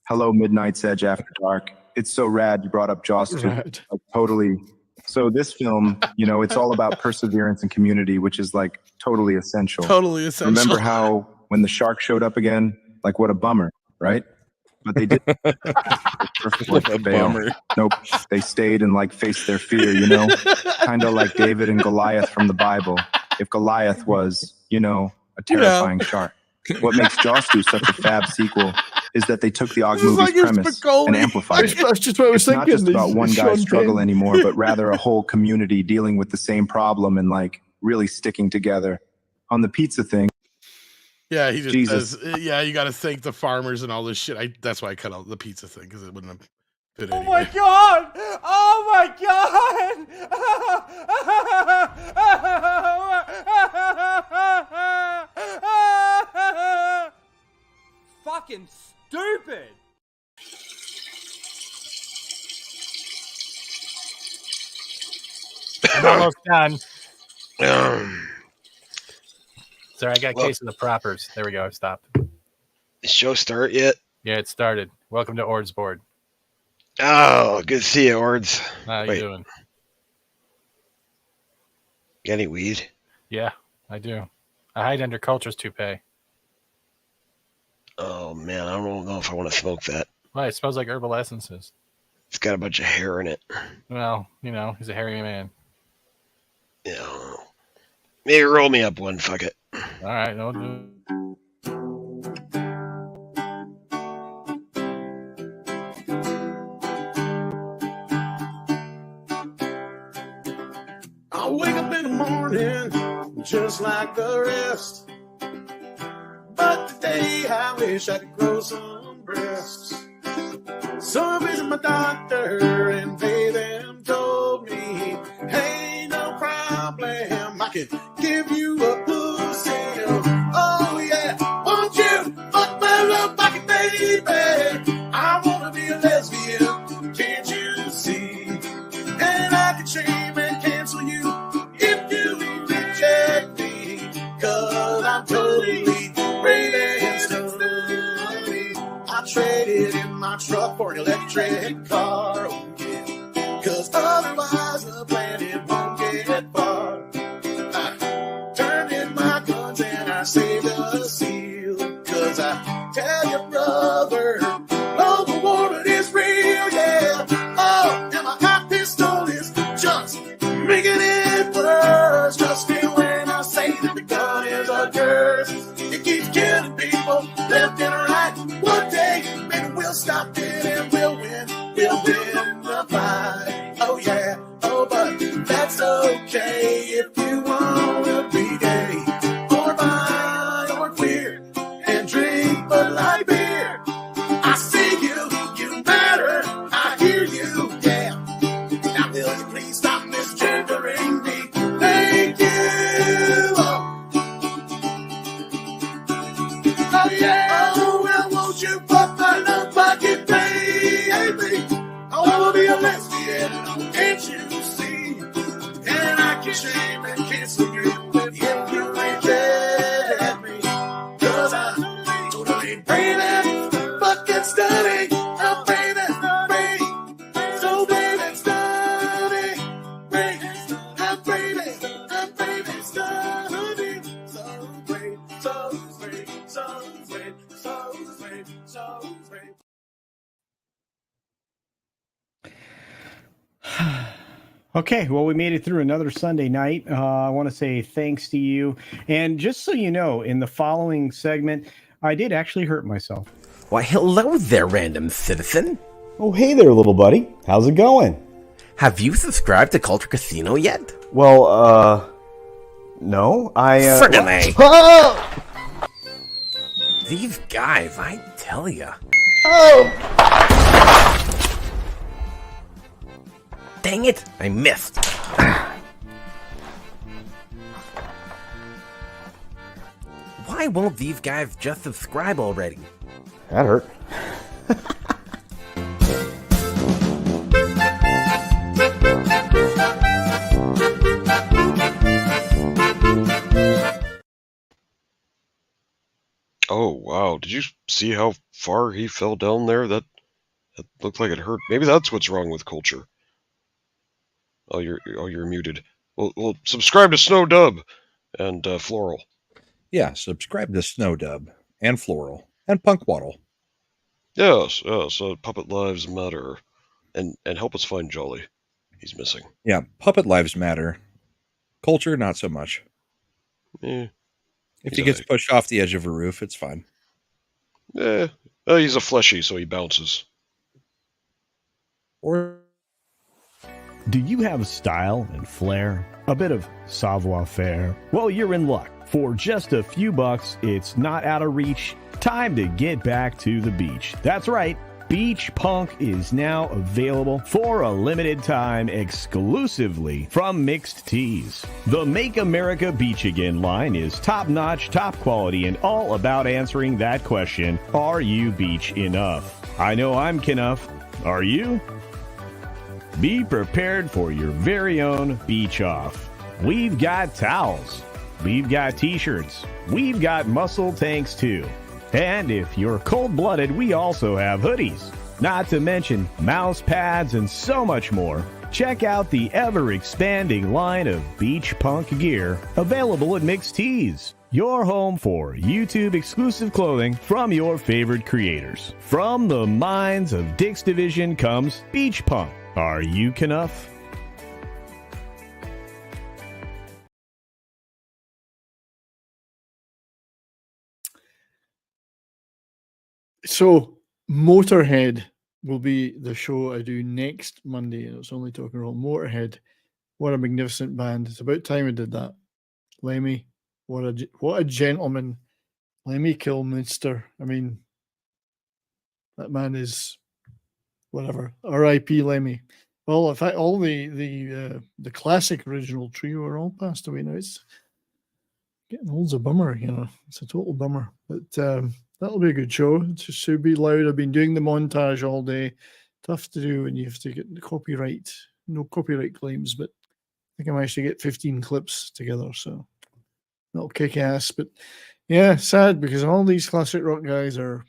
Hello, Midnight's Edge After Dark. It's so rad you brought up Jaws 2. Rad. Like, totally. So this film, it's all about perseverance and community, which is like totally essential. Totally essential. Remember how when the shark showed up again, like what a bummer, right? But they did. What a bummer. Nope. They stayed and faced their fear, kind of like David and Goliath from the Bible. If Goliath was, a terrifying shark. What makes Jaws 2 such a fab sequel is that they took the Og movie's premise and amplified it. That's just what I was It's thinking. not just about one Sean guy's struggle Penn. anymore, but rather a whole community dealing with the same problem and really sticking together. On the pizza thing. Yeah, he just Jesus. says, you got to thank the farmers and all this shit. That's why I cut out the pizza thing, because it wouldn't have fit Oh anyway. my god! Oh my god! Fucking stupid! I'm almost done. Sorry, I got a case of the propers. There we go. I've stopped. The show start yet? Yeah, it started. Welcome to Ord's board. Oh, good to see you, Ords. How you doing? Got any weed? Yeah, I do. I hide under Culture's toupee. Oh, man, I don't know if I want to smoke that. Why? It smells like herbal essences. It's got a bunch of hair in it. Well, he's a hairy man. Yeah. Maybe roll me up one, fuck it. All right, no, do. I wake up in the morning just like the rest. But today I wish I could grow some breasts. So I visit my doctor and they them told me, hey, no problem, I can give you a pussy. Oh yeah, won't you fuck my love pocket, baby? I wanna be a lesbian, can't you see? And I can shame and cancel you if you reject me, 'cause I'm totally brave and stunning. I traded in my truck for an electric car, oh yeah, 'cause otherwise the planet won't get far. I turned in my guns and I saved a seal, 'cause I tell you, brother, global warming is real, yeah. Oh, and my hot pistol is just making it worse. Trust me when I say that the gun is a curse. It keeps killing people left and right. One day, maybe we'll stop it and we'll win. We'll win the fight. Oh yeah, oh but that's okay if you wanna be gay or bi or queer and drink Bud Light beer. I see you, you matter. I hear you, yeah. Now will you please stop misgendering me? Thank you. Oh yeah. Oh well, won't you fuck my love pocket, baby? I wanna be a lesbian, can't you see? And I can shame and cancel you if you reject me, 'cause I'm totally brave and Okay, well, we made it through another Sunday night. I want to say thanks to you. And just so you know, in the following segment, I did actually hurt myself. Why, hello there, random citizen. Oh, hey there, little buddy. How's it going? Have you subscribed to Culture Casino yet? Well, no, Friggin' A. Oh! These guys, I tell ya. Oh! Dang it, I missed. Why won't these guys just subscribe already? That hurt. Oh, wow. Did you see how far he fell down there? That looked like it hurt. Maybe that's what's wrong with Culture. Oh, you're muted. Well, subscribe to Snow Dub and Floral. Yeah, subscribe to Snow Dub and Floral and Punk Waddle. Yes, Puppet Lives Matter. And help us find Jolly. He's missing. Yeah, Puppet Lives Matter. Culture, not so much. Yeah. If he gets pushed off the edge of a roof, it's fine. Yeah. He's a fleshy, so he bounces. Or do you have style and flair? A bit of savoir-faire? Well, you're in luck. For just a few bucks, it's not out of reach. Time to get back to the beach. That's right. Beach Punk is now available for a limited time exclusively from Mixed Tees. The Make America Beach Again line is top-notch, top quality, and all about answering that question, are you beach enough? I know I'm enough. Are you? Be prepared for your very own beach off. We've got towels. We've got t-shirts. We've got muscle tanks too. And if you're cold-blooded, we also have hoodies. Not to mention mouse pads and so much more. Check out the ever-expanding line of Beach Punk gear available at Mixed Tees. Your home for YouTube-exclusive clothing from your favorite creators. From the minds of Dick's Division comes Beach Punk. Are you enough? So, Motorhead will be the show I do next Monday, and it's only talking about Motorhead. What a magnificent band! It's about time I did that. Lemmy, what a gentleman, Lemmy Kilmister. I mean, that man is whatever. R.I.P. Lemmy. Well, in fact, all the classic original trio are all passed away now. It's getting old's a bummer, you know. It's a total bummer, but. That'll be a good show. It should be loud. I've been doing the montage all day. Tough to do when you have to get the copyright. No copyright claims, but I think I managed to get 15 clips together, so that'll kick ass. But yeah, sad because all these classic rock guys are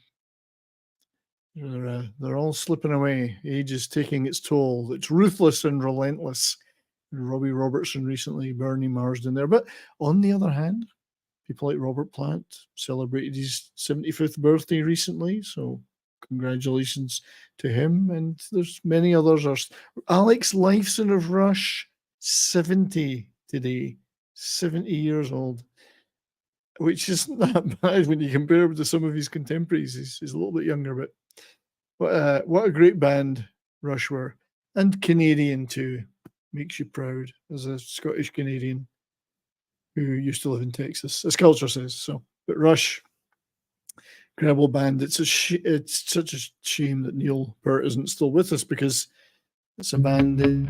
they're all slipping away. Age is taking its toll. It's ruthless and relentless. Robbie Robertson recently, Bernie Marsden there. But on the other hand, people like Robert Plant celebrated his 75th birthday recently, so congratulations to him. And there's many others. Alex Lifeson of Rush, 70 today, 70 years old, which isn't that bad when you compare him to some of his contemporaries. He's a little bit younger, but what a great band Rush were. And Canadian too. Makes you proud as a Scottish Canadian who used to live in Texas, as Culture says. So, but Rush, incredible band. It's such a shame that Neil Peart isn't still with us because it's a band that...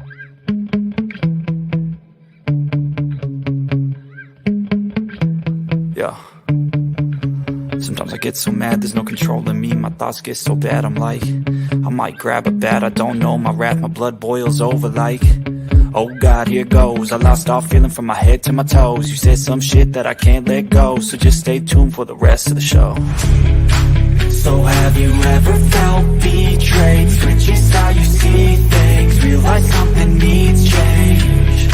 Yeah. Sometimes I get so mad, there's no controlling me. My thoughts get so bad, I'm like, I might grab a bat, I don't know. My wrath, my blood boils over like, oh God, here goes. I lost all feeling from my head to my toes. You said some shit that I can't let go, so just stay tuned for the rest of the show. So have you ever felt betrayed? Switches how you see things, realize something needs change.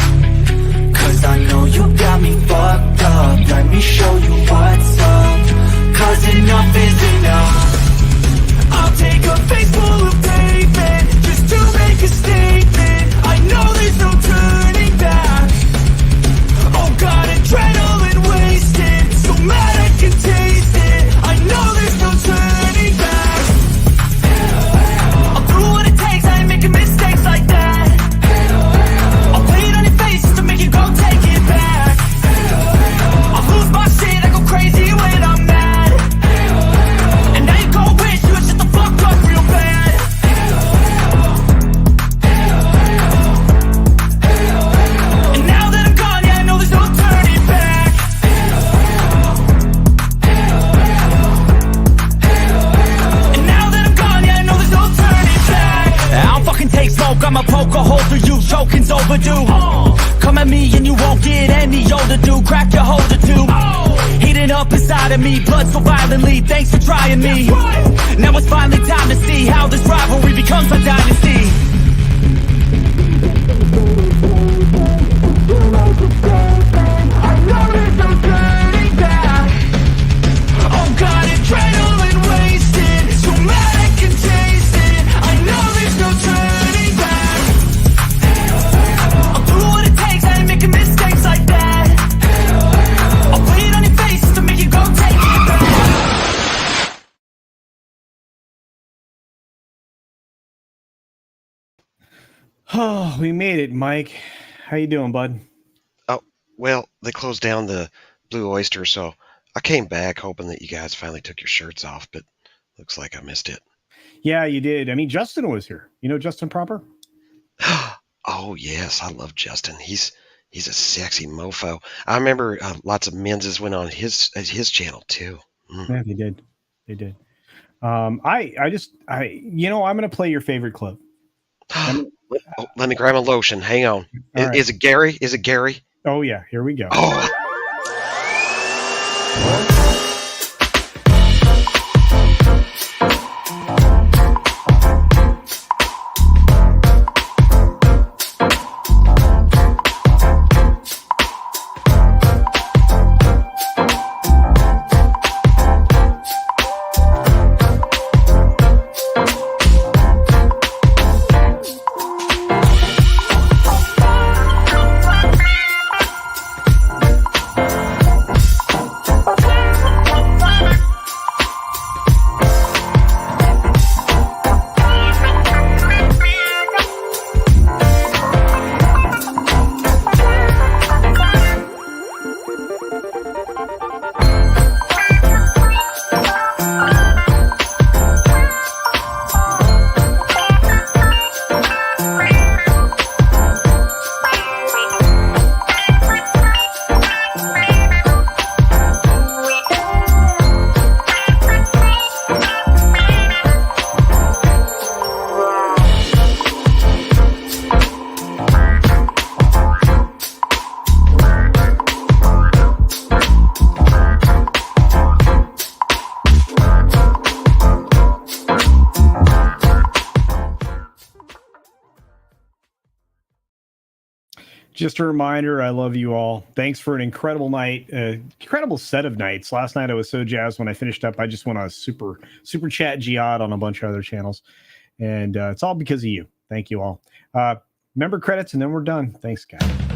Cause I know you got me fucked up. Let me show you what's up. Cause enough is enough. I'll take a face full of pavement just to make a statement. I know there's no turning do, crack your holder too. Heating up inside of me, blood so violently, thanks for trying me. Now it's finally time to see how this rivalry becomes a dynasty. Oh God, adrenaline wasted, so mad I can taste it. I know there's no turning back. I'll do what it takes, I ain't making mistakes like that. I'll put it on your face to make you go take it back. Oh, we made it, Mike. How you doing, bud? Oh, well, they closed down the Blue Oyster, so I came back hoping that you guys finally took your shirts off, but looks like I missed it. Yeah, you did. I mean, Justin was here. You know Justin Proper? Oh, yes, I love Justin. He's a sexy mofo. I remember lots of menses went on his channel too. Yeah, they did. They did. I'm gonna play your favorite clip. Let me grab my lotion. Hang on. All Is it Gary? Is it Gary? Oh yeah, here we go. Oh. Just a reminder, I love you all. Thanks for an incredible night, incredible set of nights. Last night I was so jazzed when I finished up. I just went on a super chat jihad on a bunch of other channels, and it's all because of you. Thank you all. Member credits, and then we're done. Thanks, guys.